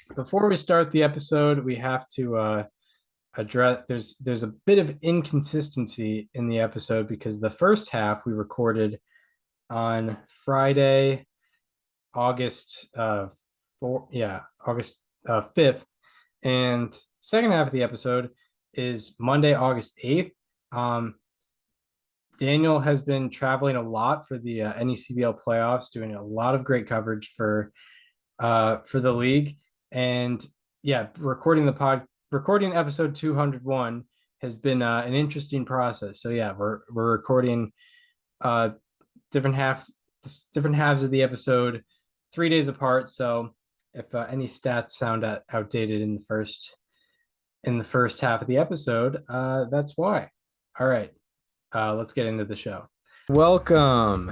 Before we start the episode, we have to address there's a bit of inconsistency in the episode because the first half we recorded on Friday, August 5th, and second half of the episode is Monday, August 8th. Um, Daniel has been traveling a lot for the NECBL playoffs, doing a lot of great coverage for the league. And yeah, recording episode 201 has been an interesting process. So yeah, we're recording uh different halves different halves of the episode 3 days apart. So if any stats sound outdated in the first half of the episode, that's why. All right, let's get into the show. Welcome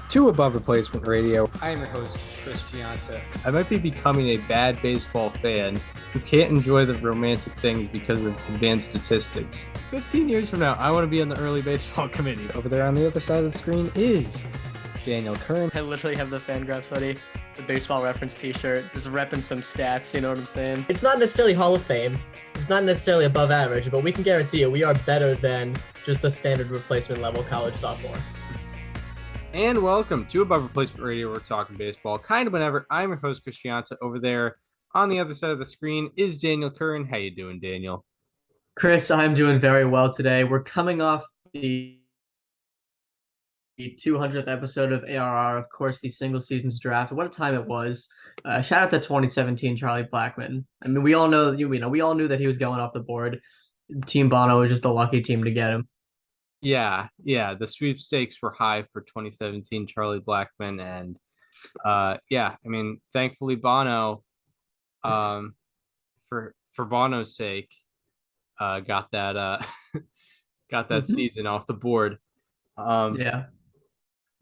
to Above Replacement Radio. I am your host, Chris Gianta. I might be becoming a bad baseball fan who can't enjoy the romantic things because of advanced statistics. 15 years from now, I want to be on the early baseball committee. Over there on the other side of the screen is Daniel Curran. I literally have the Fangraphs hoodie, the baseball reference t-shirt, just repping some stats, you know what I'm saying? It's not necessarily Hall of Fame. It's not necessarily above average, but we can guarantee you we are better than just the standard replacement level college sophomore. And welcome to Above Replacement Radio. We're talking baseball kind of whenever. I'm your host, Chris Gianta. Over there on the other side of the screen is Daniel Curran. How you doing, Daniel? Chris, I'm doing very well today. We're coming off the 200th episode of ARR, of course, the single seasons draft. What a time it was. Shout out to 2017 Charlie Blackmon. I mean, we all know, we all knew that he was going off the board. Team Bono was just a lucky team to get him. Yeah. The sweepstakes were high for 2017 Charlie Blackmon, and I mean, thankfully Bono, for Bono's sake, got that got that season off the board. Yeah.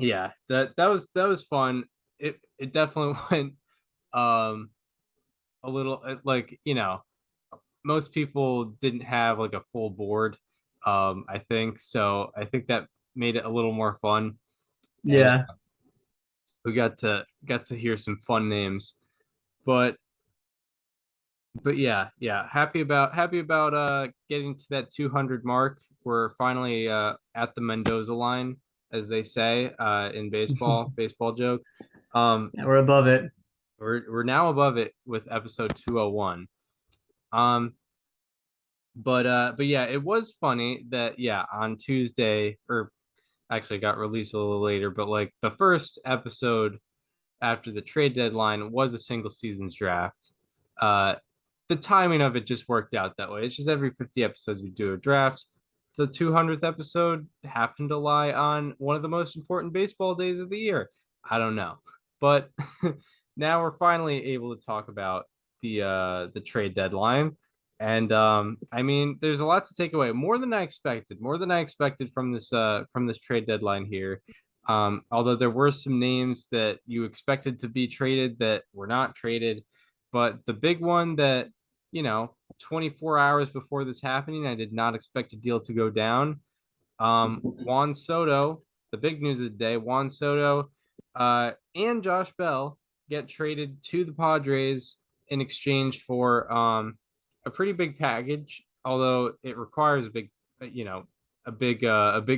Yeah, that was fun. It definitely went a little like, most people didn't have like a full board. I think so. I think that made it a little more fun, and Yeah. we got to hear some fun names. But yeah, happy about getting to that 200 mark. We're finally at the Mendoza line, as they say in baseball joke. Yeah, we're above it. We're now above it with episode 201. But yeah, it was funny that on Tuesday, or actually got released a little later, but like the first episode after the trade deadline was a single seasons draft. Uh the timing of it just worked out that way. It's just every 50 episodes we do a draft. The 200th episode happened to lie on one of the most important baseball days of the year. I don't know. But now we're finally able to talk about the trade deadline. And I mean, there's a lot to take away. More than I expected. More than I expected from this trade deadline here. Although there were some names that you expected to be traded that were not traded, but the big one that 24 hours before this happening, I did not expect a deal to go down. Juan Soto, the big news of the day, Juan Soto and Josh Bell get traded to the Padres in exchange for a pretty big package, although it requires a big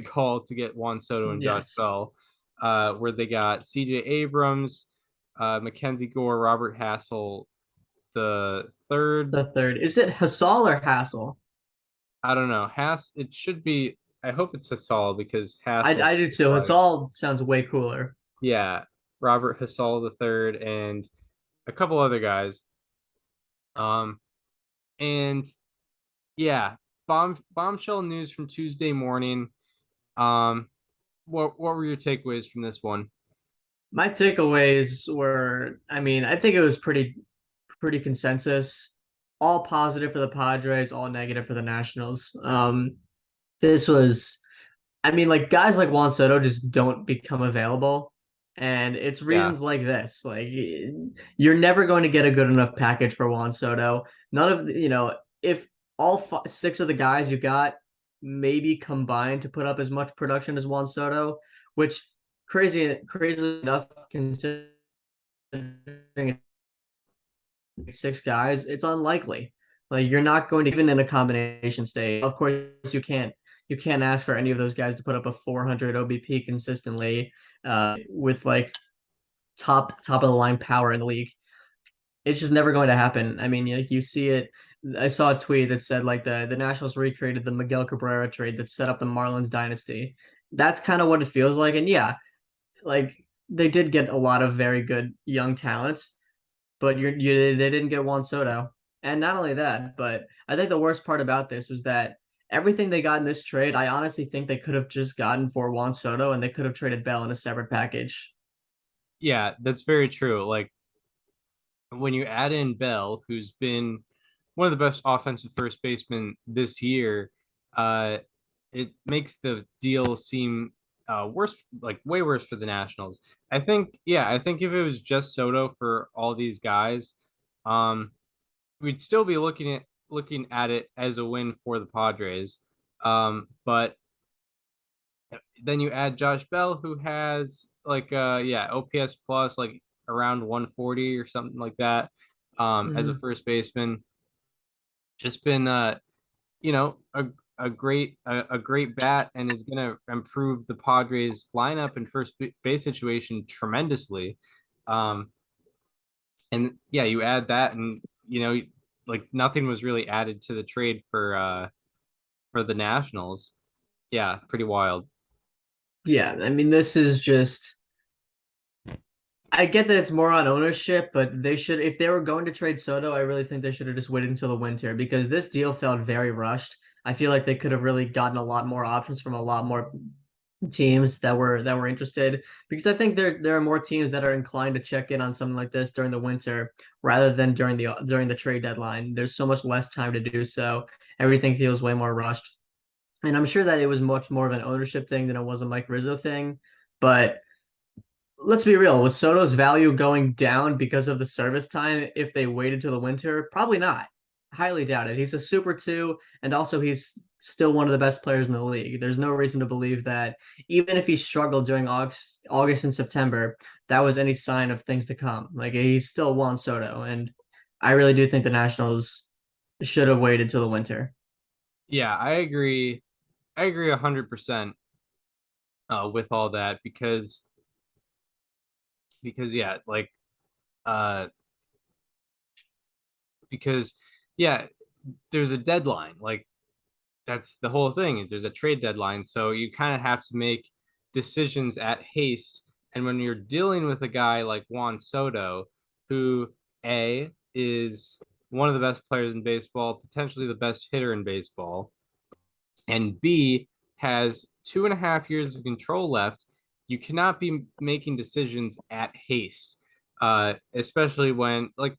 haul to get Juan Soto and Josh Yes. Bell, where they got CJ Abrams, Mackenzie Gore, Robert Hassel, the third. The third. Is it Hassel or Hassel? I don't know. It should be. I hope it's Hassel because Hassel. I do too. Hassel sounds way cooler. Yeah, Robert Hassel the third and a couple other guys. And yeah, bombshell news from Tuesday morning. What were your takeaways from this one? My takeaways were, I mean, I think it was pretty consensus. All positive for the Padres, all negative for the Nationals. This was, I mean, like guys like Juan Soto just don't become available. And it's Yeah, reasons like this. Like you're never going to get a good enough package for Juan Soto. None of if all six of the guys you got maybe combined to put up as much production as Juan Soto, which crazy enough considering 6 guys, it's unlikely. Like you're not going to even in a combination state. Of course, you can't ask for any of those guys to put up a 400 OBP consistently with like top of the line power in the league. It's just never going to happen. I mean, you see it. I saw a tweet that said like the Nationals recreated the Miguel Cabrera trade that set up the Marlins dynasty. That's kind of what it feels like. And yeah, like they did get a lot of very good young talent, but they didn't get Juan Soto. And not only that, but I think the worst part about this was that everything they got in this trade, I honestly think they could have just gotten for Juan Soto and they could have traded Bell in a separate package. Yeah, that's very true. Like when you add in Bell, who's been one of the best offensive first basemen this year, uh, it makes the deal seem worse, like way worse for the Nationals. I think if it was just Soto for all these guys, um, we'd still be looking at it as a win for the Padres. But then you add Josh Bell, who has like OPS plus like around 140 or something like that, as a Mhm. first baseman. Just been you know, a great bat and is gonna improve the Padres lineup and first base situation tremendously. Um, and yeah, you add that and like nothing was really added to the trade for the Nationals. Yeah, pretty wild. Yeah, I mean, this is just. I get that it's more on ownership, but they should, if they were going to trade Soto, I really think they should have just waited until the winter because this deal felt very rushed. I feel like they could have really gotten a lot more options from a lot more teams that were interested because I think there are more teams that are inclined to check in on something like this during the winter rather than during the trade deadline. There's so much less time to do so. Everything feels way more rushed. And I'm sure that it was much more of an ownership thing than it was a Mike Rizzo thing. But let's be real, was Soto's value going down because of the service time if they waited till the winter? Probably not. Highly doubted. He's a super two, and also he's still one of the best players in the league. There's no reason to believe that even if he struggled during August and September, that was any sign of things to come. Like he's still Juan Soto, and I really do think the Nationals should have waited till the winter. Yeah, I agree. I agree 100% with all that because yeah, like uh because yeah, there's a deadline. Like that's the whole thing is there's a trade deadline, so you kind of have to make decisions at haste. And when you're dealing with a guy like Juan Soto, who A is one of the best players in baseball, potentially the best hitter in baseball, and B has 2.5 years of control left, you cannot be making decisions at haste, especially when like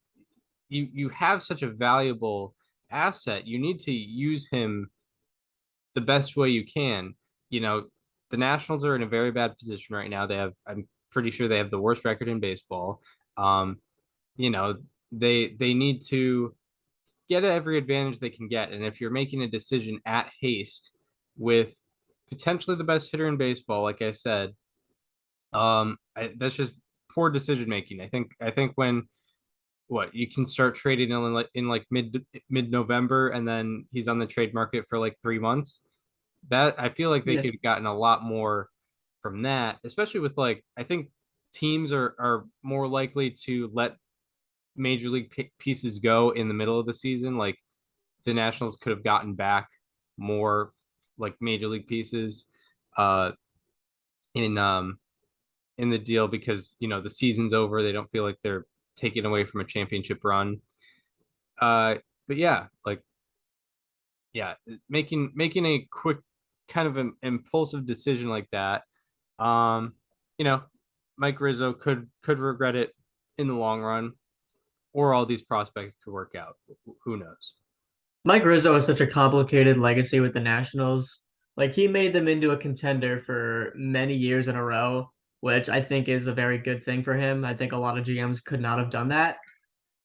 you have such a valuable asset. You need to use him the best way you can. You know, the Nationals are in a very bad position right now. I'm pretty sure they have the worst record in baseball. Um, you know, they need to get every advantage they can get. And if you're making a decision at haste with potentially the best hitter in baseball, like I said, that's just poor decision making. I think when what you can start trading in like mid November, and then he's on the trade market for like 3 months. That I feel like they Yeah. could have gotten a lot more from that, especially with like I think teams are more likely to let major league pieces go in the middle of the season. Like the Nationals could have gotten back more like major league pieces uh in um in the deal because the season's over. They don't feel like they're taken away from a championship run. Uh but yeah, like yeah, making a quick kind of an impulsive decision like that. Um, you know, Mike Rizzo could regret it in the long run, or all these prospects could work out. Who knows? Mike Rizzo has such a complicated legacy with the Nationals. Like he made them into a contender for many years in a row, which I think is a very good thing for him. I think a lot of GMs could not have done that.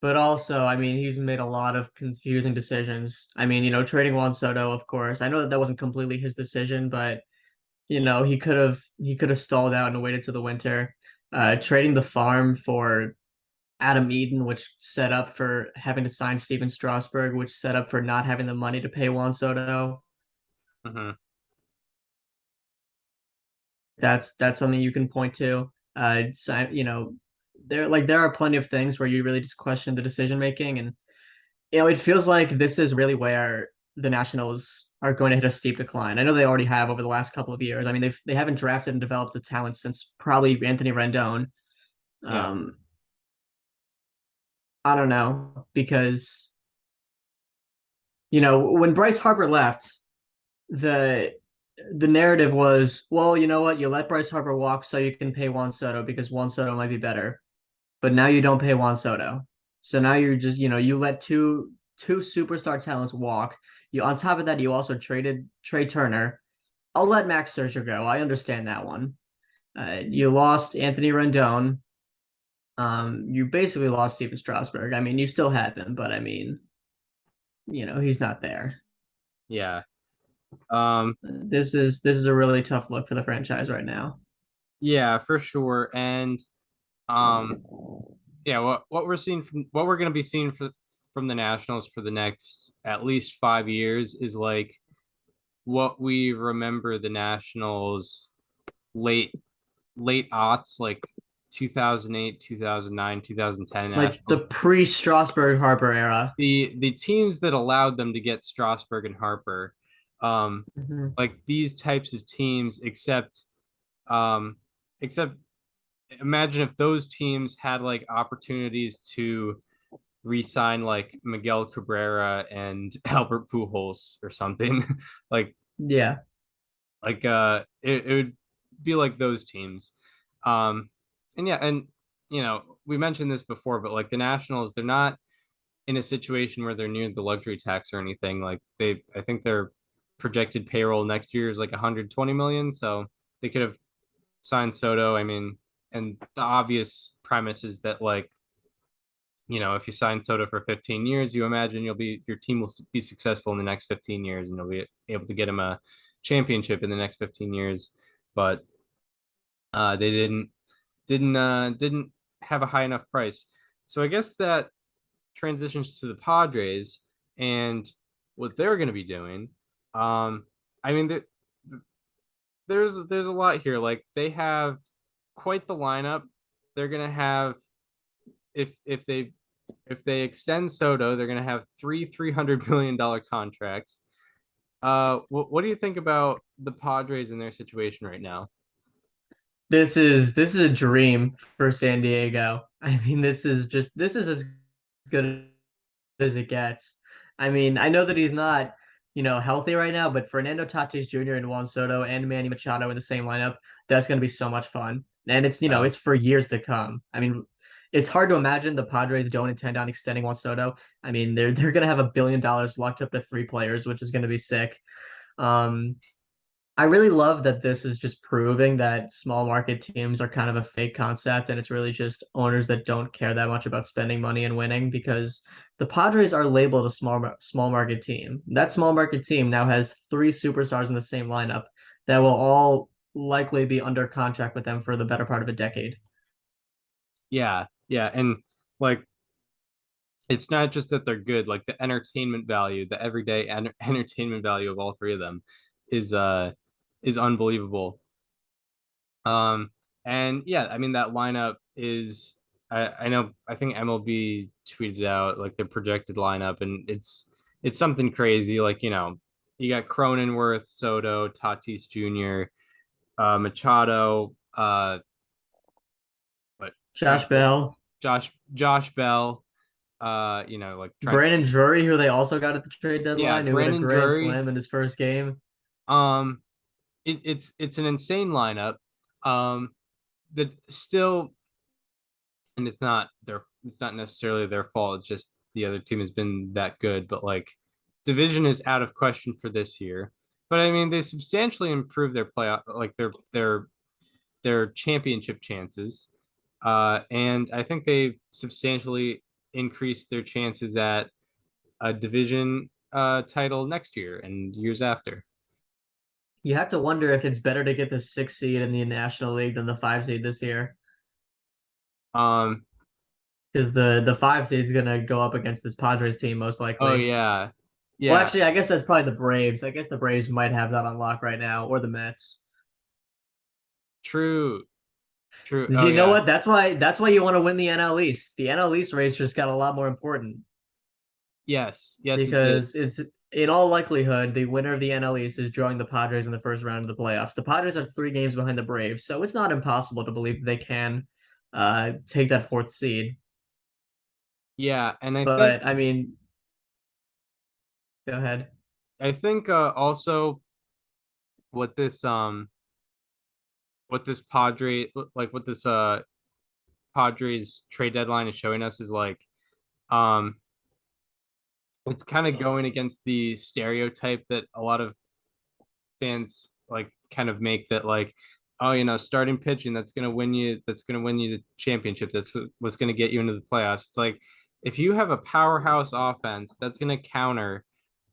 But also, I mean, he's made a lot of confusing decisions. I mean, trading Juan Soto, of course. I know that wasn't completely his decision, but he could have stalled out and waited to the winter. Trading the farm for Adam Eden, which set up for having to sign Steven Strasburg, which set up for not having the money to pay Juan Soto. Mm-hmm. That's something you can point to. There are plenty of things where you really just question the decision making, and it feels like this is really where the Nationals are going to hit a steep decline. I know they already have over the last couple of years. I mean, they haven't drafted and developed the talent since probably Anthony Rendon. Yeah. I don't know, because when Bryce Harper left, the the narrative was, well, you know what, you let Bryce Harper walk so you can pay Juan Soto because Juan Soto might be better, but now you don't pay Juan Soto, so now you're just you let two superstar talents walk. You on top of that, you also traded Trey Turner. I'll let Max Scherzer go. I understand that one. You lost Anthony Rendon. You basically lost Steven Strasburg. I mean, you still have him, but I mean, he's not there. Yeah. This is a really tough look for the franchise right now. Yeah, for sure. And um, yeah, what we're gonna be seeing from the Nationals for the next at least 5 years is like what we remember the Nationals late late aughts, like 2008, 2009, 2010 Like the Nationals. pre-Strasburg Harper era. The teams that allowed them to get Strasburg and Harper, um, Mhm. like these types of teams, um, except imagine if those teams had like opportunities to re-sign like Miguel Cabrera and Albert Pujols or something, like Yeah. it would be like those teams. Um, and yeah, and we mentioned this before, but like the Nationals, they're not in a situation where they're near the luxury tax or anything. Like I think their projected payroll next year is like 120 million. So they could have signed Soto. I mean, and the obvious premise is that like, if you sign Soto for 15 years, you imagine your team will be successful in the next 15 years and you'll be able to get him a championship in the next 15 years. But they didn't have a high enough price. So I guess that transitions to the Padres and what they're going to be doing. I mean, there's a lot here. Like they have quite the lineup. They're going to have if they extend Soto, they're going to have $300 million contracts. What do you think about the Padres in their situation right now? This is a dream for San Diego. I mean, this is as good as it gets. I mean, I know that he's not, healthy right now, but Fernando Tatis Jr. and Juan Soto and Manny Machado in the same lineup, that's going to be so much fun. And Oh, it's for years to come. I mean, it's hard to imagine the Padres don't intend on extending Juan Soto. I mean, they're going to have $1 billion locked up to three players, which is going to be sick. Um, I really love that this is just proving that small market teams are kind of a fake concept, and it's really just owners that don't care that much about spending money and winning, because the Padres are labeled a small market team. That small market team now has three superstars in the same lineup that will all likely be under contract with them for the better part of a decade. yeah, yeah, and like it's not just that they're good, like the entertainment value, the everyday entertainment value of all three of them is uh is unbelievable. Um and yeah, I mean that lineup is I know I think MLB tweeted out like their projected lineup and it's something crazy. Like, you got Cronenworth, Soto, Tatis Jr., Machado, but trying Josh Bell, Josh Bell, like trying Brandon Drury, who they also got at the trade yeah, deadline, who hit a Brandon grand Drury. slam in his first game. Um, it's an insane lineup. Um, that still, and it's not necessarily their fault. It's just the other team has been that good, but like division is out of question for this year. But I mean, they substantially improved their playoff, like their championship chances. And I think they substantially increased their chances at a division title next year and years after. You have to wonder if it's better to get the 6th seed in the National League than the 5 seed this year. Um, because the 5 seed is gonna go up against this Padres team most Oh likely. yeah, Well, yeah. actually, I guess that's probably the Braves. I guess the Braves might have that on lock right now, or the Mets. True, true. 'Cause Oh you know yeah, what? That's why you want to win the NL East. The NL East race just got a lot more important yes, yes, it did. because it's in all likelihood the winner of the NL East is drawing the Padres in the first round of the playoffs. The Padres are 3 games behind the Braves, so it's not impossible to believe they can take that 4th seed. Yeah, and But I mean, go ahead. I think also what this what this Padres trade deadline is showing us is like um it's kind of going against the stereotype that a lot of fans like kind of make that like, oh, starting pitching, that's gonna win you the championship, what's gonna get you into the playoffs. It's like if you have a powerhouse offense, that's gonna counter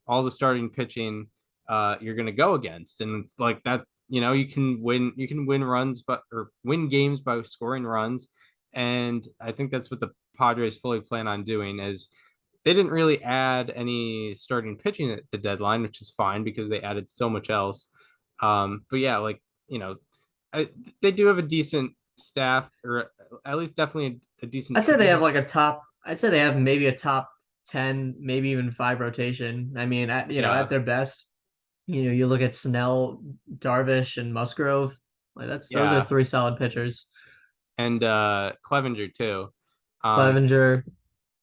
all the starting pitching you're going to go against, and it's like that. You can win runs, but or win games by scoring runs, and I think that's what the Padres fully plan on doing. Is they didn't really add any starting pitching at the deadline, which is fine because they added so much else. But yeah, like you know, I, they do have a decent staff, or at least definitely a decent I'd say they have trio. like a top. I'd say they have maybe a top 10, maybe even 5 rotation. I mean, at Yeah, their best, you look at Snell, Darvish, and Musgrove. Like those are yeah, 3 solid pitchers. and Clevenger too. Um, Clevenger,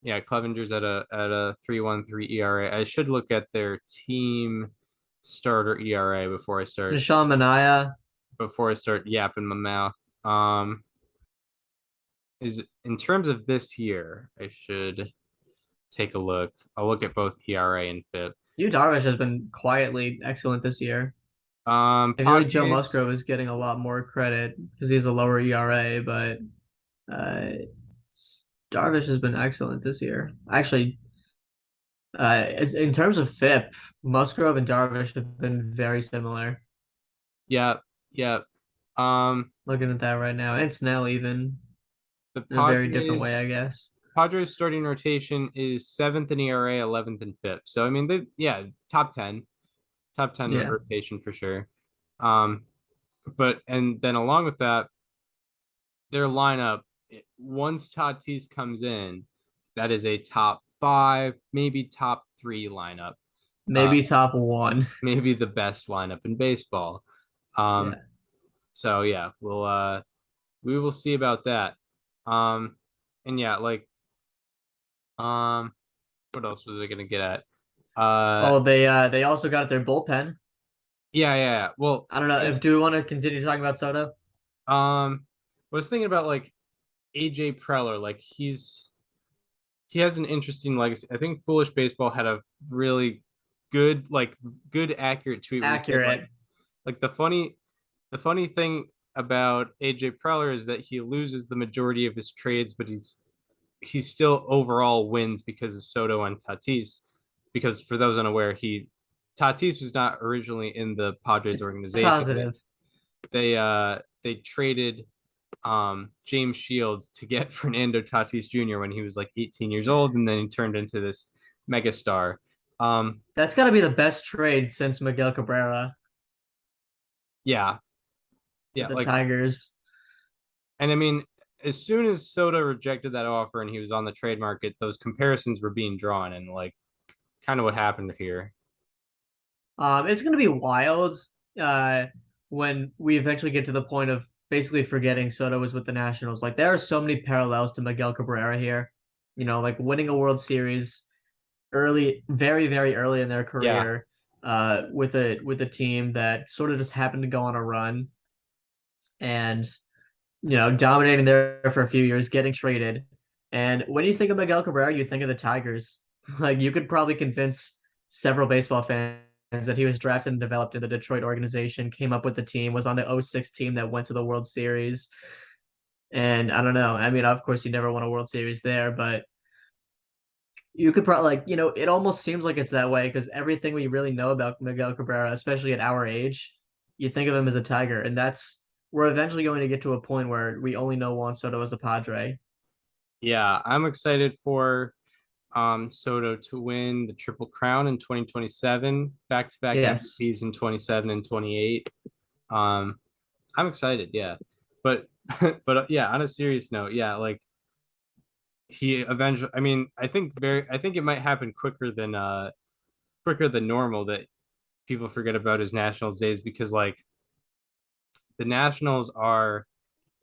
Yeah, Clevenger's at a 3.13 ERA. I should look at their team starter ERA Sean Manaea. before I start yapping my mouth. Um, is in terms of this year, I should take a look. I'll look at both ERA and FIP. Yu Darvish has been quietly excellent this year. I feel like Joe Padres. Musgrove is getting a lot more credit because he has a lower ERA, but uh, Darvish has been excellent this year. Actually, in terms of FIP, Musgrove and Darvish have been very similar. Yeah, yeah. Um, Looking at that right now, and Snell even the in a very different way, Padres I guess. Padres starting rotation is seventh in ERA, 11th in FIP. So I mean, yeah, top ten Yeah, rotation for sure. Um, but and then along with that, their lineup, once Tatis comes in, that is a top five, maybe top three lineup. Uh, maybe top 1. maybe the best lineup in baseball. Um, Yeah. so yeah, we will see about that. Um, and yeah, like um, what else was I gonna get at? Uh, Oh, they also got their bullpen. yeah, yeah, yeah. Well, I don't know if yes. do we want to continue talking about Soto? I was thinking about like AJ Preller, like he has an interesting legacy. I think Foolish Baseball had a really good, like good accurate tweet where he said Accurate. like the funny thing about AJ Preller is that he loses the majority of his trades, but he still overall wins because of Soto and Tatis. Because for those unaware, Tatis was not originally in the Padres It's organization. positive. They traded James Shields to get Fernando Tatis Jr. when he was like 18 years old, and then he turned into this megastar. Um, That's got to be the best trade since Miguel Cabrera yeah, with yeah, the like, Tigers. and I mean, as soon as Soto rejected that offer and he was on the trade market, those comparisons were being drawn, and like, kind of what happened here. It's gonna be wild uh, when we eventually get to the point of basically forgetting Soto was with the Nationals. Like there are so many parallels to Miguel Cabrera here. Like winning a World Series early, very, very early in their Yeah, career, with a team that sort of just happened to go on a run and dominating there for a few years, getting traded. And when you think of Miguel Cabrera, you think of the Tigers. Like you could probably convince several baseball fans that he was drafted and developed in the Detroit organization, came up with the team, was on the '06 team that went to the World Series. And I don't know. I mean, of course, he never won a World Series there, but you could probably it almost seems like it's that way because everything we really know about Miguel Cabrera, especially at our age, you think of him as a Tiger, and we're eventually going to get to a point where we only know Juan Soto as a Padre. Yeah, I'm excited for Soto to win the Triple Crown in 2027, back-to-back Yes. MVPs in 27 and 28. Um, I'm excited, yeah. But but yeah, on a serious note, yeah, like he eventually, I mean, I think it might happen quicker than normal that people forget about his Nationals days because like the Nationals are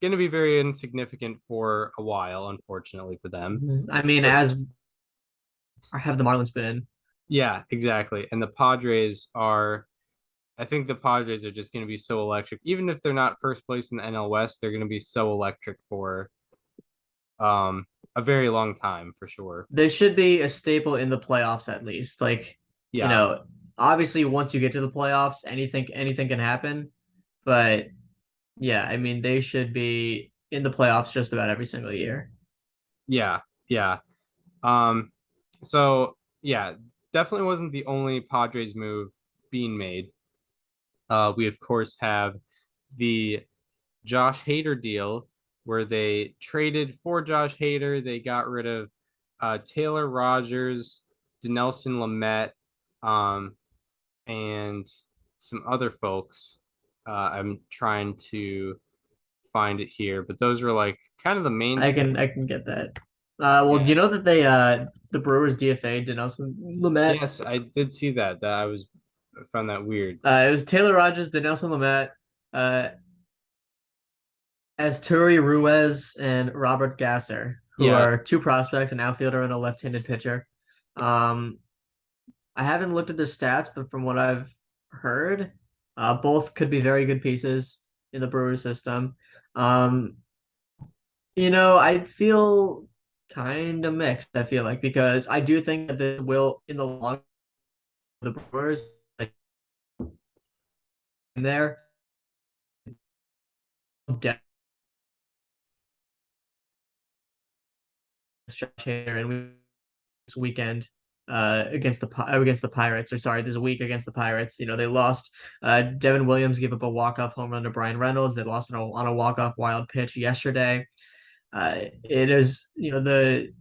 going to be very insignificant for a while, unfortunately for them. I mean, But as have the Marlins been. yeah, exactly. And the Padres are, I think the Padres are just going to be so electric. Even if they're not first place in the NL West, they're going to be so electric for um a very long time for sure. They should be a staple in the playoffs at least. Like, you Yeah. know, obviously once you get to the playoffs, anything can happen. But yeah, I mean, they should be in the playoffs just about every single year. Yeah. Yeah. Um so yeah, definitely wasn't the only Padres move being made. We of course have the Josh Hader deal where they traded for Josh Hader. They got rid of Taylor Rogers, Dinelson Lamet, um, and some other folks. I'm trying to find it here, but those were like kind of the main I two. can get that. Well, do Yeah. you know that the Brewers DFA Dinelson Lamet? Yes, I did see that. I found that weird. It was Taylor Rogers, Dinelson Lamet, uh, Asturi Ruiz, and Robert Gasser, who Yeah, are two prospects, an outfielder and a left-handed pitcher. Um, I haven't looked at their stats, but from what I've heard, both could be very good pieces in the Brewers system. Um, I feel kind of mixed, I feel like, because I do think that this will, in the long the Brewers, like in there, depth here, and this weekend against the Pirates, or sorry, this week against the Pirates. They lost. Devin Williams gave up a walk-off home run to Brian Reynolds. They lost on a walk-off wild pitch yesterday. It is, the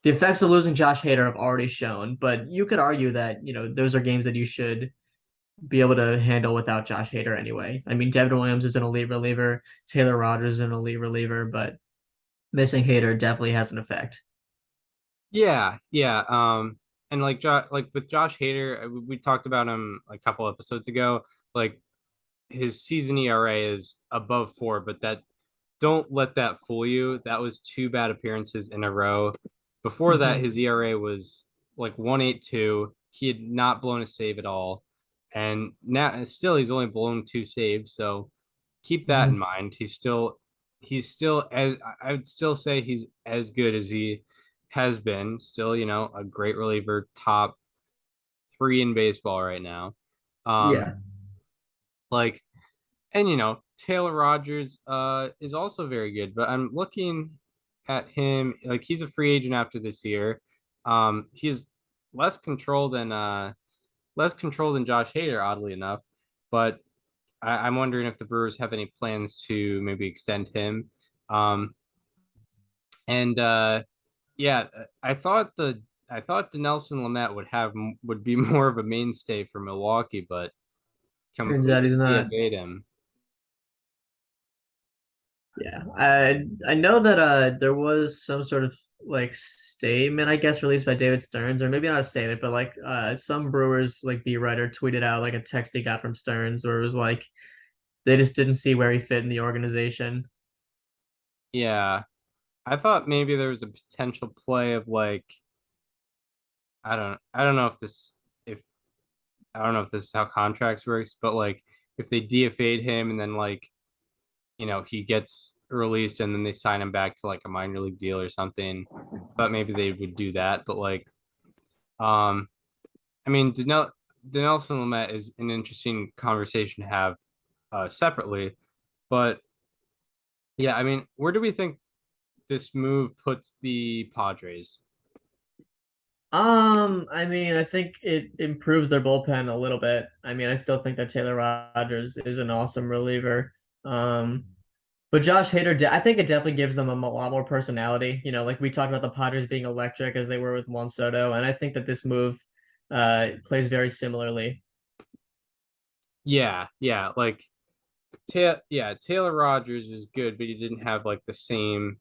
effects of losing Josh Hader have already shown, but you could argue that, those are games that you should be able to handle without Josh Hader anyway. I mean, Devin Williams is an elite reliever, Taylor Rogers is an elite reliever, but missing Hader definitely has an effect. yeah, yeah. And like with Josh Hader, we talked about him a couple episodes ago. Like his season ERA is above 4, but that don't let that fool you. That was two bad appearances in a row. Before that, Mhm. his ERA was like 1.82. He had not blown a save at all. And now still he's only blown two saves. So keep that in Mhm. mind. He's still as I would still say he's as good as he has been. Still, a great reliever, top three in baseball right now. Um, Yeah. like and Taylor Rogers is also very good, but I'm looking at him like he's a free agent after this year. He's less control than less control than Josh Hader, oddly enough. But I'm wondering if the Brewers have any plans to maybe extend him. Um, and yeah, I thought Dinelson Lamet would be more of a mainstay for Milwaukee, but Turns out completely he's not. DFA'd him. Yeah, I know that there was some sort of like statement, I guess, released by David Stearns, or maybe not a statement, but like some Brewers like beat writer tweeted out like a text he got from Stearns, where it was like they just didn't see where he fit in the organization. Yeah, I thought maybe there was a potential play of like I don't know if I don't know if this is how contracts works, but like if they DFA'd him and then like he gets released and then they sign him back to like a minor league deal or something, but maybe they would do that. But like um I mean Dinelson Lamet is an interesting conversation to have separately, but yeah, I mean where do we think this move puts the Padres? I mean, I think it improves their bullpen a little bit. I mean, I still think that Taylor Rogers is an awesome reliever. Um, But Josh Hader, I think it definitely gives them a lot more personality. You know, like we talked about the Padres being electric as they were with Juan Soto, and I think that this move plays very similarly. Yeah, like Taylor Rogers is good, but he didn't have like the same,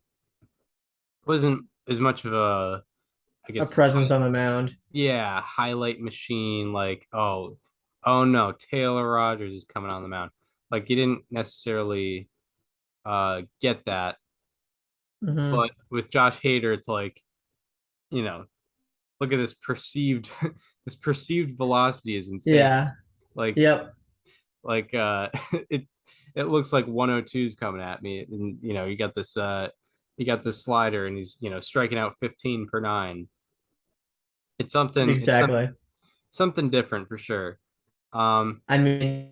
wasn't as much of a, I A guess, presence on the mound. yeah, highlight machine. Like, oh no, Taylor Rogers is coming on the mound. Like, you didn't necessarily get that, Hmm. but with Josh Hader, it's like, you know, look at this perceived this perceived velocity is insane. Yeah. Like Yep. like it it looks like 102 is coming at me, and you got this slider, and he's striking out 15 per nine. It's Exactly. something different for sure. um I mean,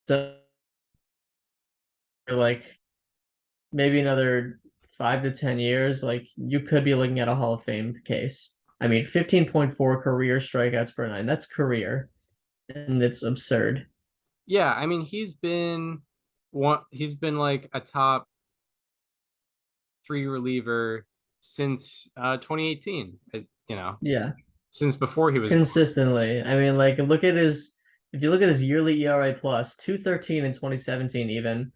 so like maybe another 5 to 10 years, like you could be looking at a Hall of Fame case. I mean, 15.4 career strikeouts per nine. That's career. And it's absurd. yeah, I mean, he's been like a top three reliever since 2018. Yeah. Since before he was born. Consistently. I mean, like look at his if you look at his yearly ERA plus 213 in 2017 even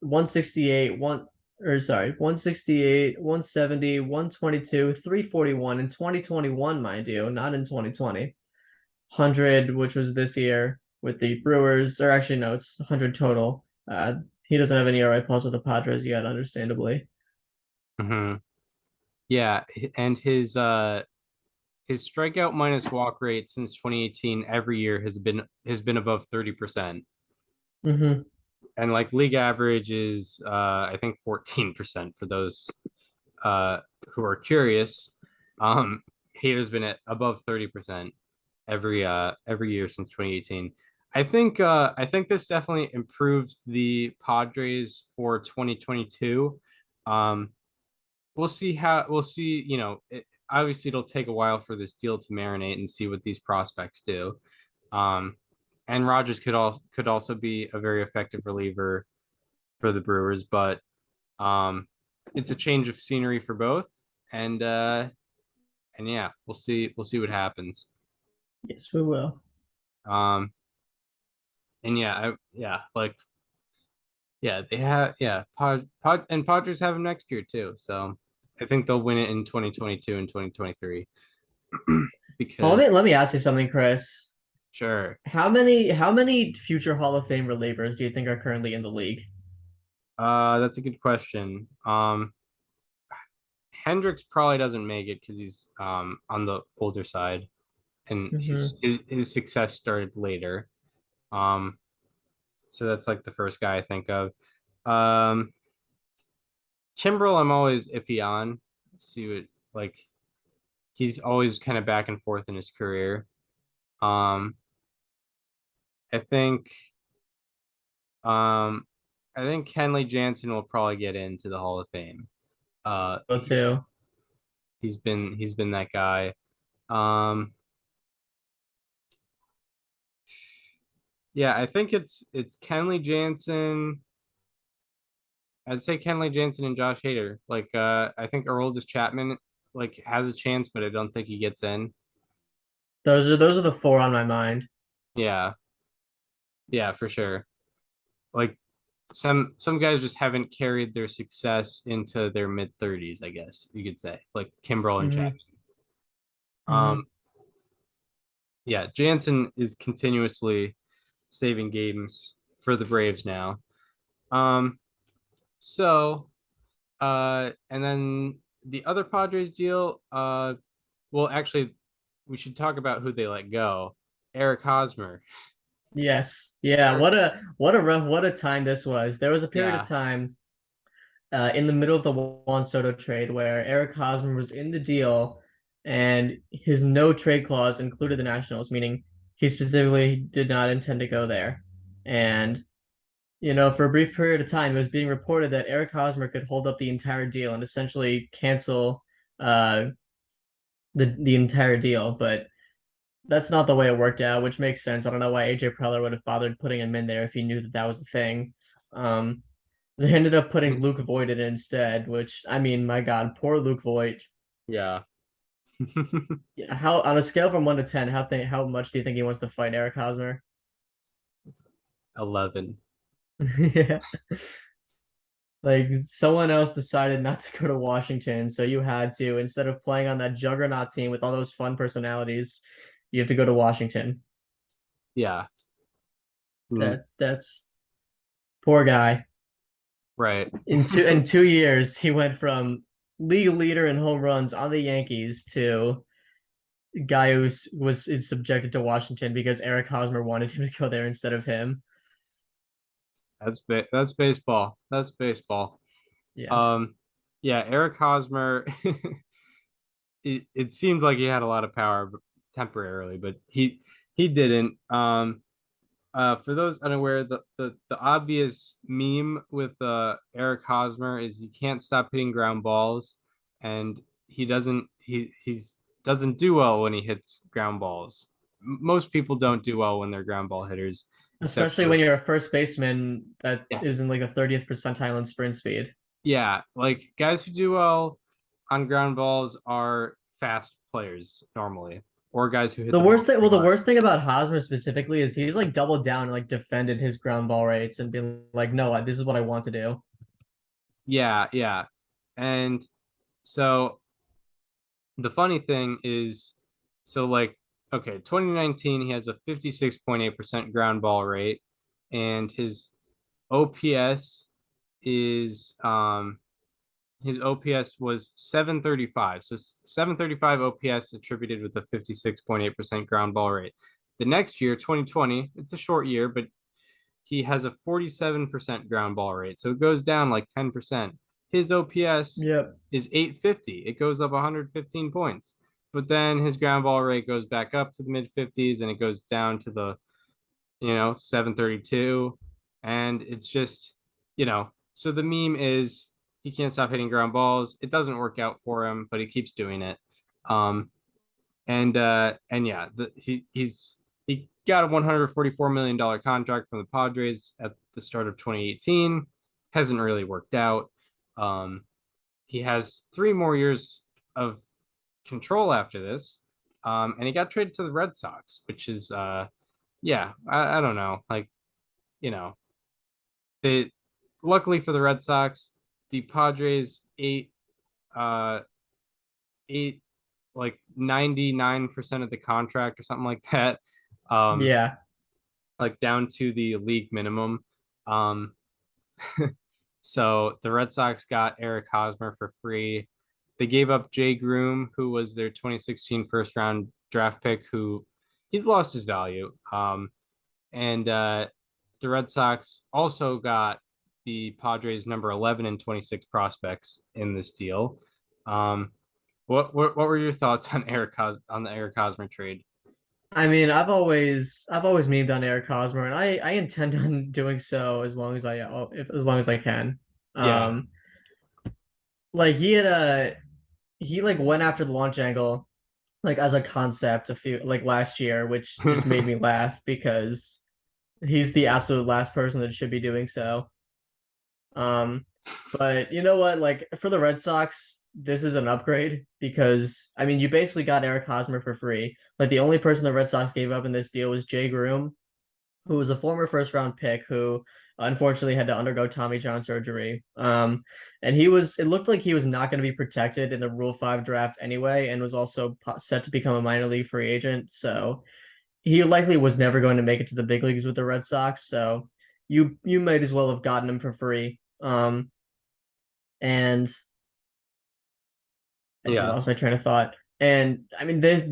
168, 168, 170, 122, 341 in 2021, mind you, not in 2020. 100, which was this year with the Brewers, or actually no, it's 100 total. He doesn't have any ERA plus with the Padres yet, understandably. Hmm. Yeah, and his strikeout minus walk rate since 2018 every year has been above 30%. Hmm. And like league average is I think 14% for those uh who are curious. Um Hater's been at above 30% every year since 2018. I think this definitely improves the Padres for 2022. Um we'll see, obviously it'll take a while for this deal to marinate and see what these prospects do. Um and Rogers could also be a very effective reliever for the Brewers, but it's a change of scenery for both, and yeah, we'll see what happens. Yes, we will. Um and yeah, like yeah, they have yeah, Padres have him next year too. So I think they'll win it in 2022 and 2023. Well, Because let me ask you something, Chris. sure. How many future Hall of Fame relievers do you think are currently in the league? That's a good question. Hendricks probably doesn't make it because he's on the older side, and Hmm. his success started later. Um, so that's like the first guy I think of. Um, Kimbrel, I'm always iffy on. See what like he's always kind of back and forth in his career. Um, I think um, I think Kenley Jansen will probably get into the Hall of Fame. Go to. He's been that guy. Um, yeah, I think it's Kenley Jansen. I'd say Kenley Jansen and Josh Hader. Like, I think Aroldis Chapman like has a chance, but I don't think he gets in. Those are the four on my mind. Yeah, yeah, for sure. Like some guys just haven't carried their success into their mid 30s, I guess you could say, like Kimbrel and Hmm. Chapman. Um, Hmm. yeah, Jansen is continuously saving games for the Braves now. Um, so and then the other Padres deal, well, actually, we should talk about who they let go. Eric Hosmer. Yes. Yeah. What a time this was. There was a period of Yeah. time in the middle of the Juan Soto trade where Eric Hosmer was in the deal and his no trade clause included the Nationals, meaning he specifically did not intend to go there. And, for a brief period of time, it was being reported that Eric Hosmer could hold up the entire deal and essentially cancel uh, the entire deal. But That's not the way it worked out, which makes sense. I don't know why AJ Preller would have bothered putting him in there if he knew that that was the thing. Um, they ended up putting Luke Voigt in instead, which I mean, my God, poor Luke Voigt. Yeah. Yeah, how on a scale from 1 to 10, how much do you think he wants to fight Eric Hosmer? 11. Yeah. Like someone else decided not to go to Washington, so you had to, instead of playing on that juggernaut team with all those fun personalities, you have to go to Washington. Yeah. That's poor guy. Right. In 2 years, he went from league leader in home runs on the Yankees to guy who is subjected to Washington because Eric Hosmer wanted him to go there instead of him. That's baseball. That's baseball. Yeah. Um, yeah, Eric Hosmer. It seemed like he had a lot of power temporarily, but he didn't. For those unaware, the obvious meme with Eric Hosmer is he can't stop hitting ground balls, and he's doesn't do well when he hits ground balls. Most people don't do well when they're ground ball hitters, except Especially for when you're a first baseman that yeah, is in like the 30th percentile in sprint speed. yeah, like guys who do well on ground balls are fast players normally, or guys who hit The the ball worst thing, very well, the hard. worst thing about Hosmer specifically is he's like doubled down and like defended his ground ball rates and been like, no, this is what I want to do. Yeah, yeah, and so the funny thing is, so like, okay, 2019, he has a 56.8% ground ball rate, and OPS is his OPS was 735. So 735 OPS attributed with a 56.8% ground ball rate. The next year, 2020, it's a short year, but he has a 47% ground ball rate. So it goes down like 10%. His OPS Yep. is 850. It goes up 115 points. But then his ground ball rate goes back up to the mid 50s and it goes down to the, 732. And it's just, so the meme is he can't stop hitting ground balls. It doesn't work out for him, but he keeps doing it. Um, and yeah, he got a $144 million contract from the Padres at the start of 2018. Hasn't really worked out. Um, he has 3 more years of control after this. And he got traded to the Red Sox, which is yeah, I don't know. Like, you know, they luckily for the Red Sox, the Padres uh ate like 99% of the contract or something like that. Um, Yeah. like down to the league minimum. Um, so the Red Sox got Eric Hosmer for free. They gave up Jay Groom, who was their 2016 first round draft pick, who he's lost his value. And the Red Sox also got the Padres number 11 and 26 prospects in this deal. Um, what were your thoughts on on the Eric Hosmer trade? I mean, I've always memed on Eric Hosmer, and I intend on doing so as long as I can. Yeah. Um, like he like went after the launch angle like as a concept a few like last year, which just made me laugh because he's the absolute last person that should be doing so. Um, but you know what? Like for the Red Sox, this is an upgrade because I mean you basically got Eric Hosmer for free. Like the only person the Red Sox gave up in this deal was Jay Groom, who was a former first round pick who unfortunately had to undergo Tommy John surgery. And it looked like he was not going to be protected in the Rule 5 draft anyway, and was also set to become a minor league free agent. So he likely was never going to make it to the big leagues with the Red Sox. So you might as well have gotten him for free. And I Yeah. lost my train of thought. And I mean, this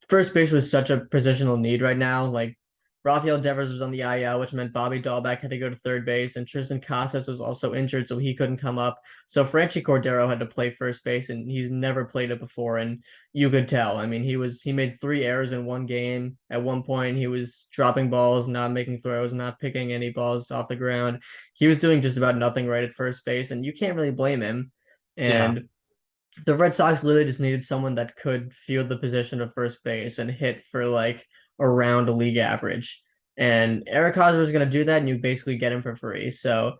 first base was such a positional need right now. Like Rafael Devers was on the IL, which meant Bobby Dahlbeck had to go to third base, and Tristan Casas was also injured, so he couldn't come up. So Franchi Cordero had to play first base, and he's never played it before. And you could tell. I mean, he made 3 errors in one game. At one point, he was dropping balls, not making throws, not picking any balls off the ground. He was doing just about nothing right at first base, and you can't really blame him. Yeah. And The Red Sox literally just needed someone that could field the position of first base and hit for like around a league average. And Eric Hosmer is going to do that, and you basically get him for free. So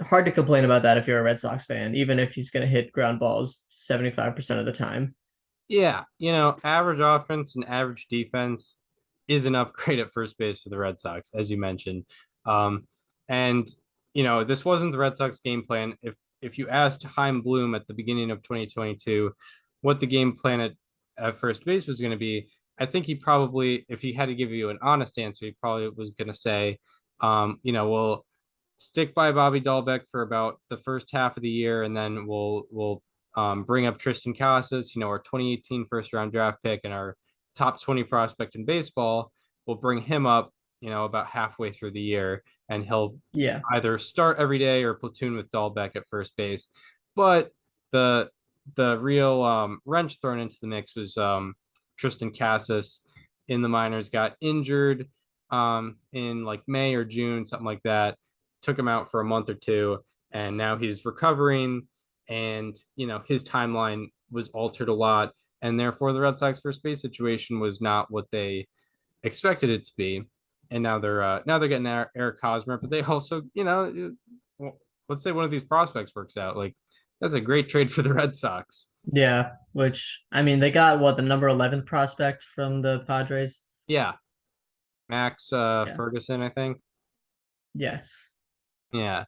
hard to complain about that if you're a Red Sox fan, even if he's going to hit ground balls 75% of the time. Yeah, average offense and average defense is an upgrade at first base for the Red Sox, as you mentioned. Um, and this wasn't the Red Sox game plan. If you asked Chaim Bloom at the beginning of 2022 what the game plan at first base was going to be, I think he probably, if he had to give you an honest answer, he probably was going to say, we'll stick by Bobby Dahlbeck for about the first half of the year, and then we'll bring up Tristan Casas, our 2018 first round draft pick and our top 20 prospect in baseball. We'll bring him up, about halfway through the year, and he'll Yeah. either start every day or platoon with Dahlbeck at first base. But the real wrench thrown into the mix was Tristan Casas in the minors, got injured in like May or June, something like that. Took him out for a month or two, and now he's recovering. And his timeline was altered a lot, and therefore the Red Sox first base situation was not what they expected it to be. And now they're getting Eric Hosmer, but they also, let's say one of these prospects works out, like that's a great trade for the Red Sox. Yeah, which I mean, they got what, the number 11 prospect from the Padres? Yeah, Max Yeah. Ferguson, I think. Yes. Yeah.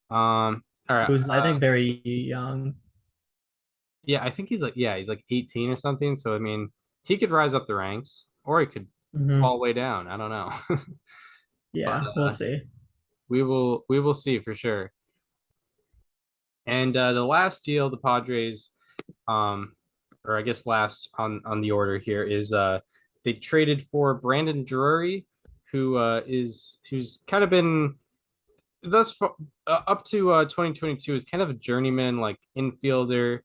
All right. Who's I think very young. Yeah, I think he's like 18 or something. So I mean, he could rise up the ranks, or he could Hmm. fall way down. I don't know. But Yeah, we'll see. we will see for sure. And the last deal the Padres, um, or I guess last on the order here is they traded for Brandon Drury, who's kind of been thus far, up to 2022 is kind of a journeyman like infielder.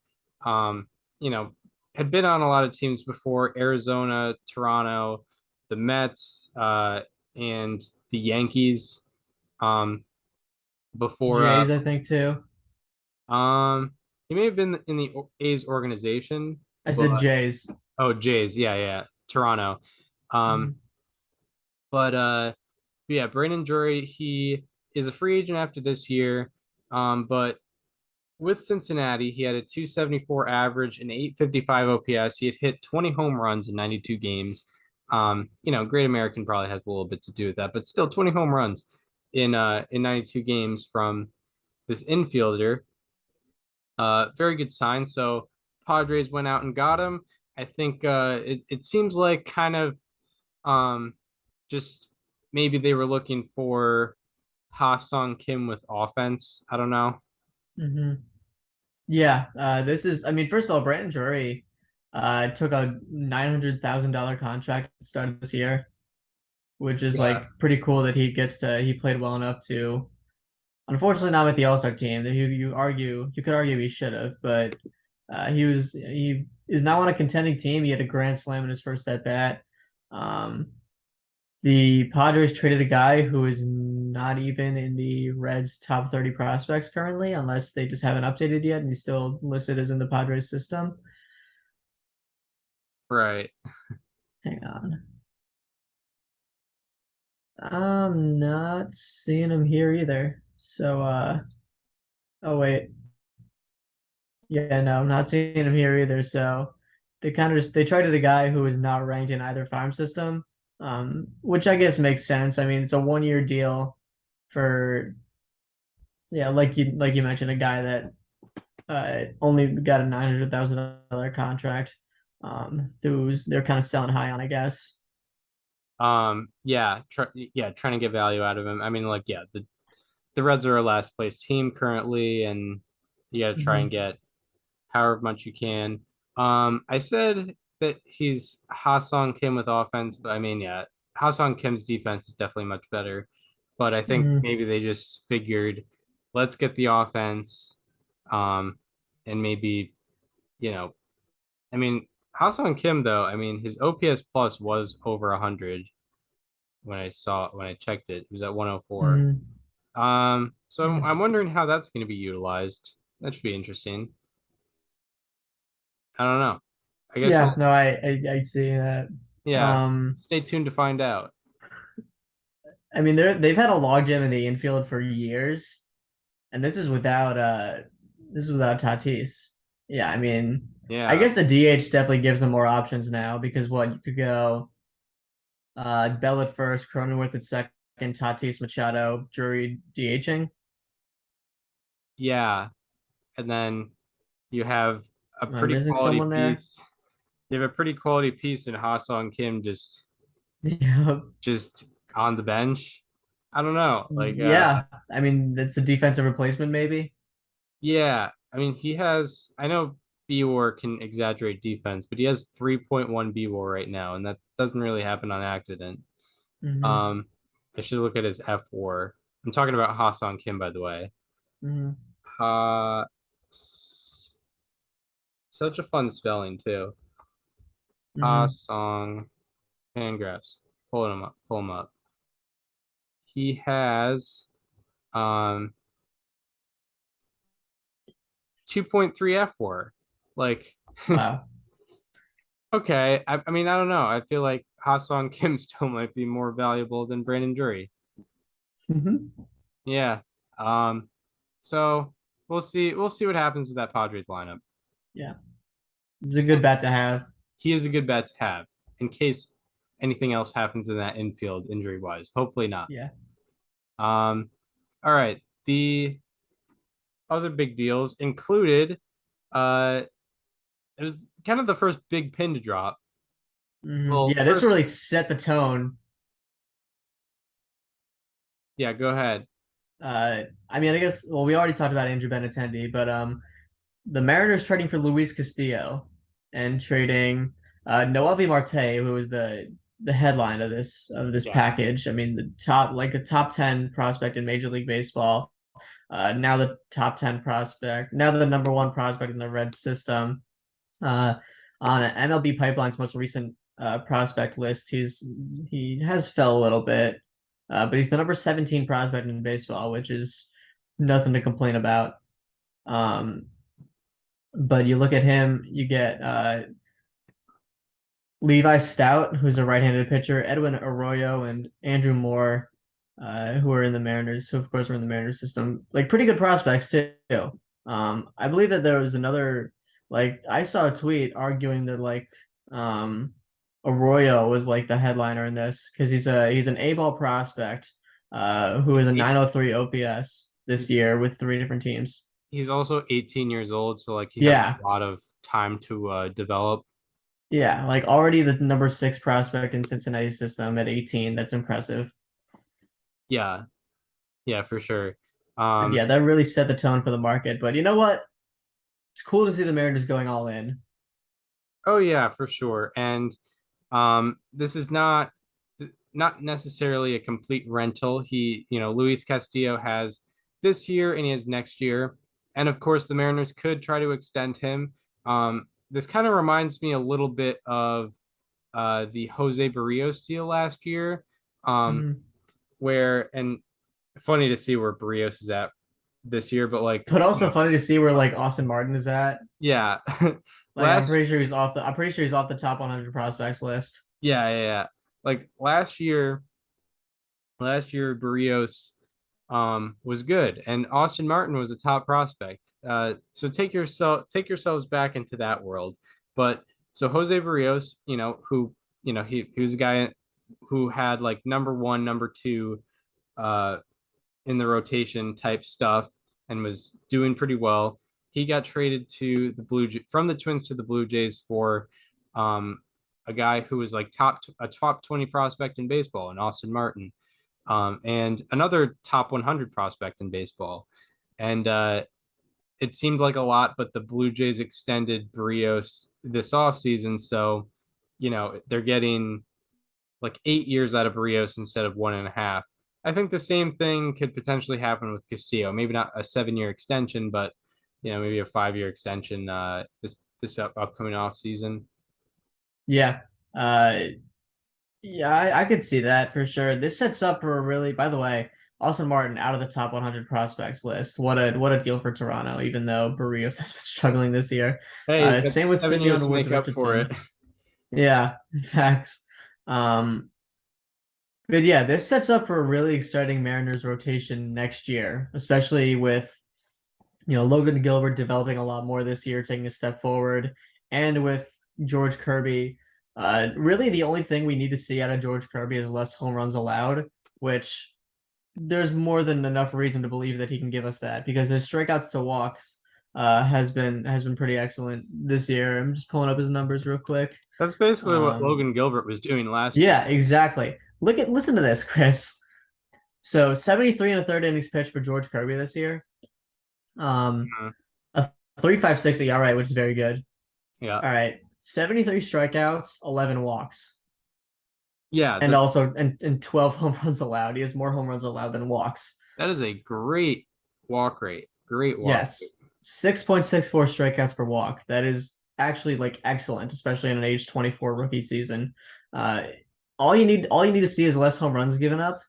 Um, you know, had been on a lot of teams before: Arizona, Toronto, the Mets, and the Yankees. Um, before Jays, I think too. um, he may have been in the A's organization, I but said Jays. oh, Jays, yeah, yeah, Toronto. Um, Mhm. but yeah, Brandon Drury, he is a free agent after this year. But with Cincinnati, he had a 274 average and 855 OPS. He had hit 20 home runs in 92 games. Great American probably has a little bit to do with that, but still 20 home runs in 92 games from this infielder. Very good sign. So Padres went out and got him. I think it seems like kind of um just maybe they were looking for Ha-Sung Kim with offense. I don't know. Mhm. Yeah, this is, I mean, first of all, Brandon Drury took a $900,000 contract at the start of this year, which is Yeah. like pretty cool that he played well enough to, unfortunately not with the All-Star team. You could argue he should have, but he is now on a contending team. He had a grand slam in his first at bat. Um, the Padres traded a guy who is not even in the Reds' top 30 prospects currently, unless they just haven't updated yet and he's still listed as in the Padres system. Right. Hang on. I'm not seeing him here either. So, oh wait. Yeah, no, I'm not seeing him here either. So they traded a guy who is not ranked in either farm system, which I guess makes sense. I mean, it's a 1 year deal for, yeah, like you mentioned, a guy that only got a $900,000 contract. Who's they're kind of selling high on, I guess. Yeah, trying to get value out of him. I mean, like, yeah, the Reds are a last place team currently, and you got to try and Hmm. get however much you can. I said that he's Ha-Sung Kim with offense, but I mean, yeah, Ha-Sung Kim's defense is definitely much better. But I think Hmm. maybe they just figured, let's get the offense, and maybe, you know, I mean, Ha-Sung Kim though, I mean, his OPS plus was over 100 when I checked it. It was at 104. Hmm. So I'm, Yeah. I'm wondering how that's going to be utilized. That should be interesting. I don't know. I guess Yeah, we'll, no, I'd see that. yeah, stay tuned to find out. I mean they've had a logjam in the infield for years, and this is without Tatis. Yeah, I mean, I Yeah. guess the DH definitely gives them more options now because what you could go Bell at first, Cronenworth at second, Tatis, Machado, Drury DHing. Yeah. And then you have a Am I pretty missing quality someone there? piece. You have a pretty quality piece in Ha-Sung Kim Yeah. just on the bench. I don't know. Like Yeah. I mean, it's a defensive replacement, maybe. yeah, I mean he has I know B-War can exaggerate defense, but he has 3.1 B-War right now, and that doesn't really happen on accident. Hmm. Um I should look at his F-War. I'm talking about Ha-Sung Kim, by the way. Hmm. Ha Such a fun spelling too. Hmm. Ha-Sung Fangraphs. Pull him up. He has um 2.3 F-War. Like Wow. okay, I mean, I don't know. I feel like Ha-Sung Kim still might be more valuable than Brandon Drury. Hmm. Yeah. Um, so we'll see. We'll see what happens with that Padres lineup. Yeah. It's a good bat to have. He is a good bet to have in case anything else happens in that infield injury wise. Hopefully not. Yeah. All right. The other big deals included uh it was kind of the first big pin to drop. Hmm. Well, Yeah, this first, really set the tone. yeah, go ahead. I mean, I guess, well, we already talked about Andrew Benintendi, but the Mariners trading for Luis Castillo and trading Noelvi Marte, who was the headline of this Yeah. package. I mean, the top like a top 10 prospect in Major League Baseball. Now the top 10 prospect, now the number one prospect in the Red system. Uh, on MLB Pipeline's most recent prospect list, he has fell a little bit, but he's the number 17 prospect in baseball, which is nothing to complain about. Um, but you look at him, you get Levi Stout, who's a right-handed pitcher, Edwin Arroyo, and Andrew Moore, who are in the Mariners, who of course were in the Mariners system. Like pretty good prospects too. I believe that there was another, like I saw a tweet arguing that Arroyo was like the headliner in this because he's an A-ball prospect, who is He's a eight, 903 OPS this year with three different teams. he's also 18 years old, so like he has Yeah, a lot of time to develop. yeah, like already the number six prospect in Cincinnati system at 18. That's impressive. Yeah, yeah, for sure. And Um, yeah, that really set the tone for the market. But you know what? It's cool to see the Mariners going all in. oh yeah, for sure. And this is not necessarily a complete rental. Luis Castillo has this year and he has next year. And of course, the Mariners could try to extend him. This kind of reminds me a little bit of the Jose Barrios deal last year, um, Mhm. and funny to see where Barrios is at this year, but like, But also funny to see where like Austin Martin is at. yeah, Like last I'm pretty sure he's off the top 100 prospects list. yeah. Like last year Barrios was good, and Austin Martin was a top prospect. So take yourselves back into that world. But so Jose Barrios, he was a guy who had like number one, number two uh in the rotation type stuff and was doing pretty well. He got traded to from the Twins to the Blue Jays for um a guy who was like a top 20 prospect in baseball, and Austin Martin, and another top 100 prospect in baseball. And it seemed like a lot, but the Blue Jays extended Barrios this offseason. So, they're getting like 8 years out of Barrios instead of 1.5. I think the same thing could potentially happen with Castillo. Maybe not a 7 year extension, but maybe a 5 year extension this upcoming offseason. Yeah. Yeah, I could see that for sure. This sets up for a really, by the way, Austin Martin out of the top 100 prospects list. What a deal for Toronto, even though Barrios has been struggling this year. Hey, he's got Same with 7 years Simeon to Woods make up for it. Richardson. Yeah, facts. But yeah, this sets up for a really exciting Mariners rotation next year, especially with Logan Gilbert developing a lot more this year, taking a step forward, and with George Kirby. Really, the only thing we need to see out of George Kirby is less home runs allowed, which there's more than enough reason to believe that he can give us that because his strikeouts to walks has been pretty excellent this year. I'm just pulling up his numbers real quick. That's basically what Logan Gilbert was doing last year. Yeah, exactly. Listen to this, Chris. So 73 and a third innings pitched for George Kirby this year. A 3.56 ERA, which is very good. Yeah. All right. 73 strikeouts, 11 walks. Yeah. And also and 12 home runs allowed. He has more home runs allowed than walks. That is a great walk rate. Great walk Yes. rate. 6.64 strikeouts per walk. That is actually like excellent, especially in an age 24 rookie season. All you need to see is less home runs given up,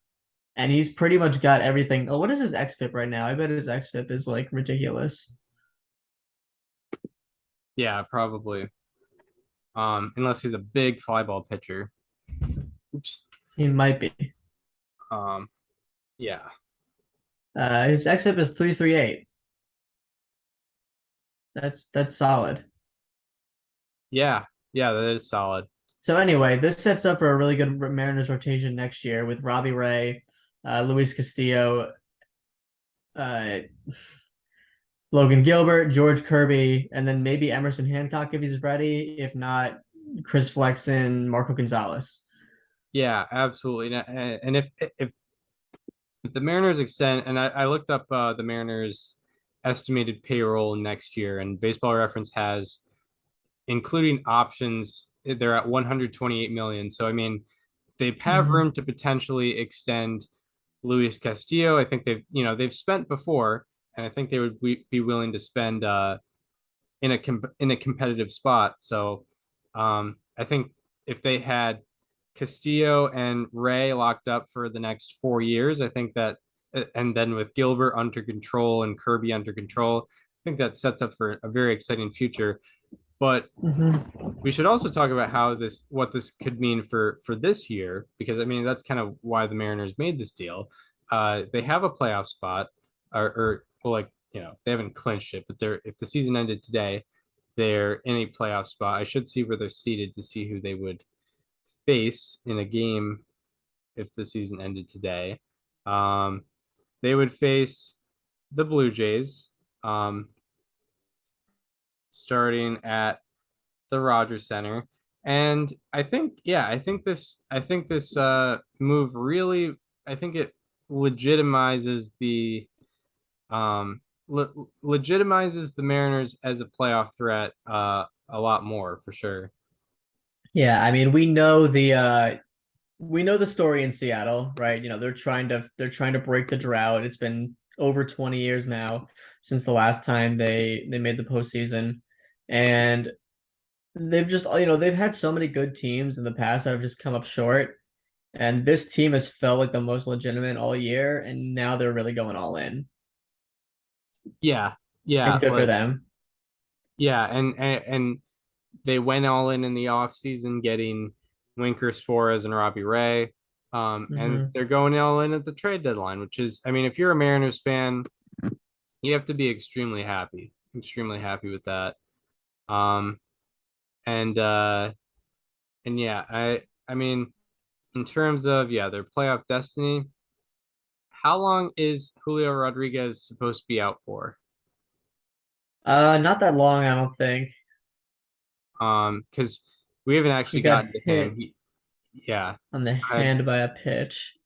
and he's pretty much got everything. Oh, what is his xFIP right now? I bet his xFIP is like ridiculous. Yeah, probably. Unless he's a big fly ball pitcher. Oops. He might be. Yeah. His xFIP is 3.38. That's solid. Yeah, that is solid. So anyway, this sets up for a really good Mariners rotation next year with Robbie Ray, Luis Castillo, Logan Gilbert, George Kirby, and then maybe Emerson Hancock if he's ready. If not, Chris Flexen, Marco Gonzalez. Yeah, absolutely. And if the Mariners extend, and I looked up the Mariners' estimated payroll next year, and Baseball Reference has, including options, they're at 128 million. So I mean, they have room to potentially extend Luis Castillo. I think they've spent before, and I think they would be willing to spend in a competitive spot. So I think if they had Castillo and Ray locked up for the next 4 years, I think that, and then with Gilbert under control and Kirby under control, I think that sets up for a very exciting future. But we should also talk about what this could mean for this year, because I mean that's kind of why the Mariners made this deal. They have a playoff spot, or well, like they haven't clinched it, but if the season ended today, they're in a playoff spot. I should see where they're seated to see who they would face in a game if the season ended today. They would face the Blue Jays, starting at the Rogers Center. And I think this move really, I think it legitimizes the legitimizes the Mariners as a playoff threat a lot more for sure. Yeah, I mean we know the story in Seattle, right? They're trying to break the drought. It's been over 20 years now since the last time they made the postseason, and they've just they've had so many good teams in the past that have just come up short, and this team has felt like the most legitimate all year, and now they're really going all in. Yeah, And good for them. Yeah, and they went all in the off season, getting Winker, Suarez, and Robbie Ray. And they're going all in at the trade deadline, which is, I mean, if you're a Mariners fan, you have to be extremely happy with that. And yeah, I mean, in terms of their playoff destiny, how long is Julio Rodriguez supposed to be out for? Not that long, I don't think. Because we haven't actually gotten to him. On the hand by a pitch.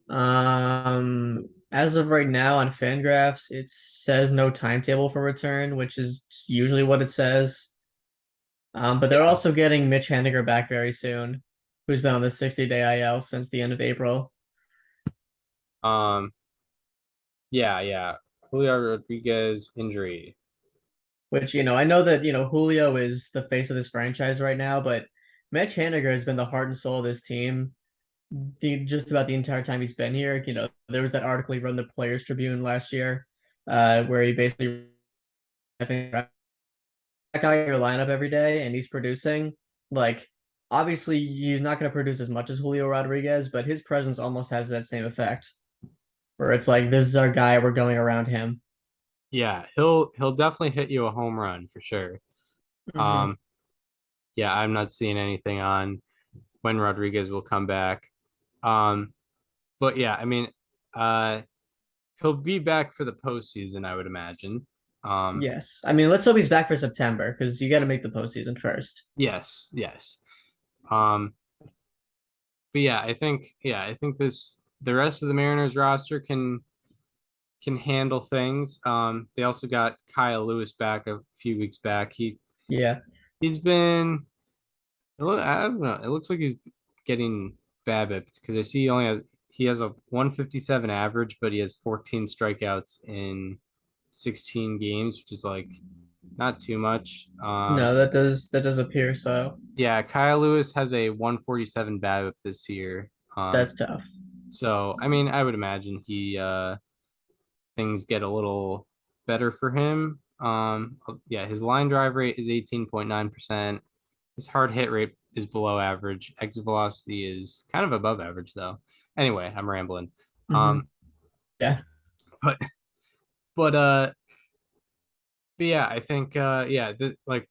As of right now on Fangraphs, it says no timetable for return, which is usually what it says. But they're also getting Mitch Haniger back very soon, who's been on the 60-day IL since the end of April. Yeah. Julio Rodriguez injury. Which, I know that, Julio is the face of this franchise right now, but Mitch Haniger has been the heart and soul of this team. just about the entire time he's been here. You know, there was that article he wrote in the Players Tribune last year, where he basically, I think, that guy in your lineup every day and he's producing. Like, obviously, he's not going to produce as much as Julio Rodriguez, but his presence almost has that same effect, where it's like, this is our guy, we're going around him. Yeah, he'll definitely hit you a home run for sure. Mm-hmm. Um, yeah, I'm not seeing anything on when Rodriguez will come back. Um, but yeah, I mean, uh, he'll be back for the postseason, I would imagine. Yes. I mean, let's hope he's back for September because you got to make the postseason first. Yes, yes. Um, but yeah, I think this the rest of the Mariners roster can handle things. They also got Kyle Lewis back a few weeks back. Yeah. He's been I don't know. It looks like he's getting BABIP because I see he has a 157 average, but he has 14 strikeouts in 16 games, which is like not too much. No, that does appear so. Yeah, Kyle Lewis has a 147 BABIP this year. That's tough. So I mean, I would imagine he things get a little better for him. Yeah, his line drive rate is 18.9%. His hard hit rate is below average. Exit velocity is kind of above average though. Anyway, I'm rambling. Mm-hmm. Um, Yeah. but but uh but yeah, I think like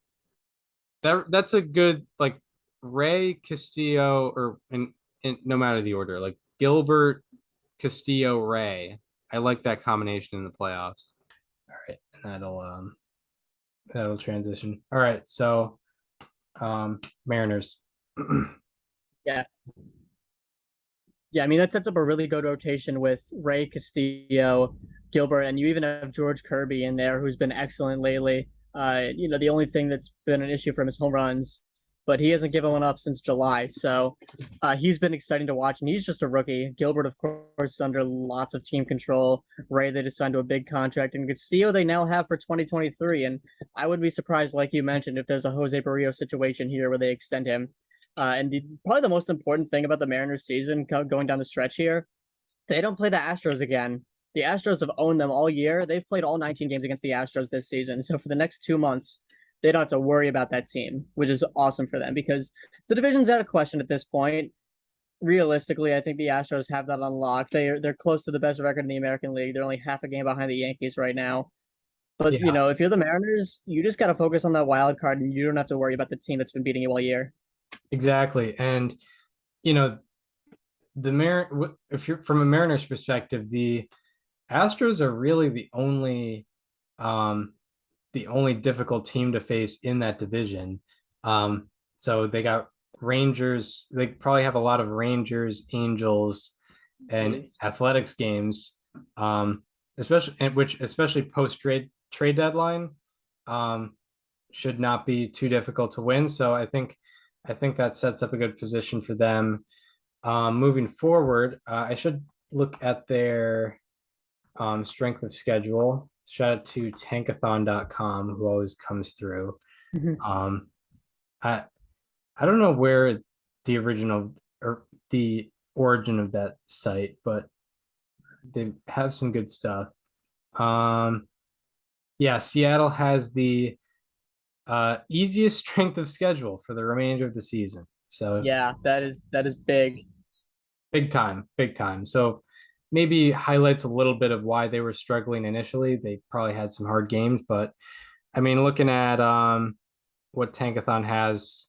that's a good like Ray Castillo or in no matter the order, like Gilbert, Castillo, Ray. I like that combination in the playoffs. All right, and that'll transition. All right, so Mariners. Yeah. Yeah, I mean that sets up a really good rotation with Ray Castillo, Gilbert, and you even have George Kirby in there, who's been excellent lately. The only thing that's been an issue for him is home runs, but he hasn't given one up since July. So he's been exciting to watch, and he's just a rookie. Gilbert, of course, under lots of team control. Ray, they just signed to a big contract, and Castillo they now have for 2023. And I would be surprised, like you mentioned, if there's a Jose Barrios situation here where they extend him. Probably the most important thing about the Mariners season going down the stretch here, they don't play the Astros again. The Astros have owned them all year. They've played all 19 games against the Astros this season. So for the next 2 months, they don't have to worry about that team, which is awesome for them because the division's out of question at this point. Realistically, I think the Astros have that unlocked. They're close to the best record in the American League. They're only half a game behind the Yankees right now. But Yeah, if you're the Mariners, you just got to focus on that wild card, and you don't have to worry about the team that's been beating you all year. exactly. And you know, if you're from a Mariners perspective, the Astros are really the only difficult team to face in that division. So they got Rangers. They probably have a lot of Rangers, Angels, and Please. Athletics games. Especially post trade deadline, should not be too difficult to win. So I think that sets up a good position for them. Moving forward, I should look at their strength of schedule. Shout out to tankathon.com who always comes through. Um, I I don't know where the original or the origin of that site, but they have some good stuff. Um, yeah, Seattle has the easiest strength of schedule for the remainder of the season. So Yeah, that is big. big time, big time. So maybe highlights a little bit of why they were struggling initially. They probably had some hard games, but I mean, looking at what Tankathon has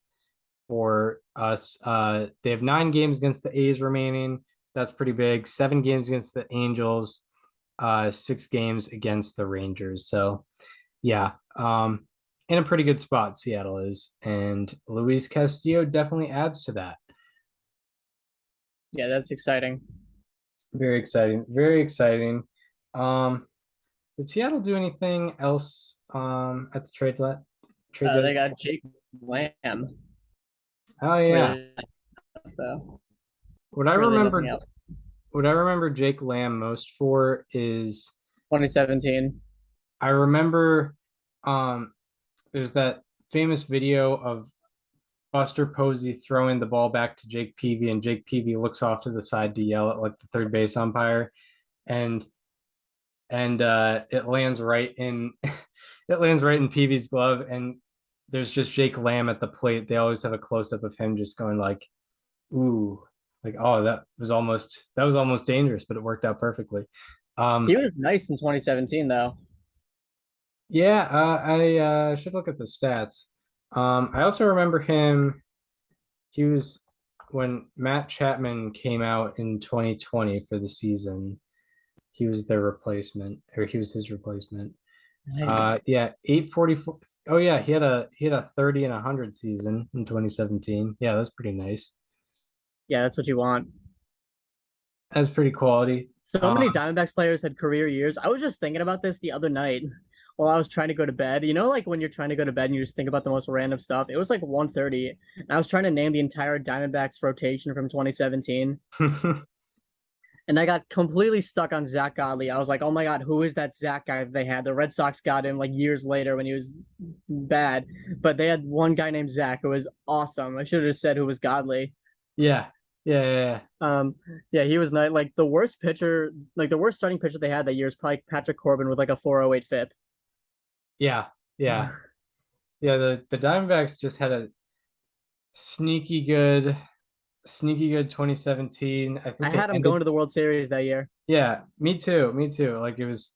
for us, they have 9 games against the A's remaining. That's pretty big. 7 games against the Angels, 6 games against the Rangers. So yeah, in a pretty good spot, Seattle is, and Luis Castillo definitely adds to that. Yeah, that's exciting. Very exciting. Very exciting. Um, did Seattle do anything else at the trade They deadline? got Jake Lamb. Oh yeah. Really, so What I really nothing remember else. what I remember Jake Lamb most for is 2017. I remember there's that famous video of Buster Posey throwing the ball back to Jake Peavy, and Jake Peavy looks off to the side to yell at like the third base umpire, and it lands right in it lands right in Peavy's glove, and there's just Jake Lamb at the plate. They always have a close up of him just going like, "Ooh, like oh that was almost dangerous, but it worked out perfectly." He was nice in 2017 though. Yeah, I should look at the stats. I also remember him. He was when Matt Chapman came out in 2020 for the season. He was their replacement, or he was his replacement. Nice. Yeah, 844. Oh yeah, he had a 30 and 100 season in 2017. Yeah, that's pretty nice. Yeah, that's what you want. That's pretty quality. So many Diamondbacks players had career years. I was just thinking about this the other night while I was trying to go to bed. You know, like when you're trying to go to bed and you just think about the most random stuff. It was like 1:30, and I was trying to name the entire Diamondbacks rotation from 2017. And I got completely stuck on Zach Godley. I was like, oh my God, who is that Zach guy that they had? The Red Sox got him like years later when he was bad. But they had one guy named Zach who was awesome. I should have just said who was Godley. Yeah, yeah. Yeah, he was nice. Like the worst pitcher, like the worst starting pitcher they had that year is probably Patrick Corbin with like a 408 FIP. Yeah, yeah. Yeah, the Diamondbacks just had a sneaky good 2017. I I think they had him ended. going to the World Series that year. Yeah, me too. Me too. Like it was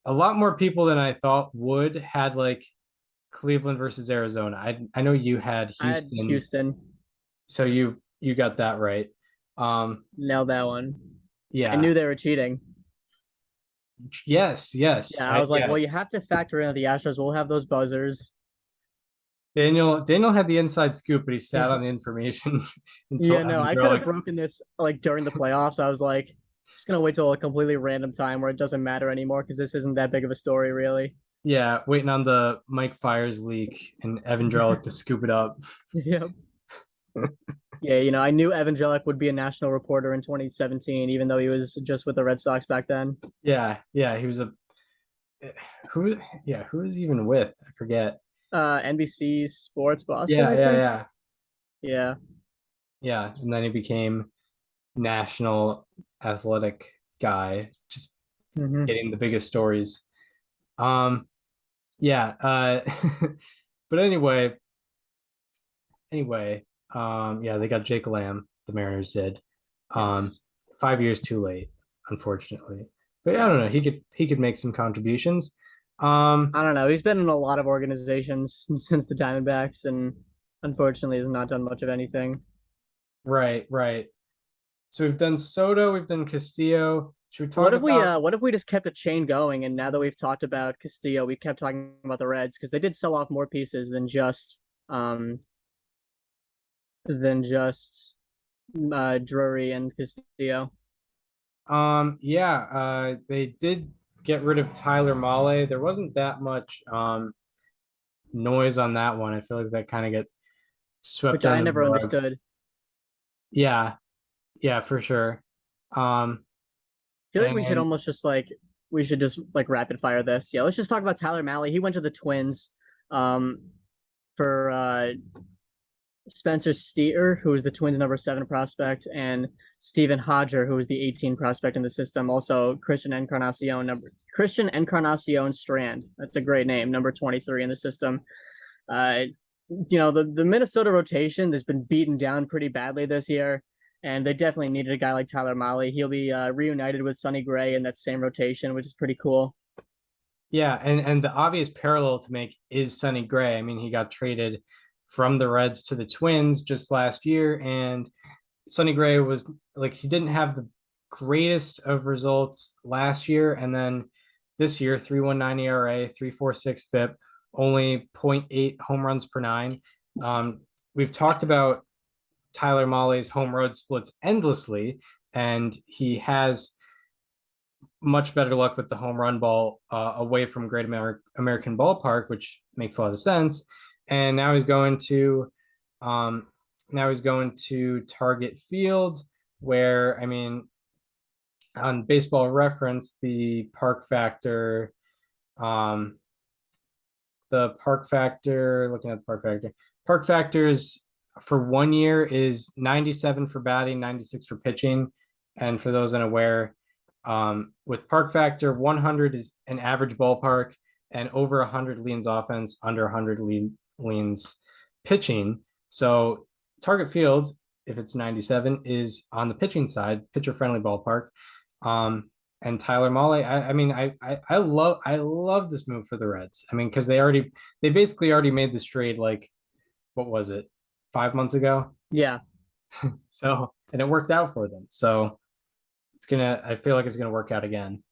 a lot more people than I thought would had like Cleveland versus Arizona. I know you had I had Houston, Houston. so you got that right. Nailed that one. I Yeah. knew they were cheating. Yes, yes. Yeah, I was like, yeah. well, you have to factor in that the Astros will have those buzzers. Daniel had the inside scoop, but he sat on the information until Yeah, no, Evan I could have Drellick. broken this like during the playoffs. I was like, just gonna wait till a completely random time where it doesn't matter anymore because this isn't that big of a story, really. Yeah, waiting on the Mike Fires leak and Evan Drellick to scoop it up. Yep. Yeah, you know, I knew Evan Jellick would be a national reporter in 2017, even though he was just with the Red Sox back then. Yeah, he was a who who was he even with? I forget. NBC Sports Boston, Yeah, I yeah, think. yeah. Yeah. Yeah, and then he became national athletic guy, just Hmm. getting the biggest stories. Yeah, but yeah, they got Jake Lamb, the Mariners did. Yes. 5 years too late, unfortunately. But I Yeah. don't know, he could make some contributions. I don't know. He's been in a lot of organizations since the Diamondbacks, and unfortunately has not done much of anything. Right, right. So we've done Soto, we've done Castillo. Should we talk about What if we just kept a chain going, and now that we've talked about Castillo, we kept talking about the Reds because they did sell off more pieces than just Drury and Castillo. Yeah, they did get rid of Tyler Mahle. There wasn't that much noise on that one. I feel like that kind of get swept Which I under the never rug. understood. Yeah, yeah, for sure. Um, I feel like we should and almost just we should just like rapid fire this. Yeah, let's just talk about Tyler Mahle. He went to the Twins for Spencer Steer, who was the Twins' #7 prospect, and Steven Hodger, who was the 18 prospect in the system. Also, Christian Encarnacion Strand. That's a great name, number 23 in the system. You know, the Minnesota rotation has been beaten down pretty badly this year, and they definitely needed a guy like Tyler Mahle. He'll be reunited with Sonny Gray in that same rotation, which is pretty cool. yeah, and the obvious parallel to make is Sonny Gray. I mean, he got traded from the Reds to the Twins just last year, and Sonny Gray was like he didn't have the greatest of results last year, and then this year 3.19 ERA, 3.46 FIP, only 0.8 home runs per nine. We've talked about Tyler Mahle's home road splits endlessly, and he has much better luck with the home run ball away from Great American Ballpark, which makes a lot of sense. And now he's going to Target Field, where I mean, on Baseball Reference, the park factor, the park factor, looking at the park factors for 1 year is 97 for batting, 96 for pitching. And for those unaware, with park factor, 100 is an average ballpark, and over 100 leans offense, under 100 leans pitching. So target field, if it's 97, is on the pitching side, pitcher friendly ballpark. And Tyler Mahle, I love this move for the Reds. I mean, because they basically already made this trade, like, what was it, 5 months ago? Yeah. So, and it worked out for them. So I feel like it's gonna work out again.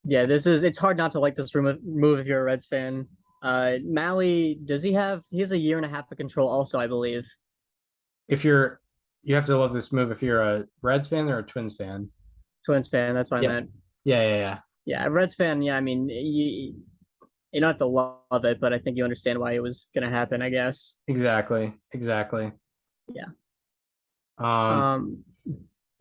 Yeah, it's hard not to like this move if you're a Reds fan. Mahle, he has a year and a half of control also, I believe. You have to love this move if you're a Reds fan or a Twins fan. Twins fan, that's what I meant. Yeah. Yeah, a Reds fan, yeah, I mean, you don't have to love it, but I think you understand why it was going to happen, I guess. Exactly. Yeah. Um,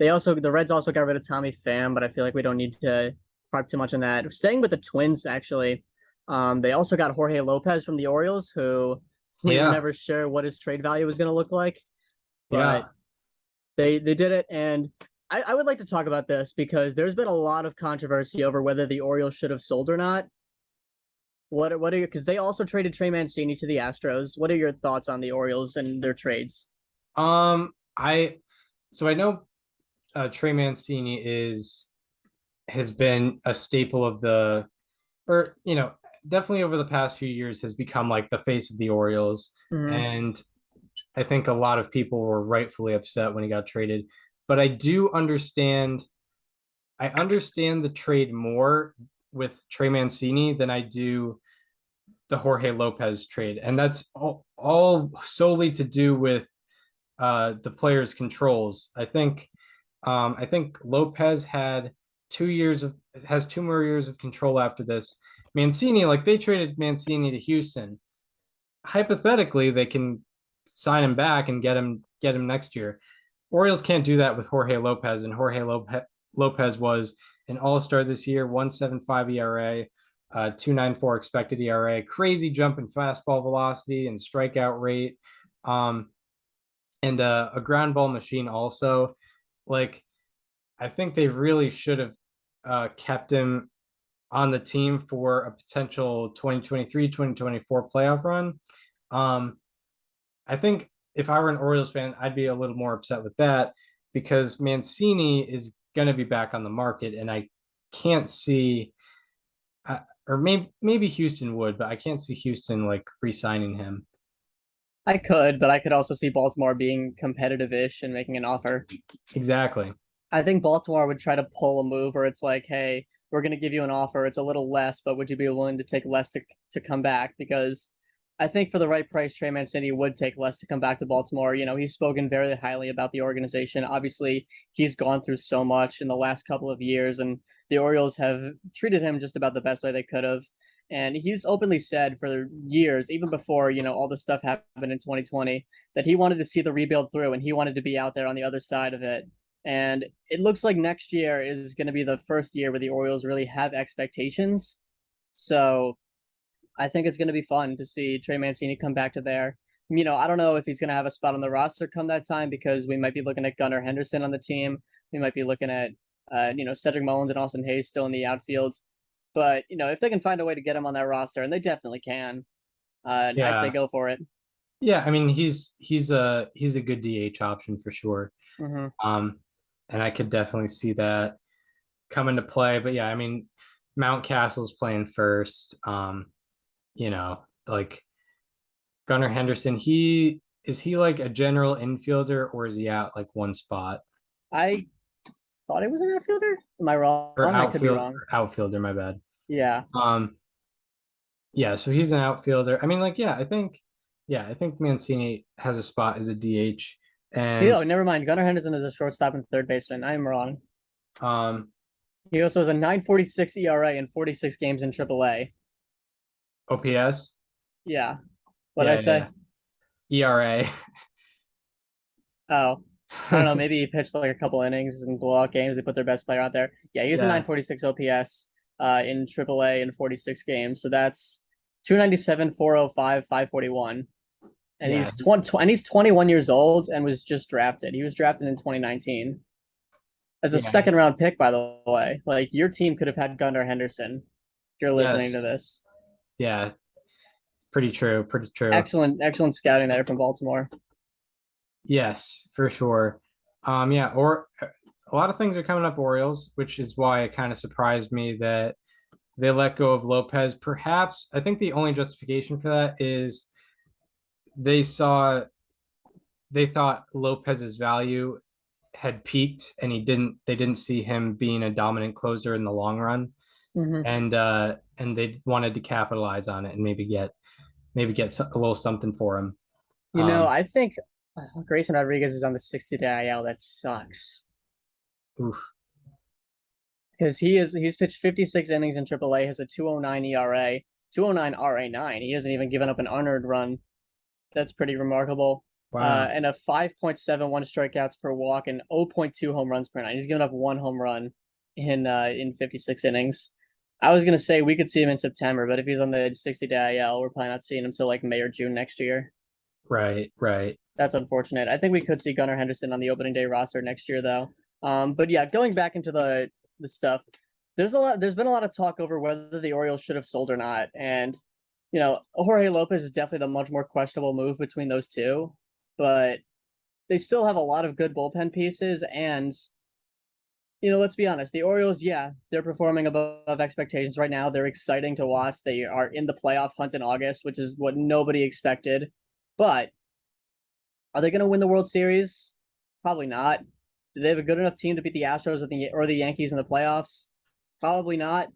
the Reds also got rid of Tommy Pham, but I feel like we don't need to harp too much on that. Staying with the Twins, actually, they also got Jorge Lopez from the Orioles, who we were never sure what his trade value was going to look like. But they did it, and I would like to talk about this because there's been a lot of controversy over whether the Orioles should have sold or not. What are you, because they also traded Trey Mancini to the Astros. What are your thoughts on the Orioles and their trades? I know Trey Mancini has been a staple of definitely over the past few years has become like the face of the Orioles. Mm-hmm. And I think a lot of people were rightfully upset when he got traded. But I understand the trade more with Trey Mancini than I do the Jorge Lopez trade. And that's all solely to do with the player's controls. I think Lopez has 2 more years of control after this. Mancini, like, they traded Mancini to Houston. Hypothetically, they can sign him back and get him next year. Orioles can't do that with Jorge Lopez, and Jorge Lopez was an all-star this year, 1.75 ERA, 2.94 expected ERA, crazy jump in fastball velocity and strikeout rate, and a ground ball machine also. Like, I think they really should have kept him on the team for a potential 2023-2024 playoff run. I think if I were an Orioles fan, I'd be a little more upset with that because Mancini is going to be back on the market, and I can't see, or maybe Houston would, but I can't see Houston like re-signing him. I could, but I could also see Baltimore being competitive-ish and making an offer. Exactly. I think Baltimore would try to pull a move where it's like, hey, we're going to give you an offer. It's a little less, but would you be willing to take less to come back? Because I think for the right price, Trey Mancini would take less to come back to Baltimore. You know, he's spoken very highly about the organization. Obviously, he's gone through so much in the last couple of years, and the Orioles have treated him just about the best way they could have. And he's openly said for years, even before, all this stuff happened in 2020, that he wanted to see the rebuild through and he wanted to be out there on the other side of it. And it looks like next year is going to be the first year where the Orioles really have expectations. So I think it's going to be fun to see Trey Mancini come back to there. I don't know if he's going to have a spot on the roster come that time because we might be looking at Gunnar Henderson on the team. We might be looking at, Cedric Mullins and Austin Hayes still in the outfield. But, if they can find a way to get him on that roster, and they definitely can, I'd say go for it. Yeah, I mean, he's a good DH option for sure. Mm-hmm. And I could definitely see that come into play. But yeah, I mean, Mountcastle's playing first. Like Gunnar Henderson, is he like a general infielder or is he out like one spot? I thought he was an outfielder. Am I wrong? I could be wrong. Outfielder, my bad. Yeah. Yeah, so he's an outfielder. I mean, like, I think Mancini has a spot as a DH. And never mind. Gunnar Henderson is a shortstop and third baseman. I am wrong. He also has a 9.46 ERA in 46 games in AAA. OPS? Yeah. What'd I say? Yeah. ERA. Oh. I don't know. Maybe he pitched like a couple innings and blowout games. They put their best player out there. Yeah, he has a 9.46 OPS in AAA in 46 games. So that's 297, 405, 541. And Yeah, he's 21 years old and was just drafted. He was drafted in 2019 as a yeah, second round pick, by the way. Like your team could have had Gunnar Henderson if you're listening to yes, this. yeah. Pretty true. Pretty true. Excellent scouting there from Baltimore. Yes, for sure. Yeah, or a lot of things are coming up Orioles, which is why it kind of surprised me that they let go of Lopez. Perhaps I think the only justification for that is they saw they thought Lopez's value had peaked and they didn't see him being a dominant closer in the long run. Mm-hmm. And they wanted to capitalize on it and maybe get a little something for him. I think Grayson Rodriguez is on the 60-day IL. That sucks Oof. because he's pitched 56 innings in AAA, has a 209 ERA, 209 RA9. He hasn't even given up an unearned run. That's pretty remarkable. Wow. And a 5.71 strikeouts per walk and 0.2 home runs per nine. He's given up one home run in 56 innings. I was gonna say we could see him in September, but if he's on the 60-day IL, we're probably not seeing him until like May or June next year. Right, right. That's unfortunate. I think we could see Gunnar Henderson on the opening day roster next year, though. But yeah, going back into the stuff, There's been a lot of talk over whether the Orioles should have sold or not, and Jorge Lopez is definitely the much more questionable move between those two, but they still have a lot of good bullpen pieces, and let's be honest, the Orioles, yeah, they're performing above expectations right now. They're exciting to watch. They are in the playoff hunt in August, which is what nobody expected. But are they going to win the World Series? Probably not. Do they have a good enough team to beat the Astros or the Yankees in the playoffs? Probably not.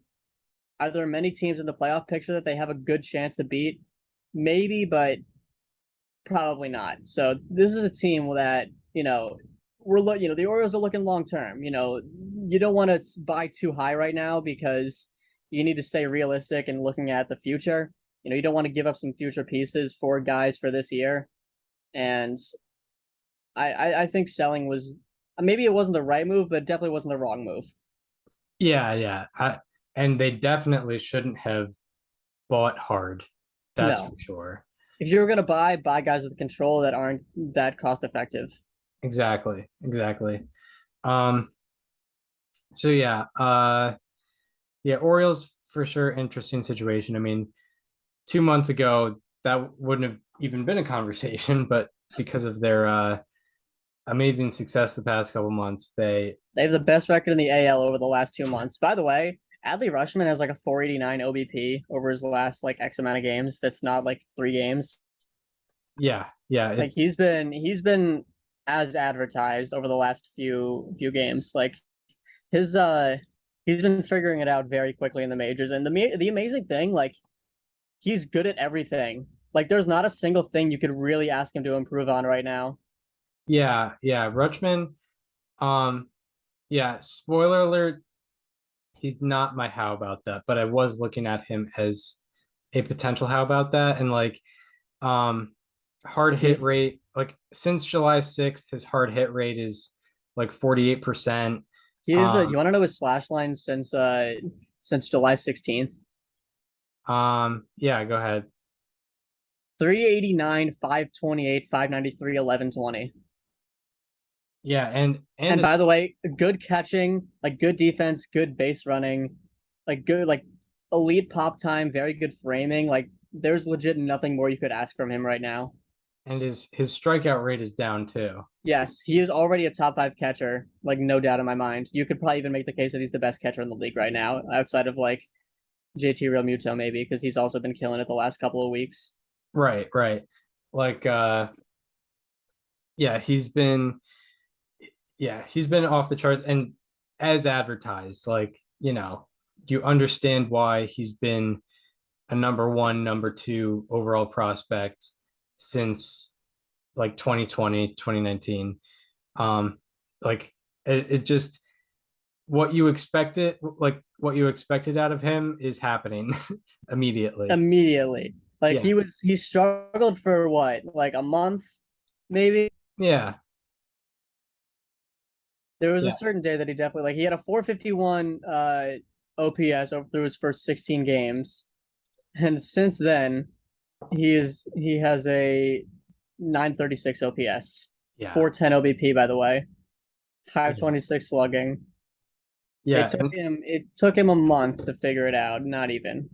Are there many teams in the playoff picture that they have a good chance to beat? Maybe, but probably not. So this is a team that the Orioles are looking long term. You don't want to buy too high right now because you need to stay realistic and looking at the future. You don't want to give up some future pieces for guys for this year. And I think selling was maybe it wasn't the right move, but it definitely wasn't the wrong move. Yeah, yeah. And they definitely shouldn't have bought hard. That's No. for sure. If you were gonna buy guys with control that aren't that cost effective. Exactly. Exactly. Um, so yeah, Orioles for sure interesting situation. I mean, 2 months ago that wouldn't have even been a conversation, but because of their amazing success the past couple months, They have the best record in the AL over the last 2 months. By the way, Adley Rutschman has like a 489 OBP over his last like X amount of games. That's not like 3 games. yeah, Like he's been as advertised over the last few games. Like his he's been figuring it out very quickly in the majors. And the amazing thing, like he's good at everything. Like there's not a single thing you could really ask him to improve on right now. yeah. Rutschman, um, yeah. Spoiler alert, he's not my how about that, but I was looking at him as a potential how about that, and like, um, hard hit rate, like since July 6th, his hard hit rate is like 48%. You want to know his slash line since July 16th? Yeah, go ahead. 389, 528, 593, 1120. Yeah, And by the way, good catching, like good defense, good base running, like good like elite pop time, very good framing. Like there's legit nothing more you could ask from him right now. and his strikeout rate is down too. Yes, he is already a top 5 catcher, like no doubt in my mind. You could probably even make the case that he's the best catcher in the league right now, outside of like JT Realmuto maybe, because he's also been killing it the last couple of weeks. Right, right. Like yeah, he's been off the charts and as advertised, like, you understand why he's been a number one, number two overall prospect since like 2020, 2019. Like it just what you expected out of him is happening immediately. Immediately. Like Yeah. he struggled for what, like a month, maybe? Yeah. There was a Yeah. certain day that he definitely he had a 451 OPS over through his first 16 games. And since then, he has a 936 OPS, Yeah. 410 OBP, by the way, Yeah. 526 slugging. Yeah, It took him a month to figure it out, not even.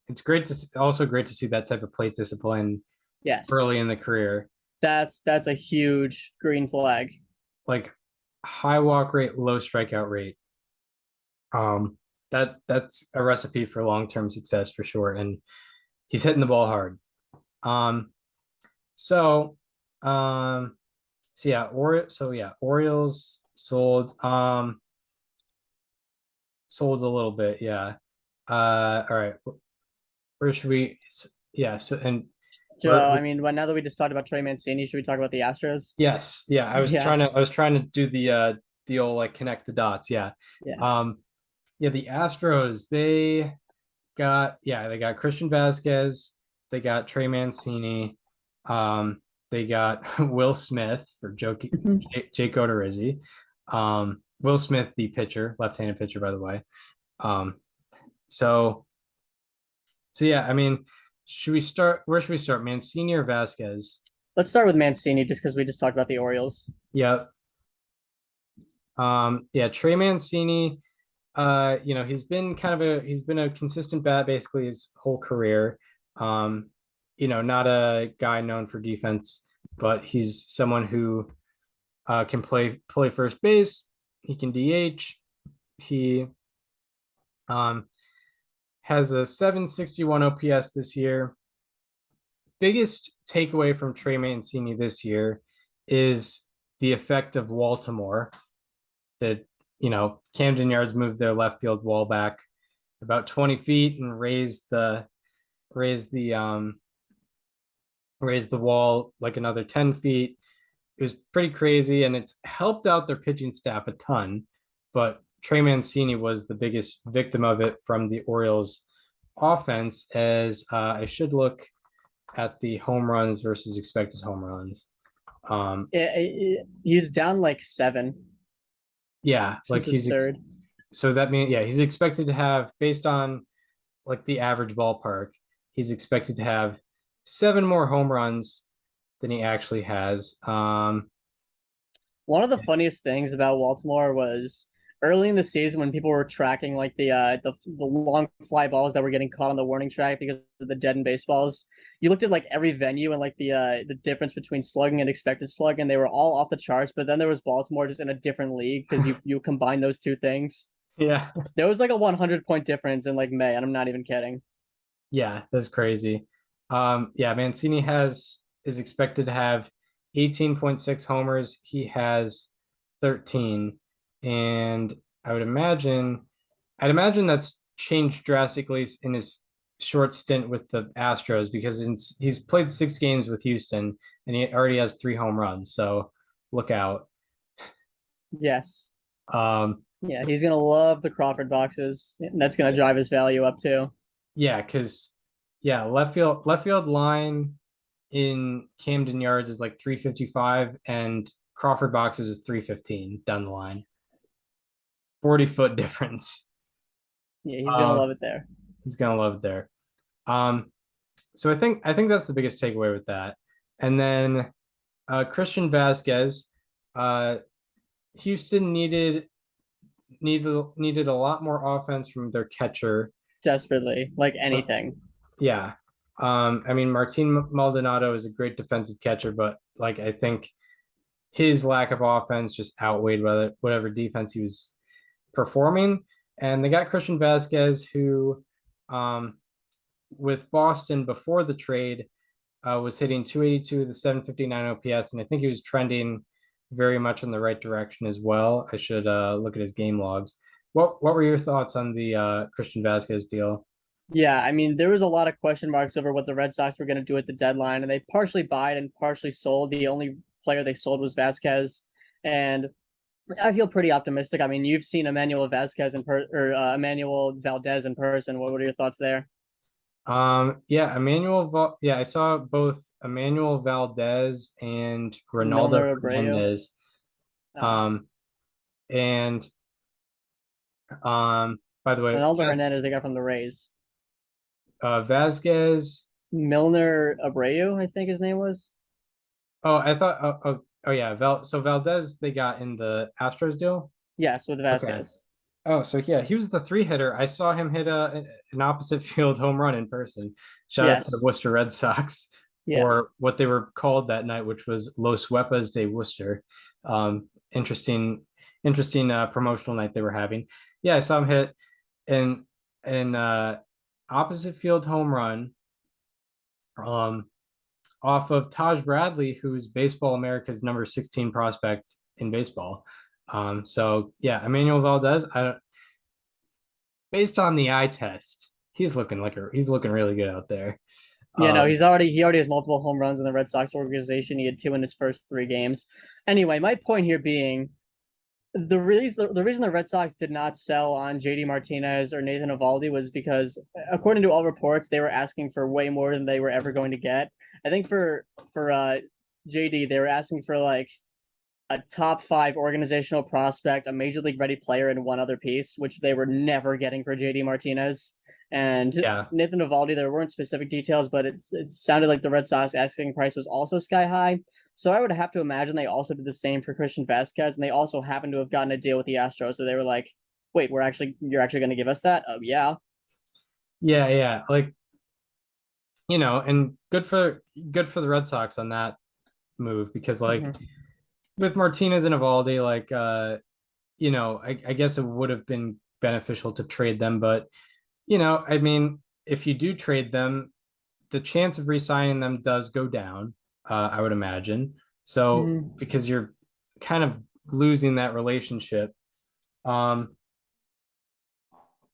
it's great also great to see that type of plate discipline Yes. early in the career. That's a huge green flag. Like high walk rate, low strikeout rate. That's a recipe for long-term success for sure. And he's hitting the ball hard. Um, so um Orioles sold a little bit, yeah. All right. Where should we yeah, so and Joe, I mean, now that we just talked about Trey Mancini, should we talk about the Astros? yes, yeah. I was Yeah. trying to do the old like connect the dots, yeah. Yeah. Yeah, the Astros, they got Christian Vasquez, they got Trey Mancini, they got Will Smith for Jake Odorizzi. Will Smith, the pitcher, left-handed pitcher, by the way. Um, so yeah, I mean, should we start? Where should we start? Mancini or Vasquez? Let's start with Mancini just because we just talked about the Orioles. Yeah. Yeah, Trey Mancini, he's been he's been a consistent bat basically his whole career. Not a guy known for defense, but he's someone who can play first base. He can DH. He has a 761 OPS this year. Biggest takeaway from Trey Mancini this year is the effect of Baltimore. That Camden Yards moved their left field wall back about 20 feet and raised the wall like another 10 feet. It was pretty crazy, and it's helped out their pitching staff a ton. But Trey Mancini was the biggest victim of it from the Orioles offense, as I should look at the home runs versus expected home runs. He's down like 7. Yeah, like he's absurd. So that means, yeah, he's expected to have, based on like the average ballpark, he's expected to have 7 more home runs than he actually has. One of the funniest things about Baltimore was early in the season when people were tracking like the long fly balls that were getting caught on the warning track because of the dead end baseballs. You looked at like every venue and like the difference between slugging and expected slug, and they were all off the charts. But then there was Baltimore just in a different league because you combine those two things. Yeah, there was like a 100-point difference in like May, and I'm not even kidding. Yeah, that's crazy. Yeah, Mancini is expected to have 18.6 homers. He has 13. And I'd imagine that's changed drastically in his short stint with the Astros, because he's played 6 games with Houston and he already has 3 home runs. So look out. Yes. Um, Yeah, he's gonna love the Crawford boxes. And that's gonna drive his value up too. Yeah, because left field line in Camden Yards is like 355, and Crawford boxes is 315 down the line. 40-foot difference. Yeah, he's gonna love it there. He's gonna love it there. So I think that's the biggest takeaway with that. And then Christian Vasquez, Houston needed a lot more offense from their catcher. Desperately, like anything. Yeah. I mean, Martin Maldonado is a great defensive catcher, but like I think his lack of offense just outweighed whatever defense he was performing. And they got Christian Vasquez, who, with Boston before the trade, was hitting 282 with a 759 OPS, and I think he was trending very much in the right direction as well. I should look at his game logs. What were your thoughts on the Christian Vasquez deal? Yeah, I mean, there was a lot of question marks over what the Red Sox were going to do at the deadline, and they partially bought and partially sold. The only player they sold was Vasquez, and I feel pretty optimistic. I mean, you've seen Emmanuel Valdez in person. What are your thoughts there? Yeah, I saw both Emmanuel Valdez and Ronaldo Hernandez. And by the way, Ronaldo Hernandez they got from the Rays. Vasquez. Milner Abreu, I think his name was. Oh, I thought. Oh yeah. So Valdez they got in the Astros deal. Yes, with Okay. Vasquez. Oh, so yeah, he was the three hitter. I saw him hit an opposite field home run in person. Shout out to the Yes. Worcester Red Sox, Yeah. or what they were called that night, which was Los Huepas de Worcester. Interesting, interesting promotional night they were having. Yeah, I saw him hit an opposite field home run. Um, Off of Taj Bradley, who's Baseball America's number 16 prospect in baseball. So yeah, Emmanuel Valdez, based on the eye test, he's looking really good out there. Yeah, no, Um, he already has multiple home runs in the Red Sox organization. He had two in his first 3 games. Anyway, my point here being the reason the Red Sox did not sell on JD Martinez or Nathan Eovaldi was because, according to all reports, they were asking for way more than they were ever going to get. I think for JD, they were asking for like a top 5 organizational prospect, a major league ready player, and one other piece, which they were never getting for JD Martinez. And yeah, Nathan Eovaldi, there weren't specific details, but it sounded like the Red Sox asking price was also sky high. So I would have to imagine they also did the same for Christian Vasquez, and they also happened to have gotten a deal with the Astros. So they were like, "Wait, you're actually going to give us that?" Oh yeah, yeah. Like, and good for the Red Sox on that move because like mm-hmm. with Martinez and Evaldi, like I guess it would have been beneficial to trade them, but I mean, if you do trade them, the chance of re-signing them does go down, I would imagine. So Mm-hmm. because you're kind of losing that relationship. Um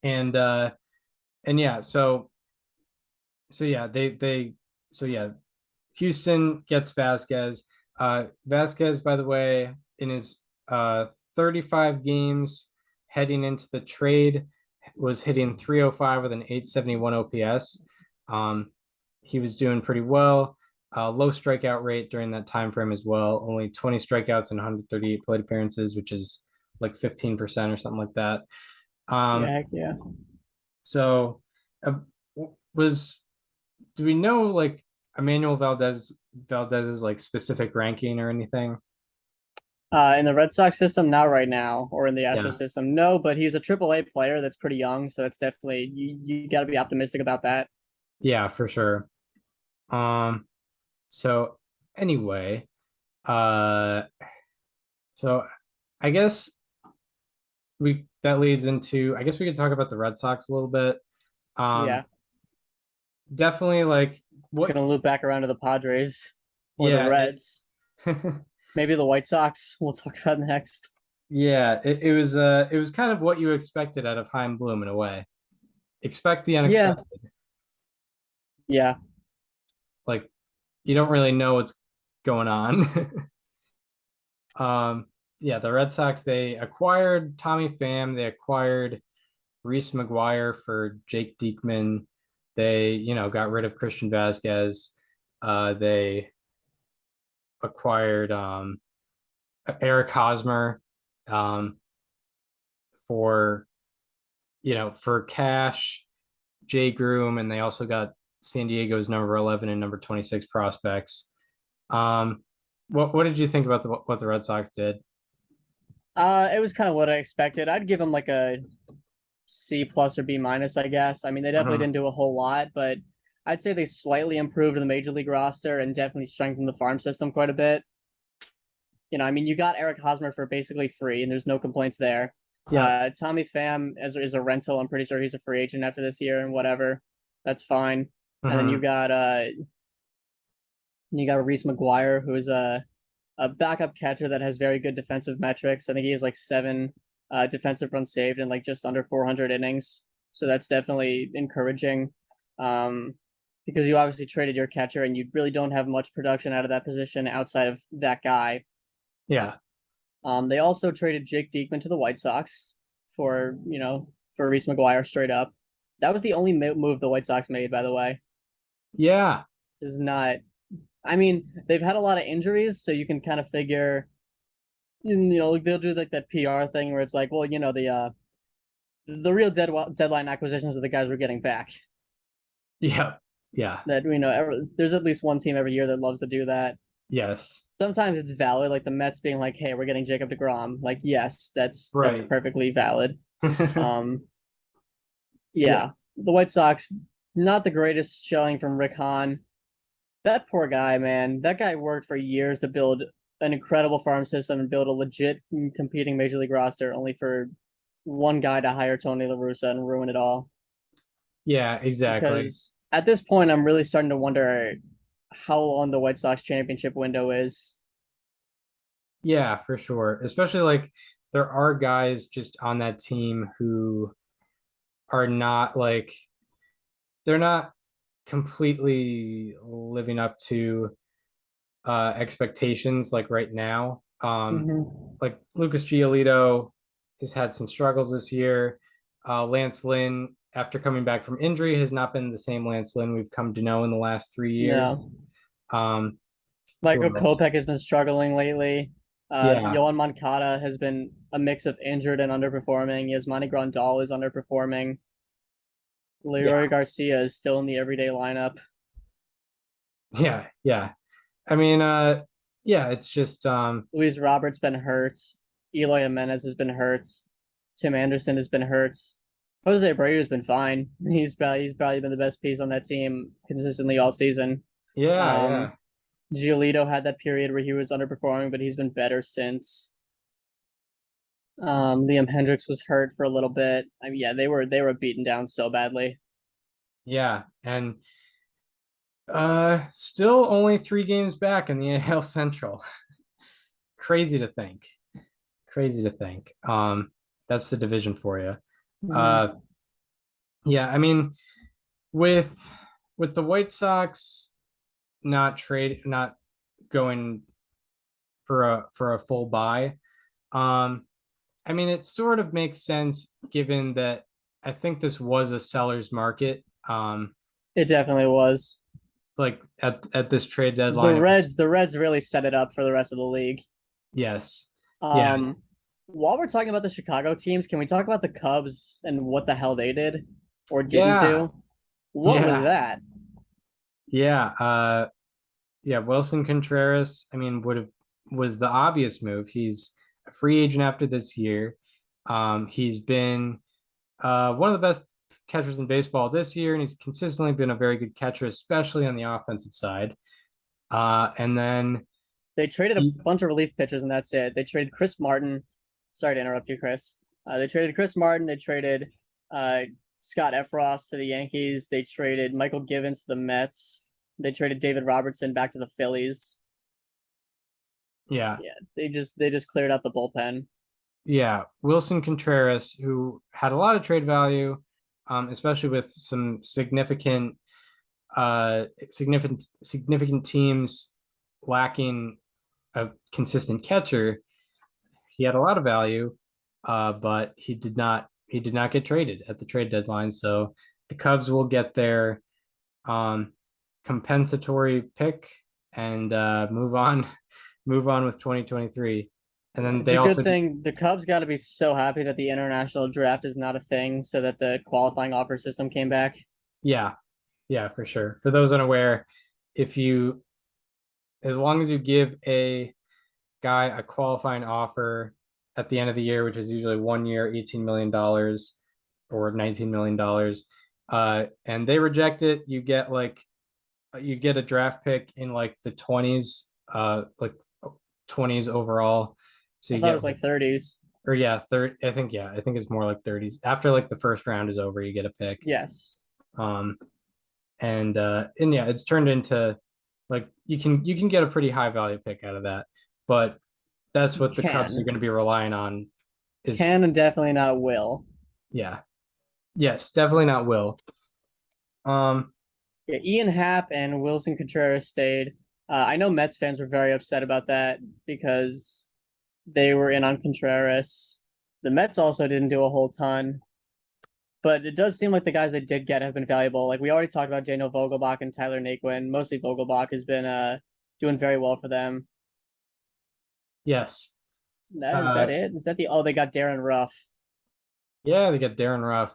and uh and yeah, so yeah, they so yeah, Houston gets Vasquez. Vasquez, by the way, in his 35 games heading into the trade, was hitting 305 with an 871 OPS. Um, he was doing pretty well. Low strikeout rate during that time frame as well. Only 20 strikeouts and 138 plate appearances, which is like 15% or something like that. Yeah, Um, heck yeah. so uh, was do we know like Emmanuel Valdez's like specific ranking or anything? In the Red Sox system, not right now, or in the Astro Yeah, system, no. But he's a AAA player that's pretty young, so that's definitely you got to be optimistic about that. yeah, for sure. Um, so anyway, uh, so I guess we that leads into I guess we could talk about the Red Sox a little bit. Yeah, Um, Definitely like it's what? gonna loop back around to the Padres or the Yeah, Reds, maybe the White Sox. We'll talk about next. yeah, it was kind of what you expected out of Heim Bloom in a way. Expect the Yeah, unexpected. yeah, Like you don't really know what's going on. Um, yeah, the Red Sox, they acquired Tommy Pham, they acquired Reese McGuire for Jake Diekman. They, got rid of Christian Vasquez. They acquired Eric Hosmer um, for, for cash, Jay Groom, and they also got San Diego's number 11 and number 26 prospects. Um, what did you think about what the Red Sox did? it was kind of what I expected. I'd give them like a C plus or B minus, I guess. I mean, they definitely Uh-huh. didn't do a whole lot, but I'd say they slightly improved the major league roster and definitely strengthened the farm system quite a bit. I mean, you got Eric Hosmer for basically free, and there's no complaints there. Yeah. Tommy Pham is a rental. I'm pretty sure he's a free agent after this year and whatever. That's fine. And then Uh-huh. you got Reese McGuire, who's a backup catcher that has very good defensive metrics. I think he has like 7 defensive runs saved in like just under 400 innings. So that's definitely encouraging. Um, because you obviously traded your catcher and you really don't have much production out of that position outside of that guy. Yeah. They also traded Jake Diekman to the White Sox for Reese McGuire straight up. That was the only move the White Sox made, by the way. Yeah. Is not. I mean, they've had a lot of injuries, so you can kind of figure. Like they'll do like that PR thing where it's like, well, the real deadline acquisitions are the guys we're getting back. Yeah. Yeah. That we know there's at least one team every year that loves to do that. Yes. Sometimes it's valid, like the Mets being like, "Hey, we're getting Jacob DeGrom." Like, yes, that's Right. perfectly valid. Um, Yeah. yeah, the White Sox, not the greatest showing from Rick Hahn. That poor guy, man. That guy worked for years to build an incredible farm system and build a legit competing major league roster, only for one guy to hire Tony La Russa and ruin it all. Yeah, exactly. Because at this point, I'm really starting to wonder how long the White Sox championship window is. Yeah, for sure. Especially like there are guys just on that team who are not like they're not completely living up to expectations like right now. Mm-hmm. Like Lucas Giolito has had some struggles this year. Lance Lynn, after coming back from injury, has not been the same Lance Lynn we've come to know in the last 3 years. No, Um, Michael who else? Kopech has been struggling lately. Yeah, Yohan Moncada has been a mix of injured and underperforming. Yasmani Grandal is underperforming. yeah, Leroy Garcia is still in the everyday lineup. yeah. I mean, yeah, it's just Luis Roberts been hurt. Eloy Jimenez has been hurt. Tim Anderson has been hurt. Jose Abreu has been fine. He's probably been the best piece on that team consistently all season. yeah, Um, yeah. Giolito had that period where he was underperforming, but he's been better since. Liam Hendricks was hurt for a little bit. I mean, yeah, they were beaten down so badly. Yeah, and still only 3 games back in the AL Central. Crazy to think. Crazy to think. That's the division for you. Uh, Mm-hmm. yeah, I mean, with with the White Sox not going for a full buy, um, I mean, it sort of makes sense given that I think this was a seller's market. It definitely was. Like at this trade The deadline, it was, Reds really set it up for the rest of the league. yes, yeah, Um, while we're talking about the Chicago teams, can we talk about the Cubs and what the hell they did or didn't yeah, do? What was yeah, that? yeah. Yeah, Wilson Contreras, I mean, was the obvious move. He's a free agent after this year. He's been one of the best catchers in baseball this year, and he's consistently been a very good catcher, especially on the offensive side. And then They traded a he, bunch of relief pitchers, and that's it. They traded Chris Martin. Sorry to interrupt you, Chris. They traded Chris Martin. They traded uh, Scott Efros to the Yankees. They traded Michael Givens to the Mets. They traded David Robertson back to the Phillies. yeah, Yeah, they just cleared out the bullpen. yeah, Wilson Contreras, who had a lot of trade value, especially with some significant teams lacking a consistent catcher. He had a lot of value, but he did not get traded at the trade deadline. So the Cubs will get their um, compensatory pick and move on with 2023. And then It's they a good also thing. The Cubs got to be so happy that the international draft is not a thing, so that the qualifying offer system came back. yeah, yeah, for sure. For those unaware, if you as long as you give a guy a qualifying offer at the end of the year, which is usually 1 year, $18 million or $19 million, and they reject it, you get a draft pick in like the 20s, like 20s overall. So I you thought it get was like, like 30s. or yeah, third. I think it's more like 30s. After like the first round is over, you get a pick. Yes, Um, and yeah, it's turned into like you can get a pretty high value pick out of that, but that's you what the Cubs are can. going to be relying on is Can and definitely not will. yeah, yes, definitely not will. Um, Yeah, Ian Happ and Wilson Contreras stayed. I know Mets fans were very upset about that because they were in on Contreras. The Mets also didn't do a whole ton, but it does seem like the guys they did get have been valuable. Like we already talked about Daniel Vogelbach and Tyler Naquin. Mostly Vogelbach has been doing very well for them. yes, That is uh, that it? Is that the they got Darren Ruff. yeah, they get Darren Ruff.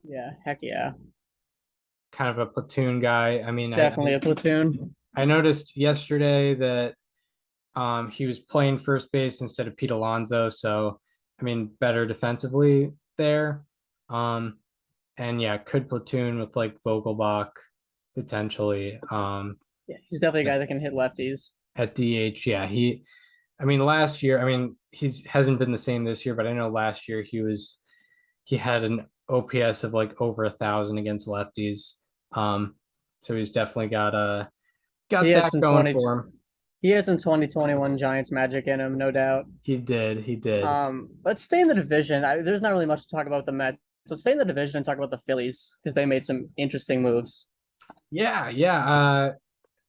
Yeah, heck yeah. kind of a platoon guy. I mean, Definitely a platoon. I noticed yesterday that he was playing first base instead of Pete Alonso, so I mean, better defensively there. Um, and yeah, could platoon with like Vogelbach potentially. Yeah, he's definitely a guy that can hit lefties. At DH, yeah, I mean, last year, I mean, he's hasn't been the same this year, but I know last year he had an OPS of like over 1,000 against lefties. So he's definitely got He had that some going 20 for him. he had some 2021 Giants magic in him, no doubt. He did. Let's stay in the division. There's not really much to talk about the Mets. So stay in the division and talk about the Phillies because they made some interesting moves. Yeah, yeah.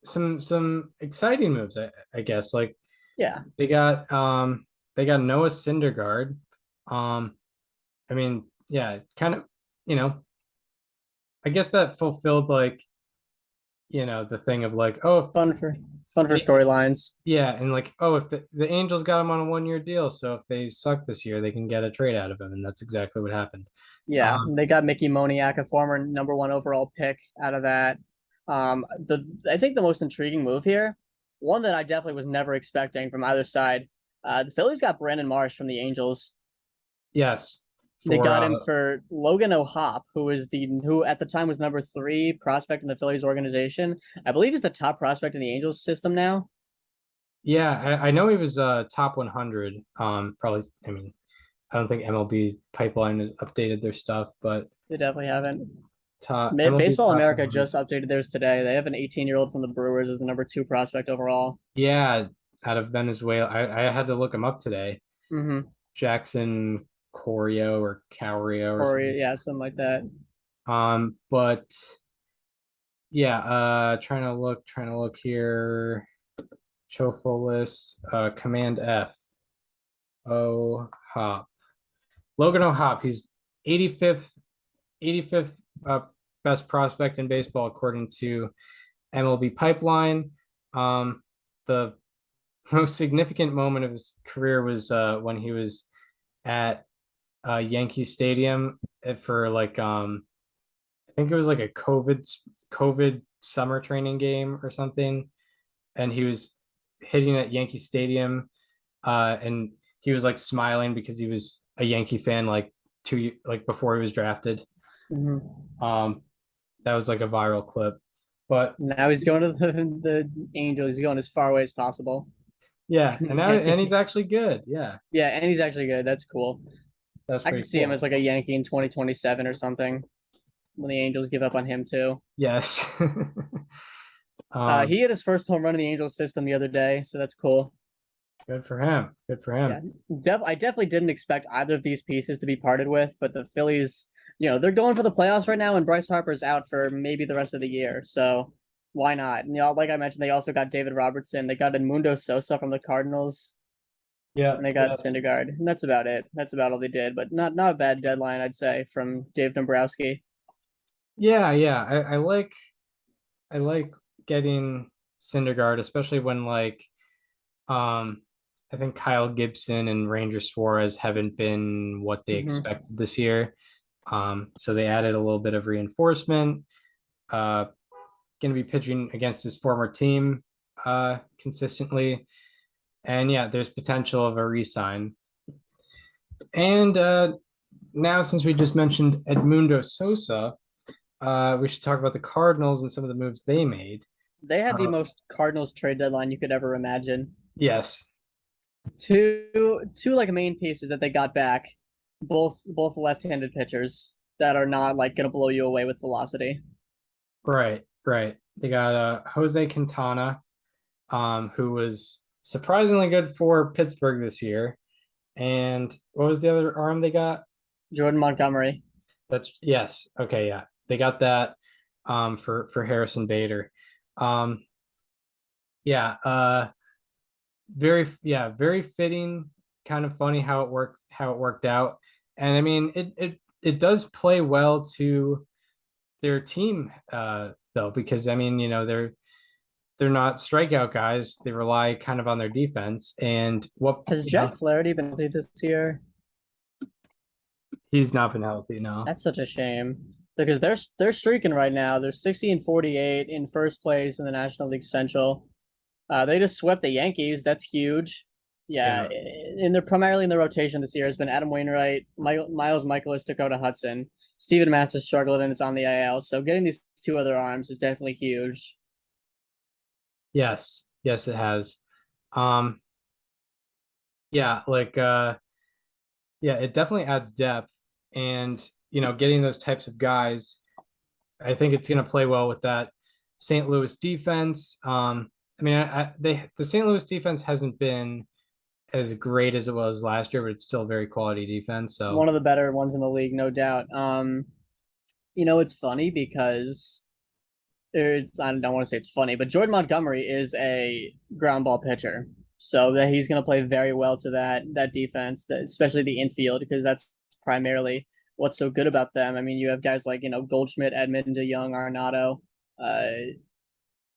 Some exciting moves, I guess. Like Yeah, they got Noah Syndergaard. I mean, yeah, kind of, you know, I guess that fulfilled like, the thing of like, oh, if fun for storylines. yeah, and like, oh, if the Angels got him on a 1 year deal, so if they suck this year, they can get a trade out of him, and that's exactly what happened. Yeah, Um, they got Mickey Moniak, a former #1 overall pick, out of that. I think the most intriguing move here, one that I definitely was never expecting from either side. The Phillies got Brandon Marsh from the Angels. yes, They for got him for Logan O'Hoppe, who at the time was #3 prospect in the Phillies organization. I believe he's the top prospect in the Angels system now. yeah, I know he was top 100. Probably, I mean, I don't think MLB Pipeline has updated their stuff, but They definitely haven't. top MLB Baseball top America 100. just updated theirs today. They have an 18-year-old from the Brewers as the #2 prospect overall. Yeah, out of Venezuela. I had to look him up today. Mm-hmm. Jackson Corio or Caurio or Or something. yeah, something like that. But yeah, trying to look here. Show full list. Command F. O Hop. Logan O'Hop. He's 85th, 85th best prospect in baseball according to MLB Pipeline. The most significant moment of his career was when he was at Yankee Stadium for like I think it was like a COVID summer training game or something, and he was hitting at Yankee Stadium, and he was like smiling because he was a Yankee fan like like before he was drafted. Mm-hmm. That was like a viral clip, but Now he's going to the Angels. He's going as far away as possible. yeah, and he's Yankees. actually good. Yeah, Yeah, and he's actually good. That's cool. that's I pretty could see him cool. as like a Yankee in 2027 or something when the Angels give up on him too. Yes. He hit his first home run in the Angels system the other day, so that's cool. Good for him. Good for Yeah, him. I definitely didn't expect either of these pieces to be parted with, but the Phillies, they're going for the playoffs right now, and Bryce Harper's out for maybe the rest of the year. So why not? And like I mentioned, they also got David Robertson. They got Edmundo Sosa from the Cardinals, Yeah, and they got Syndergaard. And that's about it. That's about all they did. But not a bad deadline, I'd say, from Dave Dombrowski. yeah. I like getting Syndergaard, especially when like um I think Kyle Gibson and Ranger Suarez haven't been what they Mm-hmm. expected this year. So they added a little bit of reinforcement. Uh, going to be pitching against his former team consistently, and yeah, there's potential of a re-sign. And now, since we just mentioned Edmundo Sosa, we should talk about the Cardinals and some of the moves they made. They had the most Cardinals trade deadline you could ever imagine. Yes. Two like main pieces that they got back, both left-handed pitchers that are not like gonna blow you away with velocity. Right, right. They got Jose Quintana, who was surprisingly good for Pittsburgh this year. And what was the other arm they got? Jordan Montgomery. That's yes. Okay, yeah. They got that for Harrison Bader. Um yeah, very fitting, kind of funny how it worked out. And I mean it does play well to their team though, because I mean, they're not strikeout guys. They rely kind of on their defense. And Has Jack Flaherty been healthy this year? he's not been healthy, no. That's such a shame. because they're streaking right now. They're 60-48 in first place in the National League Central. They just swept the Yankees. That's huge. Yeah, and they're primarily in the rotation this year has been Adam Wainwright, Miles Michaelis, Dakota Hudson. Steven Matz has struggled and it's on the IL. So getting these two other arms is definitely huge. Yes, yes, it has. Yeah, yeah, it definitely adds depth, and getting those types of guys, I think it's going to play well with that St. Louis defense. I mean, the St. Louis defense hasn't been as great as it was last year, but it's still very quality defense. So one of the better ones in the league, no doubt. It's funny because I don't want to say it's funny, but Jordan Montgomery is a ground ball pitcher. So that he's going to play very well to that defense, especially the infield, because that's primarily what's so good about them. I mean, you have guys like Goldschmidt, Edmund, DeYoung, Arenado,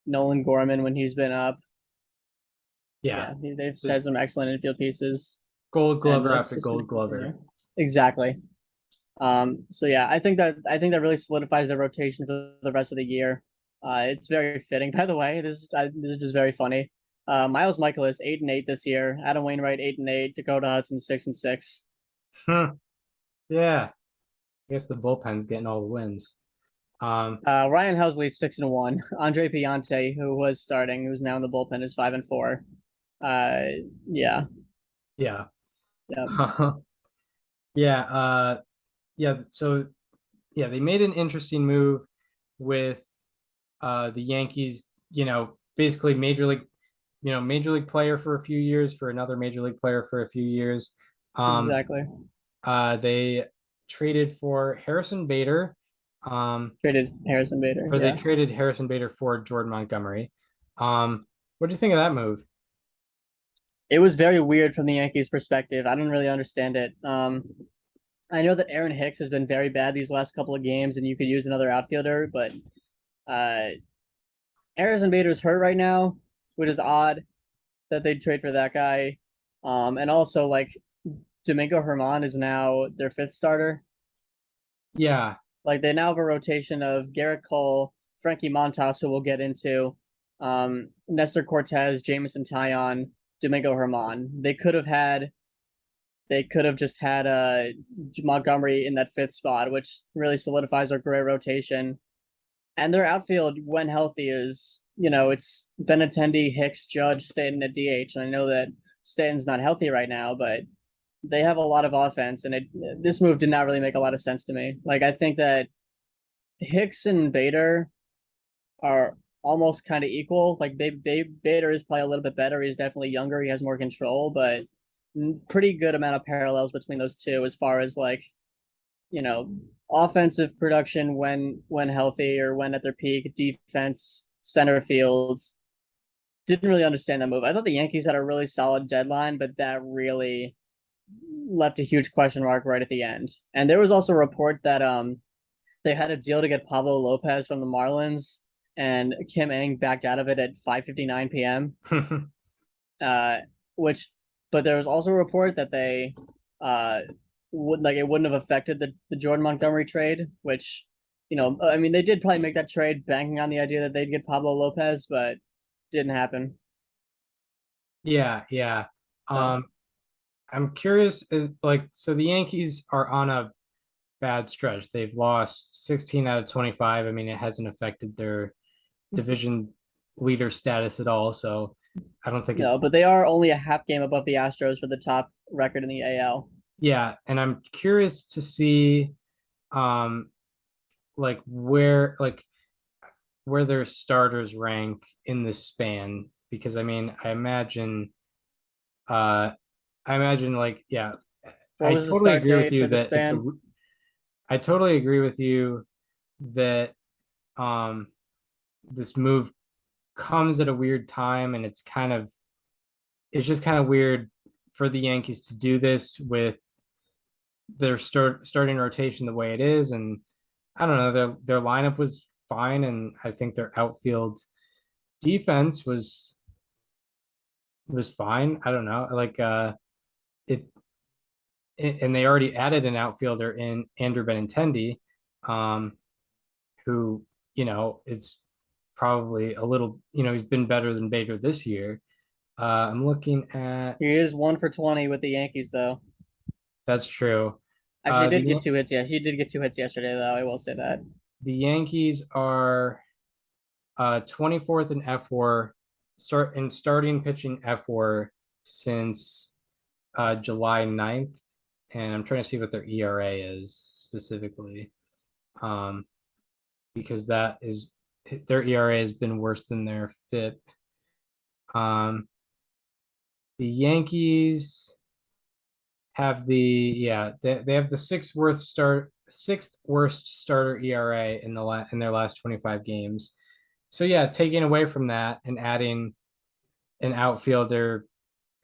Nolan Gorman when he's been up. Yeah, they've had some excellent infield pieces. Gold Glover after Gold Glover. Exactly. So yeah, I think that really solidifies their rotation for the rest of the year. It's very fitting. By the way, this is just very funny. Miles Michaelis 8-8 this year. Adam Wainwright 8-8. Dakota Hudson 6-6. Yeah, I guess the bullpen's getting all the wins. Ryan Helsley 6-1. Andre Piante, who was starting, who's now in the bullpen, is 5-4. Yeah. Yeah. Yeah. Yeah. Yeah. So yeah, they made an interesting move with the Yankees, basically major league player for a few years for another major league player for a few years. Exactly. They traded for Harrison Bader. Traded Harrison Bader. Or they traded Harrison Bader for Jordan Montgomery. What do you think of that move? It was very weird from the Yankees' perspective. I don't really understand it. I know that Aaron Hicks has been very bad these last couple of games, and you could use another outfielder, but Harrison Bader's hurt right now, which is odd that they'd trade for that guy. And also like Domingo Germán is now their fifth starter. Yeah. Like they now have a rotation of Garrett Cole, Frankie Montas, who we'll get into, Nestor Cortez, Jameson Taillon, Domingo Germán. They could have just had Montgomery in that fifth spot, which really solidifies our great rotation. And their outfield, when healthy, is it's Benintendi, Hicks, Judge, Stanton at DH. And I know that Stanton's not healthy right now, but they have a lot of offense, and this move did not really make a lot of sense to me. Like I think that Hicks and Bader are almost kind of equal. Like Bader is probably a little bit better. He's definitely younger. He has more control, but pretty good amount of parallels between those two as far as like offensive production when healthy or when at their peak, defense, center fields. Didn't really understand that move. I thought the Yankees had a really solid deadline, but that really left a huge question mark right at the end. And there was also a report that they had a deal to get Pablo Lopez from the Marlins, and Kim Ng backed out of it at 5:59 p.m. But there was also a report that they it wouldn't have affected the Jordan Montgomery trade, which I mean they did probably make that trade banking on the idea that they'd get Pablo Lopez, but didn't happen. Yeah. I'm curious, so the Yankees are on a bad stretch. They've lost 16 out of 25. I mean, it hasn't affected their division leader status at all. So I don't think but they are only a half game above the Astros for the top record in the AL. Yeah, and I'm curious to see where their starters rank in this span, because I mean I imagine yeah, I totally agree with you that I totally agree with you that this move comes at a weird time, and it's just kind of weird for the Yankees to do this with their starting rotation the way it is. And I don't know, their lineup was fine, and I think their outfield defense was fine. I don't know, and they already added an outfielder in Andrew Benintendi. who, is probably a little, he's been better than Bader this year. I'm looking at, He is 1 for 20 with the Yankees, though. that's true. Actually, he The did get 2 hits. Yeah, he did get 2 hits yesterday, though. I will say that. the Yankees are 24th in F4, starting pitching F4 since July 9th. And I'm trying to see what their ERA is specifically. Because their ERA has been worse than their FIP. The Yankees have they have the sixth worst starter ERA in their last 25 games. So yeah, taking away from that and adding an outfielder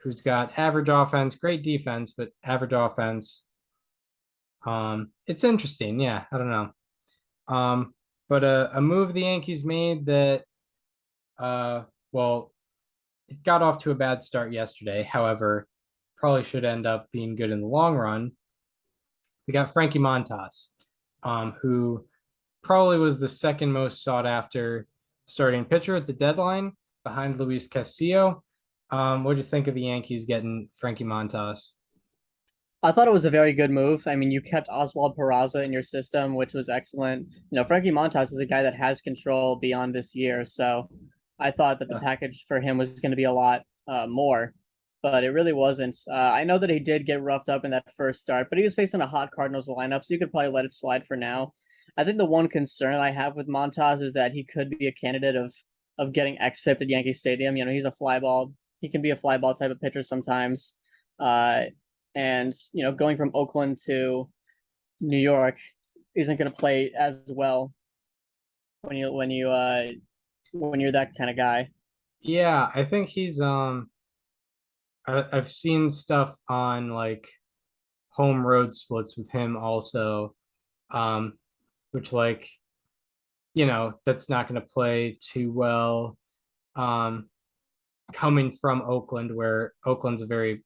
who's got average offense, great defense, but average offense. It's interesting. Yeah, I don't know. But a move the Yankees made that, well, it got off to a bad start yesterday. However, probably should end up being good in the long run. We got Frankie Montas, who probably was the second most sought after starting pitcher at the deadline behind Luis Castillo. What do you think of the Yankees getting Frankie Montas? I thought it was a very good move. I mean, you kept Oswald Peraza in your system, which was excellent. Frankie Montas is a guy that has control beyond this year, so I thought that the package for him was going to be a lot more, but it really wasn't. I know that he did get roughed up in that first start, but he was facing a hot Cardinals lineup, so you could probably let it slide for now. I think the one concern I have with Montas is that he could be a candidate of getting xFIP at Yankee Stadium. He's a fly ball. He can be a fly ball type of pitcher sometimes. And going from Oakland to New York isn't going to play as well when you're that kind of guy. Yeah, I think he's I've seen stuff on like home road splits with him also, which like that's not going to play too well, coming from Oakland, where Oakland's a very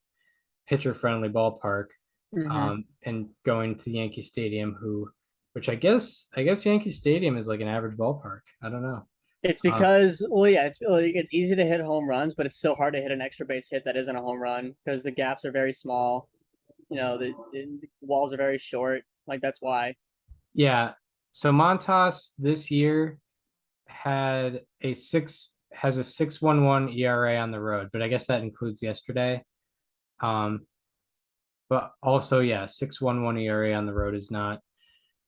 pitcher friendly ballpark, and going to Yankee Stadium, which I guess Yankee Stadium is like an average ballpark. I don't know. It's because, well, yeah, it's easy to hit home runs, but it's so hard to hit an extra base hit that isn't a home run because the gaps are very small. The walls are very short. Like that's why. Yeah. So Montas this year has a 6.11 ERA on the road, but I guess that includes yesterday. But also, yeah, 6.11 ERA on the road is not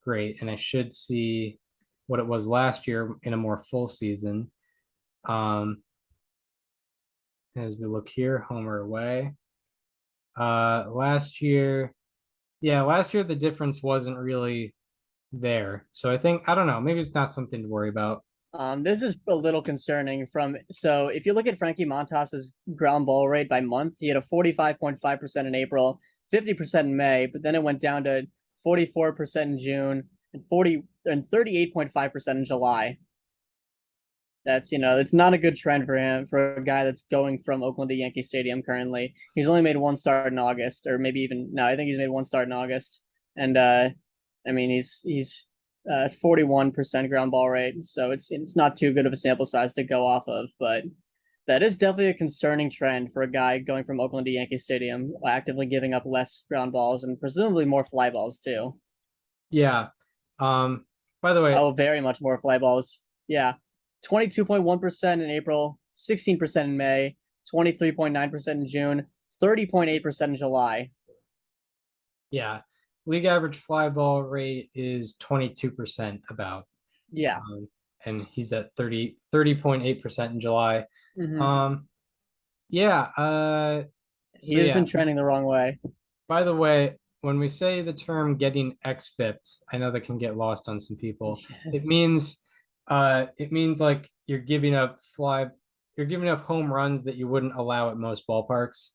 great. And I should see what it was last year in a more full season. As we look here, home or away. Last year the difference wasn't really there. So I don't know, maybe it's not something to worry about. This is a little concerning so if you look at Frankie Montas's ground ball rate by month, he had a 45.5% in April, 50% in May, but then it went down to 44% in June and 38.5% in July. That's it's not a good trend for him, for a guy that's going from Oakland to Yankee Stadium currently. He's only made one start in August, or maybe even no, I think he's made one start in August. And I mean he's 41% ground ball rate, so it's not too good of a sample size to go off of, but that is definitely a concerning trend for a guy going from Oakland to Yankee Stadium, actively giving up less ground balls and presumably more fly balls too. Yeah. By the way, very much more fly balls. Yeah. 22.1% in April, 16% in May, 23.9% in June, 30.8% in July. Yeah. League average fly ball rate is 22% about. Yeah. And he's at 30.8% in July. Yeah. He has been trending the wrong way. By the way, when we say the term getting xFIP'd, I know that can get lost on some people. Yes. It means like you're giving up home runs that you wouldn't allow at most ballparks,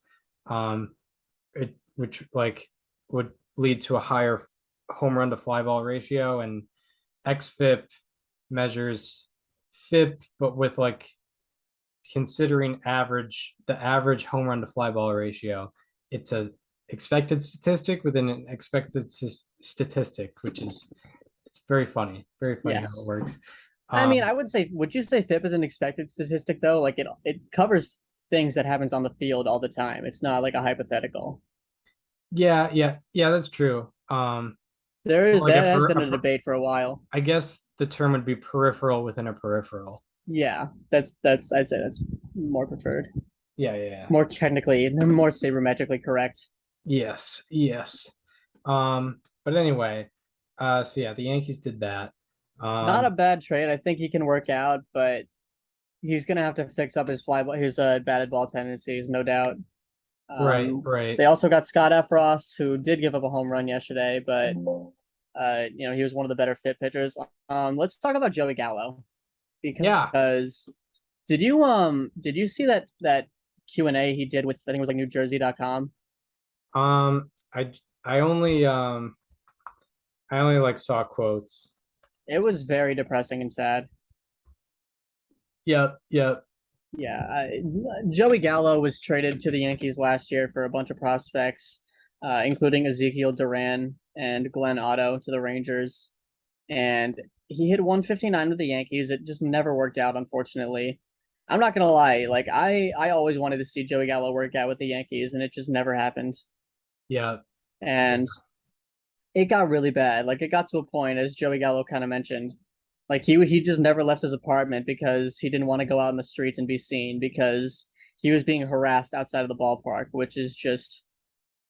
which like would lead to a higher home run to fly ball ratio, and xFIP measures FIP, but with like considering the average home run to fly ball ratio. It's a expected statistic within an expected statistic, which is It's very funny how it Yes. works. I mean, would you say FIP is an expected statistic though? Like it covers things that happens on the field all the time. It's not like a hypothetical. Yeah, that's true. Like That has been a debate for a while. I guess the term would be peripheral within a peripheral. Yeah, I'd say that's more preferred. Yeah. More technically, more sabermetrically correct. Yes. But anyway, so yeah, the Yankees did that. Not a bad trade. I think he can work out, but he's gonna have to fix up his batted ball tendencies, no doubt. Right. They also got Scott Efros, who did give up a home run yesterday, but he was one of the better fit pitchers. Let's talk about Joey Gallo because did you see that Q&A he did with, I think it was like NewJersey.com? I I only like saw quotes. It was very depressing and sad. Yep. Yeah, Joey Gallo was traded to the Yankees last year for a bunch of prospects, including Ezekiel Duran and Glenn Otto to the Rangers. And he hit 159 with the Yankees. It just never worked out, unfortunately. I'm not gonna lie, like I always wanted to see Joey Gallo work out with the Yankees, and it just never happened. Yeah. And it got really bad. Like it got to a point, as Joey Gallo kind of mentioned, like he just never left his apartment because he didn't want to go out in the streets and be seen because he was being harassed outside of the ballpark, which is just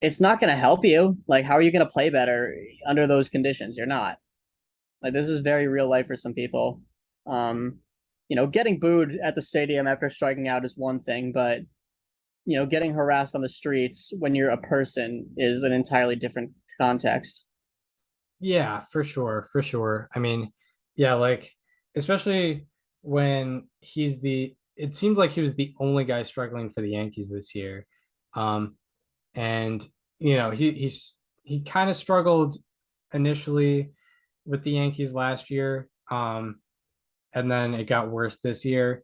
it's not going to help you. Like how are you going to play better under those conditions? You're not. Like this is very real life for some people. Getting booed at the stadium after striking out is one thing, but getting harassed on the streets when you're a person is an entirely different context. Yeah, for sure. I mean, yeah, like especially when it seemed like he was the only guy struggling for the Yankees this year. And he kind of struggled initially with the Yankees last year. And then it got worse this year.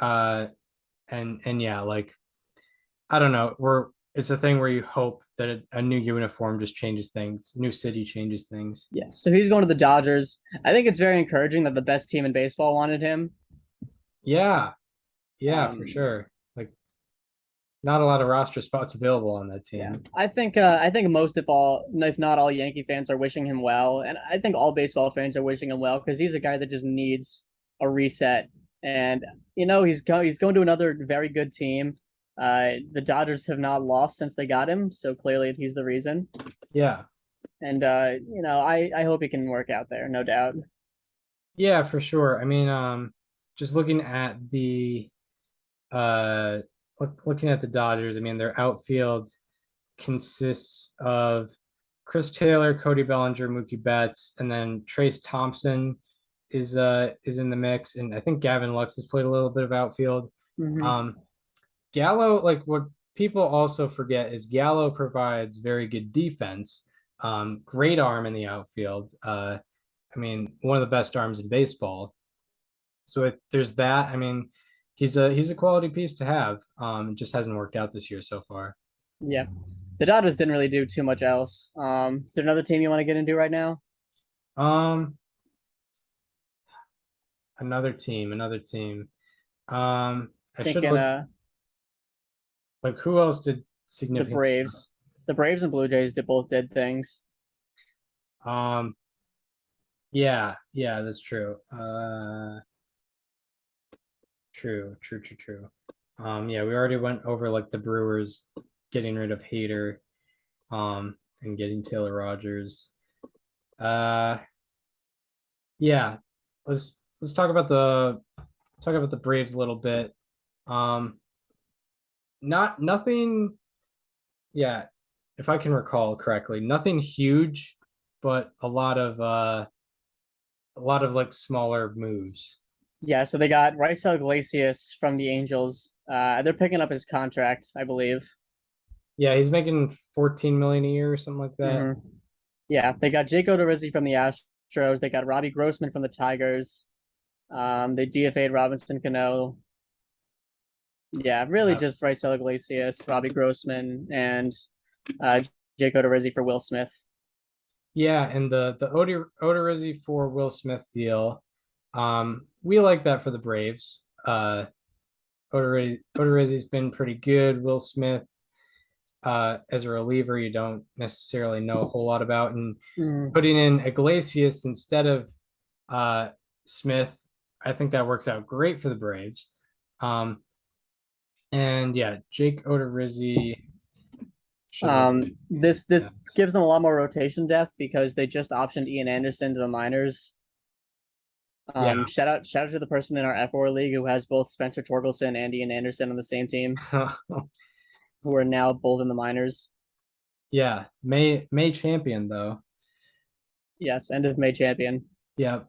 And yeah, like I don't know, it's a thing where you hope that a new uniform just changes things, new city changes things. Yeah, so he's going to the Dodgers. I think it's very encouraging that the best team in baseball wanted him. Yeah, for sure. Like not a lot of roster spots available on that team. Yeah. I think most if not all Yankee fans are wishing him well, and I think all baseball fans are wishing him well because he's a guy that just needs a reset. And he's going to another very good team. The Dodgers have not lost since they got him, so clearly he's the reason. Yeah. And I hope he can work out there, no doubt. Yeah, for sure. I mean, just looking at looking at the Dodgers, I mean, their outfield consists of Chris Taylor, Cody Bellinger, Mookie Betts, and then Trace Thompson is in the mix, and I think Gavin Lux has played a little bit of outfield. Mm-hmm. Gallo, like what people also forget is Gallo provides very good defense, great arm in the outfield. I mean, one of the best arms in baseball. So there's that. I mean, he's a quality piece to have. It just hasn't worked out this year so far. Yeah, the Dodgers didn't really do too much else. Is there another team you want to get into right now? Another team. I should Thinking, look. Like who else did significant? The Braves and Blue Jays did things. Yeah, that's true. True. Yeah, we already went over like the Brewers getting rid of Hader, and getting Taylor Rogers. Yeah, let's talk about the Braves a little bit. Nothing. Yeah, if I can recall correctly, nothing huge, but a lot of like smaller moves. Yeah, so they got Raisel Iglesias from the Angels. They're picking up his contract, I believe. Yeah, he's making 14 million a year or something like that. Mm-hmm. Yeah, they got Jake Odorizzi from the Astros. They got Robbie Grossman from the Tigers. They DFA'd Robinson Cano. Yeah, really just Raisel Iglesias, Robbie Grossman, and Jake Odorizzi for Will Smith. Yeah, and the Odorizzi for Will Smith deal, we like that for the Braves. Odorizzi's been pretty good. Will Smith, as a reliever, you don't necessarily know a whole lot about, and putting in Iglesias instead of Smith, I think that works out great for the Braves. And yeah, Jake Odorizzi should look. This gives them a lot more rotation depth because they just optioned Ian Anderson to the minors. Yeah. Shout out to the person in our F4 league who has both Spencer Torkelson and Ian Anderson on the same team, who are now both in the minors. Yeah, May champion though. Yes, end of May champion. Yeah.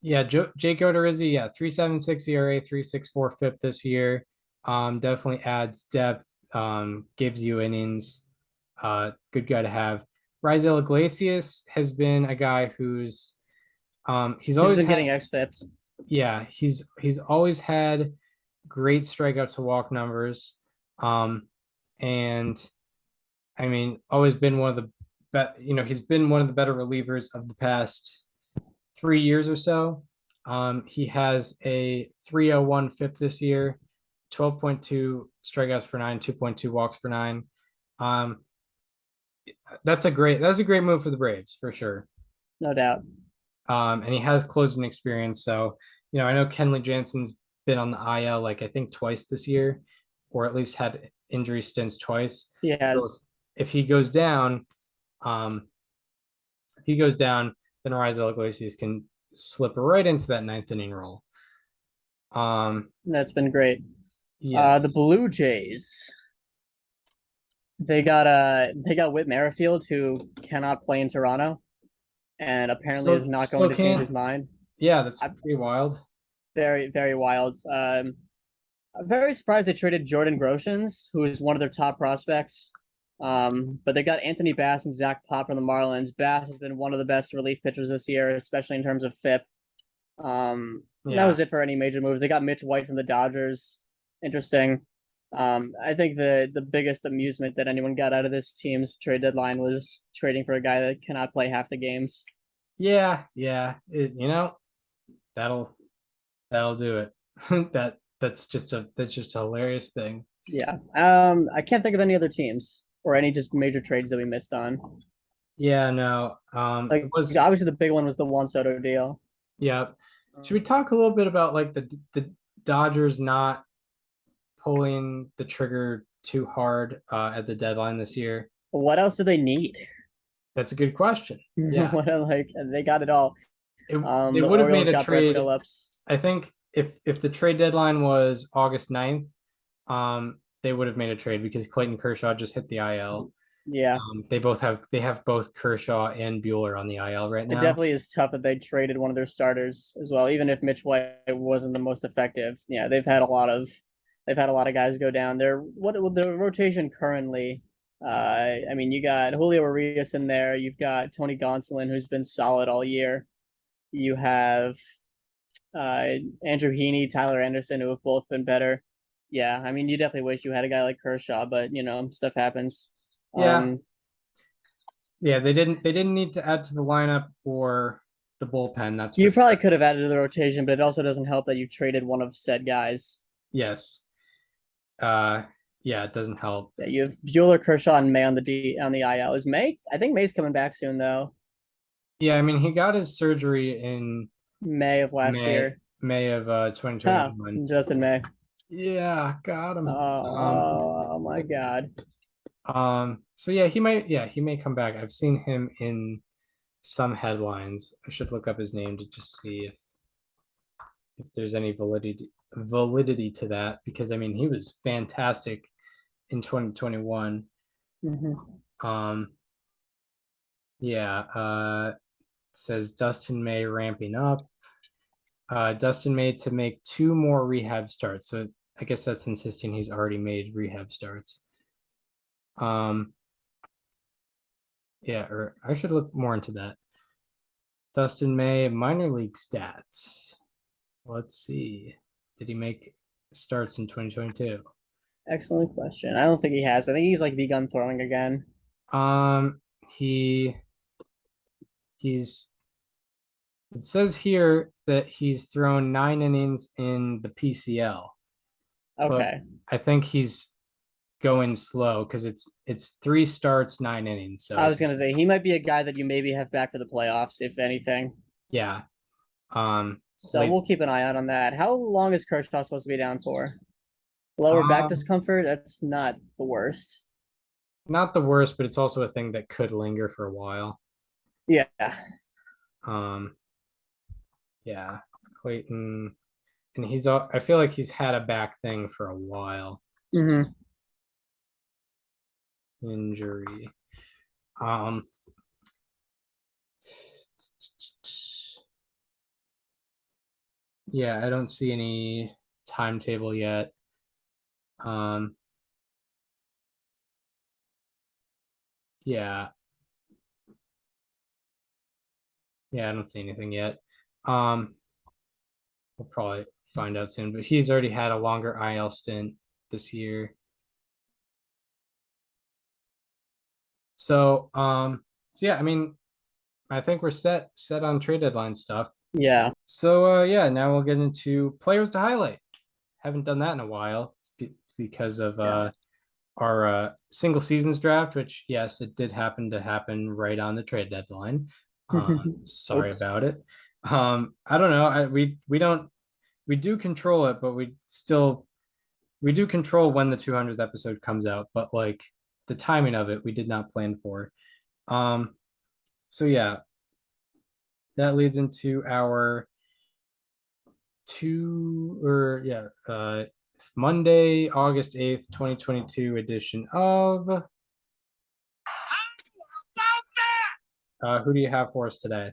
Yeah, Jake Odorizzi, yeah, 3.76 ERA, 3.64 FIP this year. Definitely adds depth, gives you innings. Good guy to have. Raisel Iglesias has been a guy who's he's always been had, getting xFIP'd. Yeah, he's always had great strikeout to walk numbers. And I mean, always been one of the he's been one of the better relievers of the past 3 years or so. He has a 3.01 FIP this year, 12.2 strikeouts per nine, 2.2 walks per nine. Um, that's a great move for the Braves for sure. No doubt. And he has closing experience. So, I know Kenley Jansen's been on the IL like I think twice this year, or at least had injury stints twice. He has. So if he goes down, then Raisel Iglesias can slip right into that ninth inning role. That's been great. Yeah. The Blue Jays. They got Whit Merrifield, who cannot play in Toronto, and apparently is not going to change his mind. Yeah, that's pretty wild. Very, very wild. I'm very surprised they traded Jordan Groshans, who is one of their top prospects. But they got Anthony Bass and Zach Pop from the Marlins. Bass has been one of the best relief pitchers this year, especially in terms of FIP. That was it for any major moves. They got Mitch White from the Dodgers. Interesting. I think the biggest amusement that anyone got out of this team's trade deadline was trading for a guy that cannot play half the games. Yeah. That'll do it. that's just a hilarious thing. Yeah. I can't think of any other teams or any just major trades that we missed on. Yeah, no. Like obviously the big one was the Juan Soto deal. Yeah. Should we talk a little bit about like the Dodgers not pulling the trigger too hard at the deadline this year? What else do they need? That's a good question. Yeah. Like they got it all. They would have made a trade. Phillips. I think if the trade deadline was August 9th, they would have made a trade because Clayton Kershaw just hit the IL. Yeah. They have both Kershaw and Buehler on the IL right now. It definitely is tough that they traded one of their starters as well, even if Mitch White wasn't the most effective. Yeah, they've had a lot of guys go down. The rotation currently. I mean, you got Julio Urias in there. You've got Tony Gonsolin, who's been solid all year. You have Andrew Heaney, Tyler Anderson, who have both been better. Yeah, I mean, you definitely wish you had a guy like Kershaw, but stuff happens. Yeah. Yeah, they didn't need to add to the lineup or the bullpen. That's you probably could have added to the rotation, but it also doesn't help that you traded one of said guys. Yes. Yeah, it doesn't help. Yeah, you have Buehler, Kershaw, and May on the IL. Is May? I think May's coming back soon though. Yeah, I mean he got his surgery in May of last year. May of 2021. Just in May. Yeah, got him. Oh my God. So yeah, he may come back. I've seen him in some headlines. I should look up his name to just see if there's any validity to that, because I mean he was fantastic in 2021. Yeah, it says Dustin May ramping up. Dustin May to make 2 more rehab starts. So I guess that's insisting he's already made rehab starts. Yeah, or I should look more into that. Dustin May minor league stats. Let's see. Did he make starts in 2022? Excellent question. I don't think he has. I think he's like begun throwing again. he's it says here that he's thrown 9 innings in the PCL. Okay. But I think he's going slow because it's 3 starts, 9 innings. So I was gonna say he might be a guy that you maybe have back for the playoffs, if anything. yeah. So we'll keep an eye out on that. How long is Kershaw supposed to be down for? Lower back discomfort? That's not the worst. Not the worst, but it's also a thing that could linger for a while. Yeah. Yeah, Clayton, and I feel like he's had a back thing for a while. Mm-hmm. Injury. Yeah, I don't see any timetable yet. Yeah. Yeah, I don't see anything yet. We'll probably find out soon, but he's already had a longer IL stint this year. So yeah, I mean, I think we're set on trade deadline stuff. Yeah. So yeah, now we'll get into players to highlight. Haven't done that in a while. It's because of our single seasons draft, which yes, it did happen to happen right on the trade deadline. Sorry about it. I don't know. We do control it, but we do control when the 200th episode comes out, but like the timing of it, we did not plan for. So yeah, that leads into our Monday, August 8th, 2022 edition of who do you have for us today?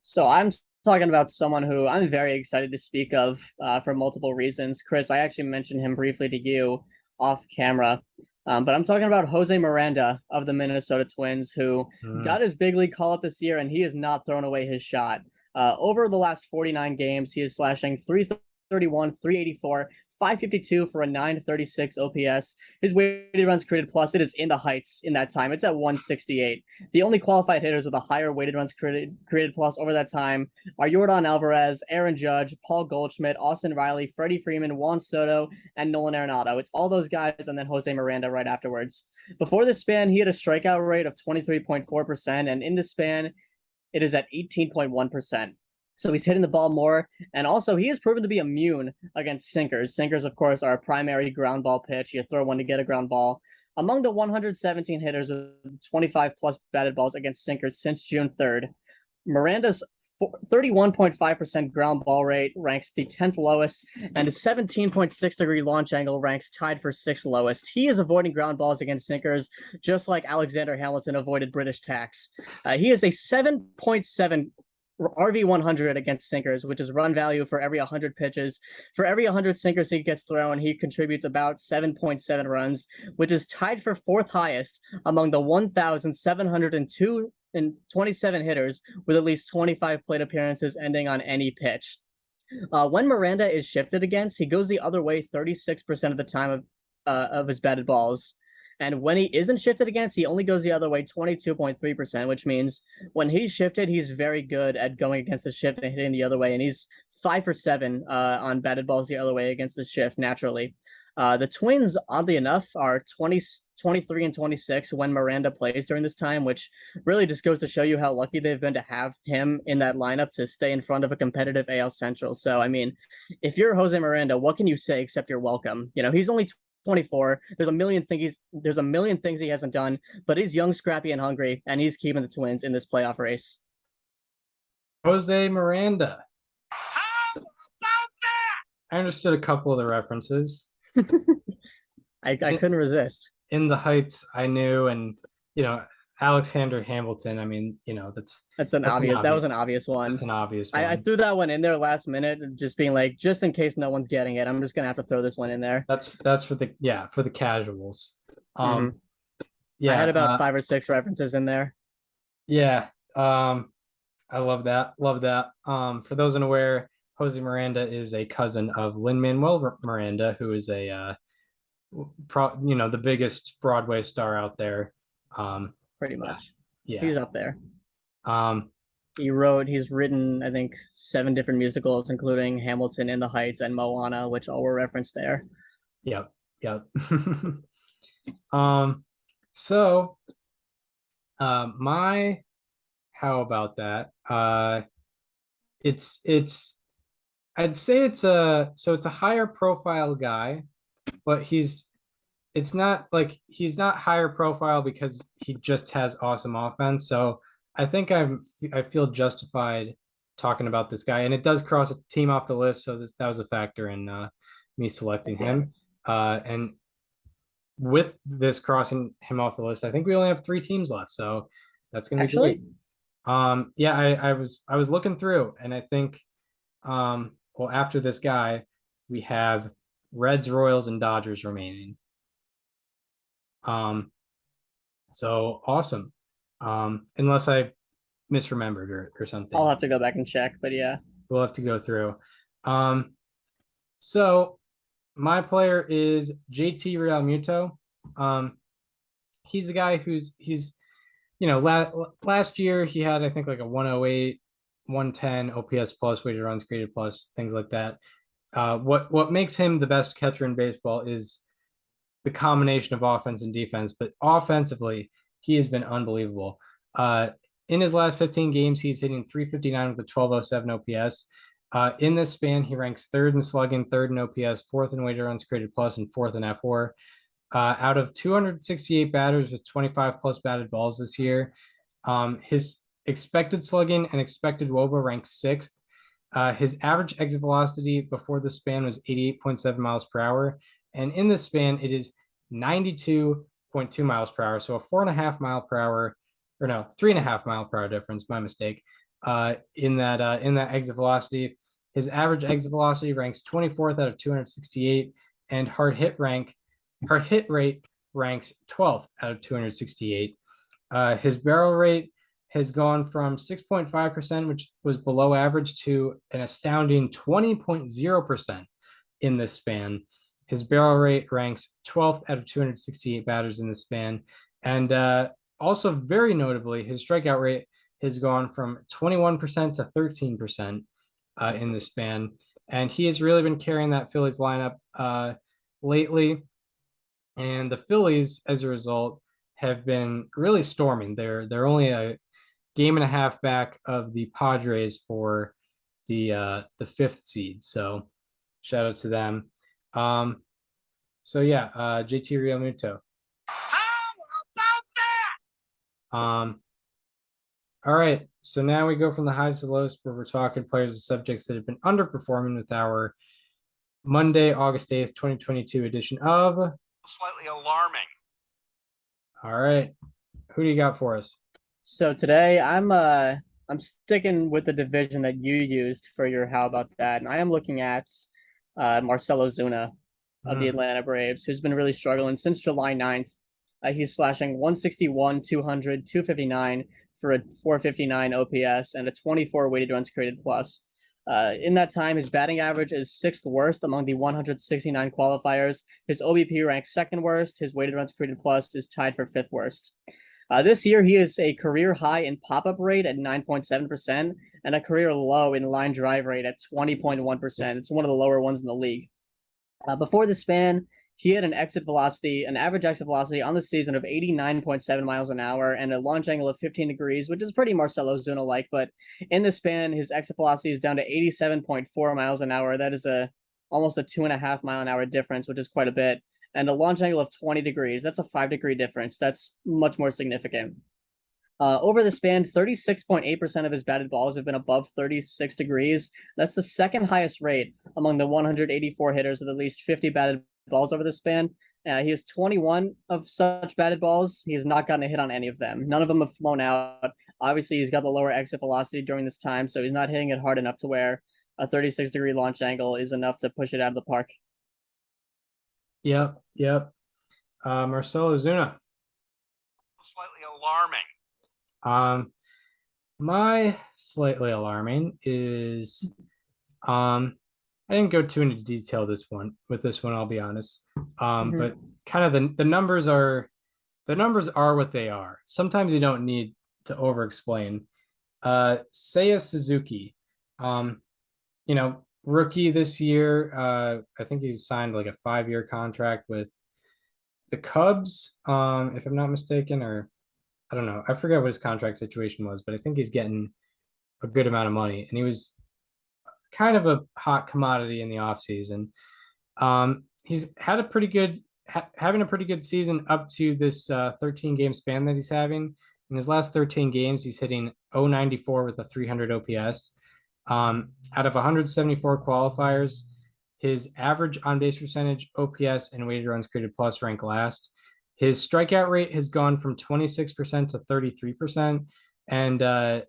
So I'm talking about someone who I'm very excited to speak of for multiple reasons. Chris, I actually mentioned him briefly to you off camera. But I'm talking about Jose Miranda of the Minnesota Twins, who got his big league call up this year, and he has not thrown away his shot. Over the last 49 games, he is slashing 331, 384, 552 for a 936 OPS. His weighted runs created plus, it is in the heights in that time. It's at 168. The only qualified hitters with a higher weighted runs created plus over that time are Yordan Alvarez, Aaron Judge, Paul Goldschmidt, Austin Riley, Freddie Freeman, Juan Soto, and Nolan Arenado. It's all those guys and then Jose Miranda right afterwards. Before this span, he had a strikeout rate of 23.4%, and in this span, it is at 18.1%. So he's hitting the ball more. And also, he has proven to be immune against sinkers. Sinkers, of course, are a primary ground ball pitch. You throw one to get a ground ball. Among the 117 hitters with 25 plus batted balls against sinkers since June 3rd, Miranda's 31.5% ground ball rate ranks the 10th lowest, and his 17.6-degree launch angle ranks tied for 6th lowest. He is avoiding ground balls against sinkers, just like Alexander Hamilton avoided British tax. He is a 7.7 RV100 against sinkers, which is run value for every 100 pitches. For every 100 sinkers he gets thrown, he contributes about 7.7 runs, which is tied for 4th highest among the 1,702 and 27 hitters with at least 25 plate appearances ending on any pitch. When Miranda is shifted against, he goes the other way 36% of the time of his batted balls. And when he isn't shifted against, he only goes the other way 22.3%, which means when he's shifted, he's very good at going against the shift and hitting the other way. And he's 5 for 7 on batted balls the other way against the shift naturally. The Twins, oddly enough, are 23 and 26 when Miranda plays during this time, which really just goes to show you how lucky they've been to have him in that lineup to stay in front of a competitive AL Central. So, I mean, if you're Jose Miranda, what can you say except you're welcome? You know, he's only 24. There's a million things he hasn't done, but he's young, scrappy, and hungry, and he's keeping the Twins in this playoff race. Jose Miranda. I understood a couple of the references. I couldn't resist. In the Heights, I knew, and Alexander Hamilton. I mean, that's an obvious. That was an obvious one. That's an obvious one. I threw that one in there last minute, just being like, just in case no one's getting it, I'm just gonna have to throw this one in there. That's for the casuals. Yeah, I had about 5 or 6 references in there. Yeah, I love that. For those unaware, Jose Miranda is a cousin of Lin-Manuel Miranda, who is a the biggest Broadway star out there. pretty much. Yeah. He's up there. Um, He's written, I think, 7 different musicals, including Hamilton, In the Heights, and Moana, which all were referenced there. yep, yep. So my how about that? It's I'd say it's a higher profile guy, but it's not like he's not higher profile because he just has awesome offense. So I think I feel justified talking about this guy, and it does cross a team off the list, so that was a factor in me selecting him. And with this crossing him off the list, I think we only have 3 teams left, so that's gonna be Actually, great. Yeah, I was looking through, and I think well, after this guy, we have Reds, Royals, and Dodgers remaining. So awesome. Unless I misremembered or something. I'll have to go back and check, but yeah. We'll have to go through. So my player is JT Realmuto. He's a guy he's last year he had I think like a 108, 110 OPS plus, weighted runs created plus, things like that. What makes him the best catcher in baseball is the combination of offense and defense, but offensively, he has been unbelievable. In his last 15 games, he's hitting 359 with a 1207 OPS. In this span, he ranks 3rd in slugging, 3rd in OPS, 4th in weighted runs created plus, and 4th in F4. Out of 268 batters with 25 plus batted balls this year, his expected slugging and expected WOBA ranks 6th. His average exit velocity before the span was 88.7 miles per hour. And in this span, it is 92.2 miles per hour. So a 4.5 mile per hour, or no, 3.5 mile per hour difference, my mistake. In that exit velocity. His average exit velocity ranks 24th out of 268, and hard hit rate ranks 12th out of 268. His barrel rate has gone from 6.5%, which was below average, to an astounding 20.0% in this span. His barrel rate ranks 12th out of 268 batters in the span. And also, very notably, his strikeout rate has gone from 21% to 13% in the span. And he has really been carrying that Phillies lineup lately. And the Phillies, as a result, have been really storming. They're only a game and a half back of the Padres for the 5th seed. So shout out to them. So yeah, JT Realmuto. How about that? All right. So now we go from the highs to the lows, where we're talking players and subjects that have been underperforming, with our Monday, August 8th, 2022 edition of Slightly Alarming. All right. Who do you got for us? So today I'm sticking with the division that you used for your how about that, and I am looking at Marcell Ozuna of the Atlanta Braves, who's been really struggling since July 9th. He's slashing 161, 200, 259 for a 459 OPS and a 24 weighted runs created plus. In that time, his batting average is 6th worst among the 169 qualifiers. His OBP ranks 2nd worst. His weighted runs created plus is tied for 5th worst. This year, he is a career high in pop-up rate at 9.7% and a career low in line drive rate at 20.1%. It's one of the lower ones in the league. Before the span, he had an average exit velocity on the season of 89.7 miles an hour and a launch angle of 15 degrees, which is pretty Marcell Ozuna-like. But in the span, his exit velocity is down to 87.4 miles an hour. That is almost a 2.5 mile an hour difference, which is quite a bit. And a launch angle of 20 degrees. That's a 5-degree difference. That's much more significant. Over the span, 36.8% of his batted balls have been above 36 degrees. That's the 2nd highest rate among the 184 hitters with at least 50 batted balls over the span. He has 21 of such batted balls. He has not gotten a hit on any of them. None of them have flown out. Obviously, he's got the lower exit velocity during this time, so he's not hitting it hard enough to where a 36-degree launch angle is enough to push it out of the park. Yep. Marcell Ozuna. Slightly alarming. My slightly alarming is I didn't go too into detail with this one, I'll be honest. But kind of the numbers are the numbers are what they are. Sometimes you don't need to over explain. Seiya Suzuki, rookie this year. I think he's signed like a 5-year contract with the Cubs, if I'm not mistaken, or I don't know. I forget what his contract situation was, but I think he's getting a good amount of money, and he was kind of a hot commodity in the offseason. He's had a pretty good having a pretty good season up to this 13 game span that he's having. In his last 13 games, he's hitting 094 with a 300 OPS. Out of 174 qualifiers, his average on base percentage, OPS, and weighted runs created plus rank last. His strikeout rate has gone from 26% to 33%. And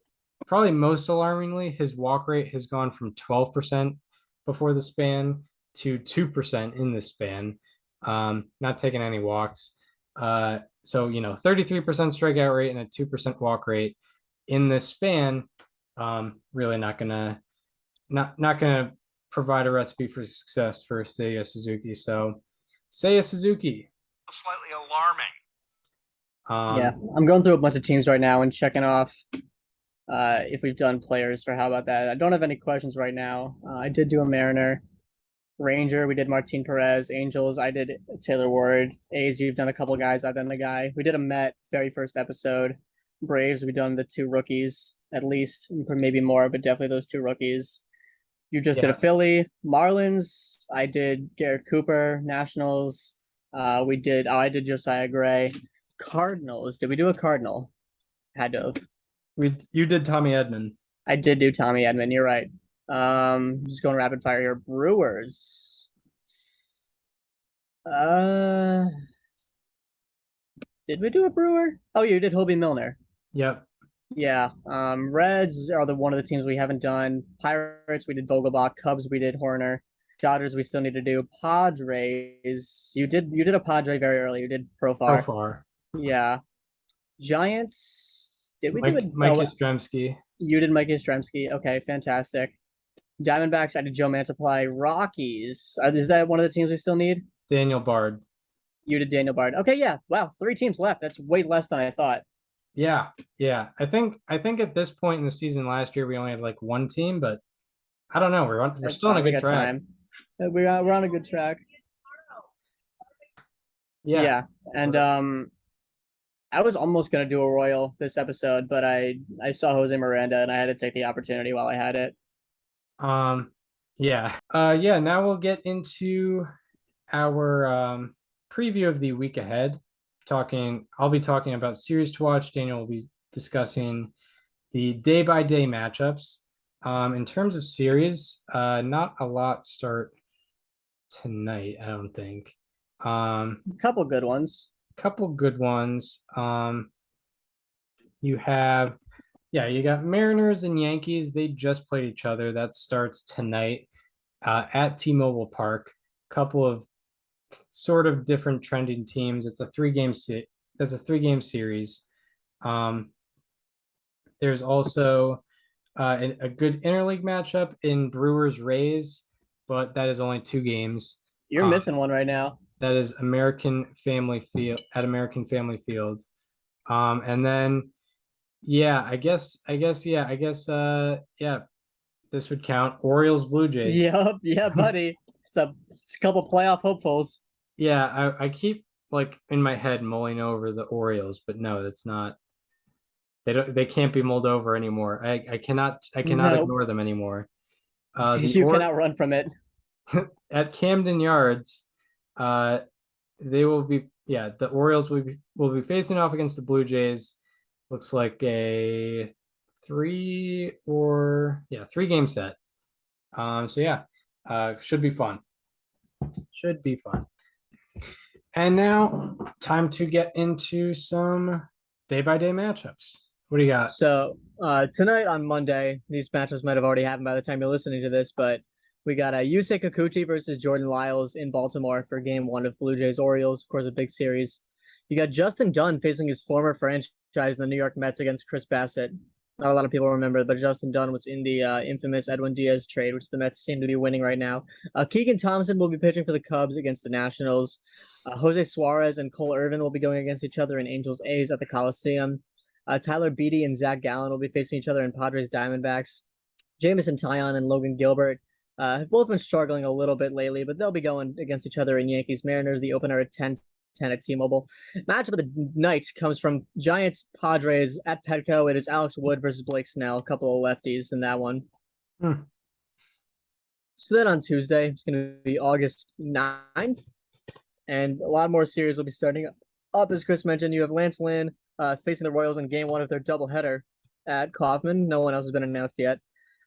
probably most alarmingly, his walk rate has gone from 12% before the span to 2% in this span. Not taking any walks. So 33% strikeout rate and a 2% walk rate in this span. Really not gonna provide a recipe for success for Seiya Suzuki. So Seiya Suzuki. Slightly alarming. Yeah, I'm going through a bunch of teams right now and checking off if we've done players for how about that. I don't have any questions right now. I did do a Mariner. Ranger, we did Martin Perez. Angels, I did Taylor Ward. A's, you've done a couple guys. I've done the guy. We did a Met very first episode. Braves, we've done the 2 rookies at least, maybe more, but definitely those 2 rookies. You just did a Philly. Marlins, I did Garrett Cooper. Nationals, I did Josiah Gray. Cardinals, did we do a Cardinal? Had to have. You did Tommy Edman. I did do Tommy Edman. You're right. Just going rapid fire here. Brewers. Did we do a Brewer? Oh, you did Hobie Milner. Yep. Yeah. Reds are one of the teams we haven't done. Pirates, we did Vogelbach. Cubs, we did Horner. Dodgers, we still need to do. Padres, you did a Padre very early. You did Profar. Yeah. Giants, did we do it? Mike Yastrzemski. You did Mike Yastrzemski. Okay, fantastic. Diamondbacks, I did Joe Mantiply. Rockies, is that one of the teams we still need? Daniel Bard. You did Daniel Bard. Okay, yeah. Wow, 3 teams left. That's way less than I thought. Yeah. I think at this point in the season last year we only had like 1 team, but I don't know. We're still on a good track. We're on a good track. Yeah. And I was almost gonna do a Royal this episode, but I saw Jose Miranda and I had to take the opportunity while I had it. Now we'll get into our preview of the week ahead. I'll be talking about series to watch. Daniel will be discussing the day-by-day matchups. In terms of series, not a lot start tonight, I don't think. A couple good ones. You got Mariners and Yankees. They just played each other. That starts tonight at T-Mobile Park. Couple of sort of different trending teams. It's a 3-game series. There's also a good interleague matchup in Brewers Rays, but that is only 2 games. You're missing one right now. That is American Family Field. And then this would count. Orioles Blue Jays. Yep, yeah, buddy. It's a couple playoff hopefuls. Yeah, I keep like in my head mulling over the Orioles, but no, that's not. They can't be mulled over anymore. I cannot ignore them anymore. You cannot run from it. At Camden Yards, the Orioles will be facing off against the Blue Jays. Looks like a 3-game set. Should be fun. And now time to get into some day-by-day matchups. What do you got? So tonight on Monday, these matchups might have already happened by the time you're listening to this, but we got Yusei Kikuchi versus Jordan Lyles in Baltimore for game 1 of Blue Jays Orioles, of course, a big series. You got Justin Dunn facing his former franchise, the New York Mets, against Chris Bassett. not a lot of people remember, but Justin Dunn was in the infamous Edwin Diaz trade, which the Mets seem to be winning right now. Keegan Thompson will be pitching for the Cubs against the Nationals. Jose Suarez and Cole Irvin will be going against each other in Angels A's at the Coliseum. Tyler Beatty and Zach Gallen will be facing each other in Padres Diamondbacks. Jamison Tyon and Logan Gilbert have both been struggling a little bit lately, but they'll be going against each other in Yankees Mariners, the opener at 10:10 at T-Mobile. Matchup of the night comes from Giants Padres at Petco. It is Alex Wood versus Blake Snell, a couple of lefties in that one. So then on Tuesday, it's going to be August 9th, and a lot more series will be starting up. As Chris mentioned, you have Lance Lynn facing the Royals in game one of their doubleheader at Kauffman. No one else has been announced yet.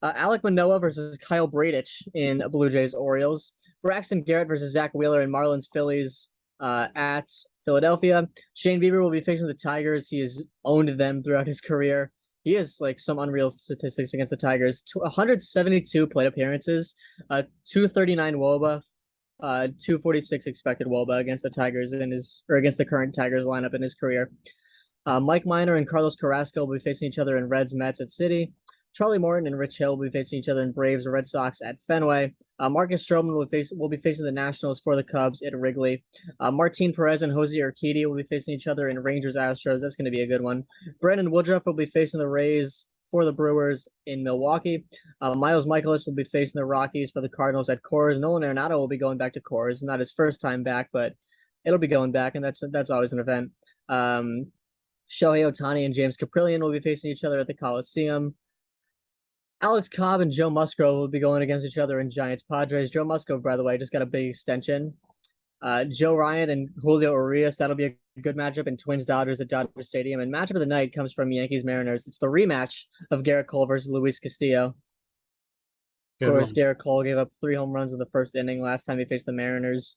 Alek Manoah versus Kyle Bradich in Blue Jays Orioles. Braxton Garrett versus Zach Wheeler in Marlins Phillies at Philadelphia. Shane Bieber will be facing the Tigers. He has owned them throughout his career. He has like some unreal statistics against the Tigers. 172 plate appearances, 239 WOBA, 246 expected WOBA against the Tigers against the current Tigers lineup in his career. Mike Minor and Carlos Carrasco will be facing each other in Reds Mets at City. Charlie Morton and Rich Hill will be facing each other in Braves Red Sox at Fenway. Marcus Stroman will be facing the Nationals for the Cubs at Wrigley. Martin Perez and Jose Urquidy will be facing each other in Rangers Astros. That's going to be a good one. Brandon Woodruff will be facing the Rays for the Brewers in Milwaukee. Miles Michaelis will be facing the Rockies for the Cardinals at Coors. Nolan Arenado will be going back to Coors. Not his first time back, but it'll be going back, and that's always an event. Shohei Ohtani and James Caprillion will be facing each other at the Coliseum. Alex Cobb and Joe Musgrove will be going against each other in Giants Padres. Joe Musgrove, by the way, just got a big extension. Joe Ryan and Julio Urias, that'll be a good matchup in Twins Dodgers at Dodger Stadium. And matchup of the night comes from Yankees Mariners. It's the rematch of Garrett Cole versus Luis Castillo. Of course, Garrett Cole gave up 3 home runs in the first inning last time he faced the Mariners.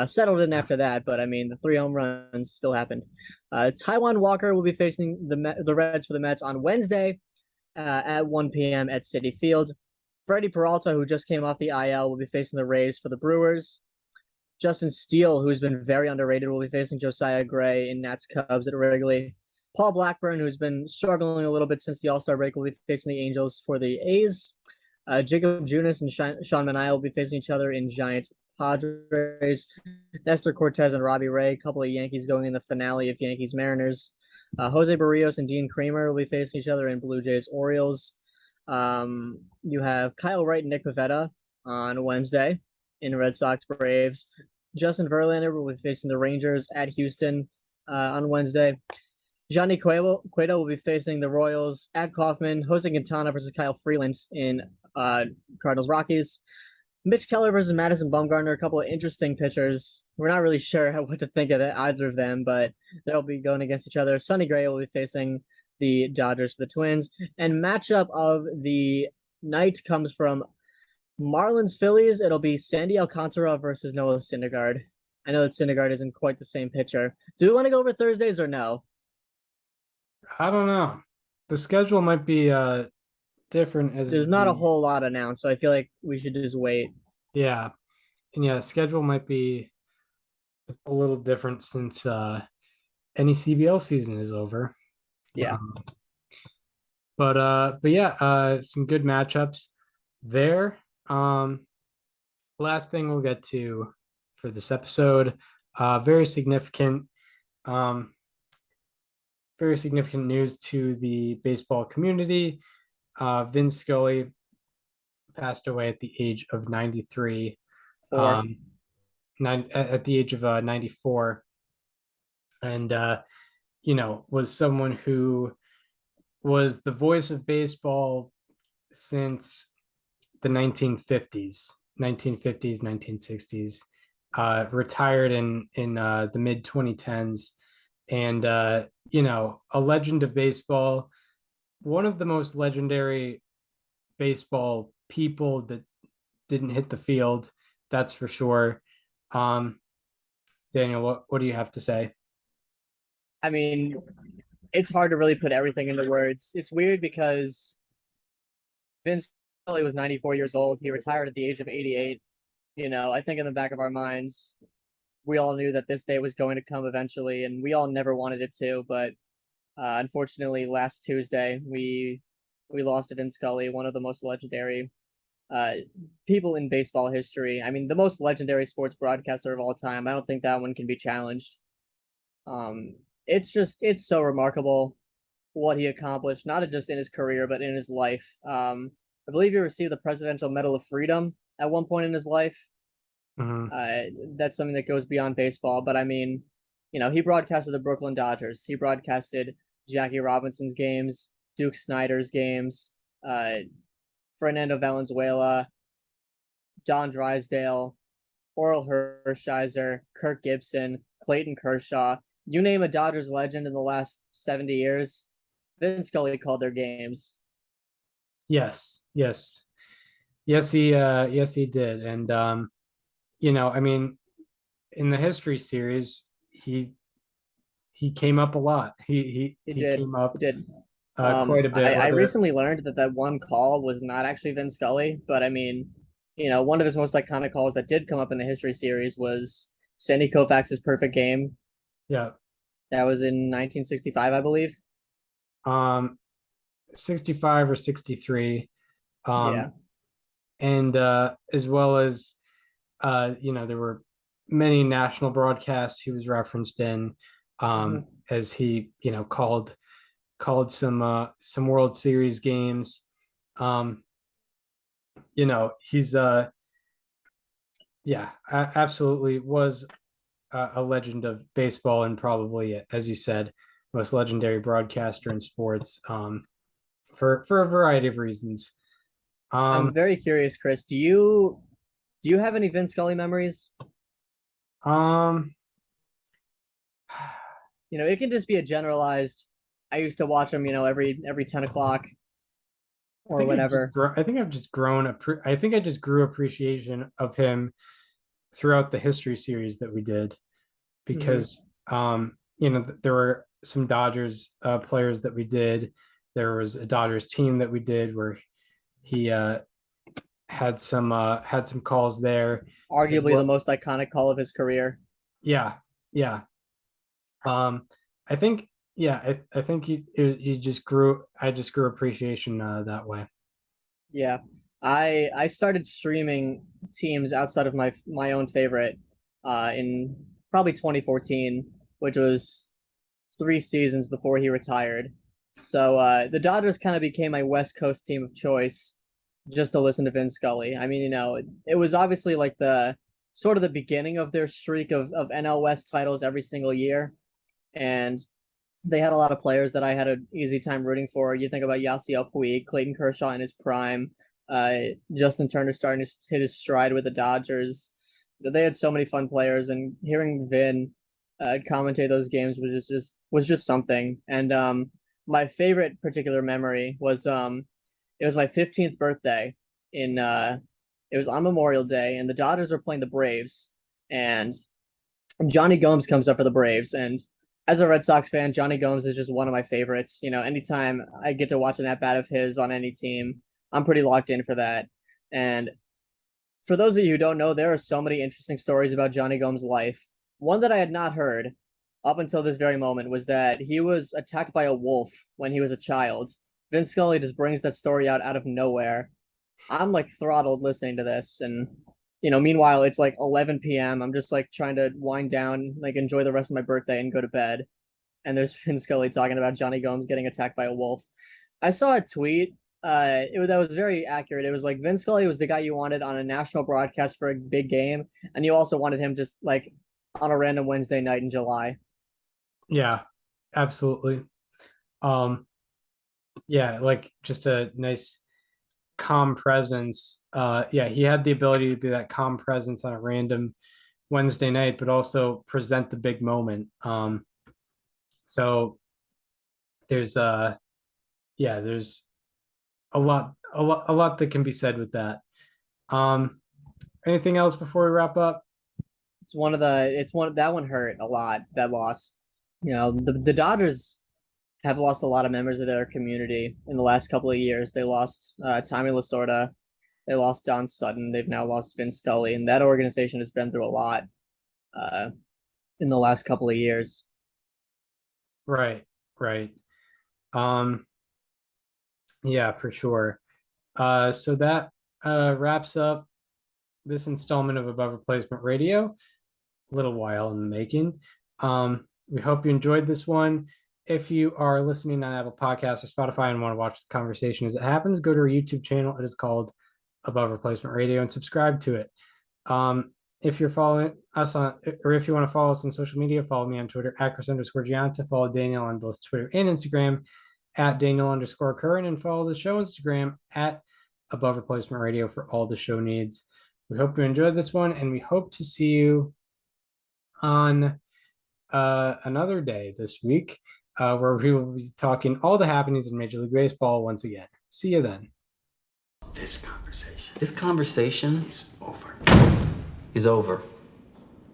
Settled in after that, but I mean, the 3 home runs still happened. Taijuan Walker will be facing the Reds for the Mets on Wednesday at 1 p.m. at Citi Field. Freddie Peralta, who just came off the IL, will be facing the Rays for the Brewers. Justin Steele, who's been very underrated, will be facing Josiah Gray in Nats Cubs at Wrigley. Paul Blackburn, who's been struggling a little bit since the All-Star break, will be facing the Angels for the A's. Jacob Junis and Sean Manaea will be facing each other in Giants Padres. Nestor Cortez and Robbie Ray, a couple of Yankees going in the finale of Yankees Mariners. Jose Barrios and Dean Kremer will be facing each other in Blue Jays Orioles. You have Kyle Wright and Nick Pivetta on Wednesday in Red Sox Braves. Justin Verlander will be facing the Rangers at Houston on Wednesday. Johnny Cueto will be facing the Royals at Kauffman. Jose Quintana versus Kyle Freeland in Cardinals Rockies. Mitch Keller versus Madison Bumgarner, a couple of interesting pitchers. We're not really sure what to think of either of them, but they'll be going against each other. Sonny Gray will be facing the Dodgers, the Twins. And matchup of the night comes from Marlins Phillies. It'll be Sandy Alcantara versus Noah Syndergaard. I know that Syndergaard isn't quite the same pitcher. Do we want to go over Thursdays or no? I don't know. The schedule might be different as there's not a whole lot announced, so I feel like we should just wait. Yeah. And yeah, the schedule might be a little different since any CBL season is over. Yeah. But yeah, some good matchups there. Last thing we'll get to for this episode, very significant news to the baseball community. Vin Scully passed away at the age of 93. At the age of 94. And, was someone who was the voice of baseball since the 1950s, 1960s, retired in the mid 2010s. And, a legend of baseball, one of the most legendary baseball people that didn't hit the field, that's for sure. Daniel, what do you have to say? I mean, it's hard to really put everything into words. It's weird because Vin Scully was 94 years old. He retired at the age of 88. I think in the back of our minds, we all knew that this day was going to come eventually, and we all never wanted it to. But unfortunately, last Tuesday, we We lost to Vin Scully, one of the most legendary people in baseball history. I mean, the most legendary sports broadcaster of all time. I don't think that one can be challenged. It's so remarkable what he accomplished, not just in his career, but in his life. I believe he received the Presidential Medal of Freedom at one point in his life. That's something that goes beyond baseball. But I mean, he broadcasted the Brooklyn Dodgers. He broadcasted Jackie Robinson's games, Duke Snyder's games, Fernando Valenzuela, Don Drysdale, Oral Hershiser, Kirk Gibson, Clayton Kershaw. You name a Dodgers legend in the last 70 years, Vin Scully called their games. Yes. Yes, he did. And I mean, in the history series, he came up a lot. He came up quite a bit. I recently learned that one call was not actually Vin Scully, but I mean, one of his most iconic calls that did come up in the history series was Sandy Koufax's perfect game. Yeah. That was in 1965, I believe. 65 or 63. Yeah. And as well as there were many national broadcasts he was referenced in, as he called some World Series games. He's absolutely was a legend of baseball, and probably, as you said, most legendary broadcaster in sports, for a variety of reasons. I'm very curious, Chris. Do you have any Vin Scully memories? It can just be a generalized. I used to watch him, every 10 o'clock or whatever. I think I've just grown. I think I just grew appreciation of him throughout the history series that we did, because there were some Dodgers players that we did. There was a Dodgers team that we did where he had some calls there. Arguably the most iconic call of his career. Yeah. I think you just grew. I just grew appreciation that way. Yeah, I started streaming teams outside of my own favorite in probably 2014, which was 3 seasons before he retired. So the Dodgers kind of became my West Coast team of choice, just to listen to Vin Scully. I mean, it was obviously like the sort of the beginning of their streak of NL West titles every single year, and they had a lot of players that I had an easy time rooting for. You think about Yasiel Puig, Clayton Kershaw in his prime, Justin Turner starting to hit his stride with the Dodgers. They had so many fun players, and hearing Vin commentate those games was just something. And my favorite particular memory was it was my 15th birthday it was on Memorial Day, and the Dodgers were playing the Braves, and Johnny Gomes comes up for the Braves. And as a Red Sox fan, Johnny Gomes is just one of my favorites. Anytime I get to watch an at-bat of his on any team, I'm pretty locked in for that. And for those of you who don't know, there are so many interesting stories about Johnny Gomes' life. One that I had not heard up until this very moment was that he was attacked by a wolf when he was a child. Vin Scully just brings that story out of nowhere. I'm like throttled listening to this, and meanwhile it's like 11 p.m. I'm just like trying to wind down, like enjoy the rest of my birthday and go to bed. And there's Vin Scully talking about Johnny Gomes getting attacked by a wolf. I saw a tweet that was very accurate. It was like Vin Scully was the guy you wanted on a national broadcast for a big game, and you also wanted him just like on a random Wednesday night in July. Yeah, absolutely. Like just a nice calm presence. He had the ability to be that calm presence on a random Wednesday night, but also present the big moment. So there's there's a lot that can be said with that. Anything else before we wrap up? That one hurt a lot, that loss. The Dodgers have lost a lot of members of their community in the last couple of years. They lost Tommy Lasorda. They lost Don Sutton. They've now lost Vin Scully. And that organization has been through a lot in the last couple of years. Right. Yeah, for sure. So that wraps up this installment of Above Replacement Radio. A little while in the making. We hope you enjoyed this one. If you are listening on Apple Podcasts or Spotify and want to watch the conversation as it happens, go to our YouTube channel. It is called Above Replacement Radio and subscribe to it. If you're following us on, or if you want to follow us on social media, follow me on Twitter at Chris_Gianta. Follow Daniel on both Twitter and Instagram at Daniel_Curran, and follow the show Instagram at Above Replacement Radio for all the show needs. We hope you enjoyed this one, and we hope to see you on another day this week, where we will be talking all the happenings in Major League Baseball once again. See you then. This conversation is over.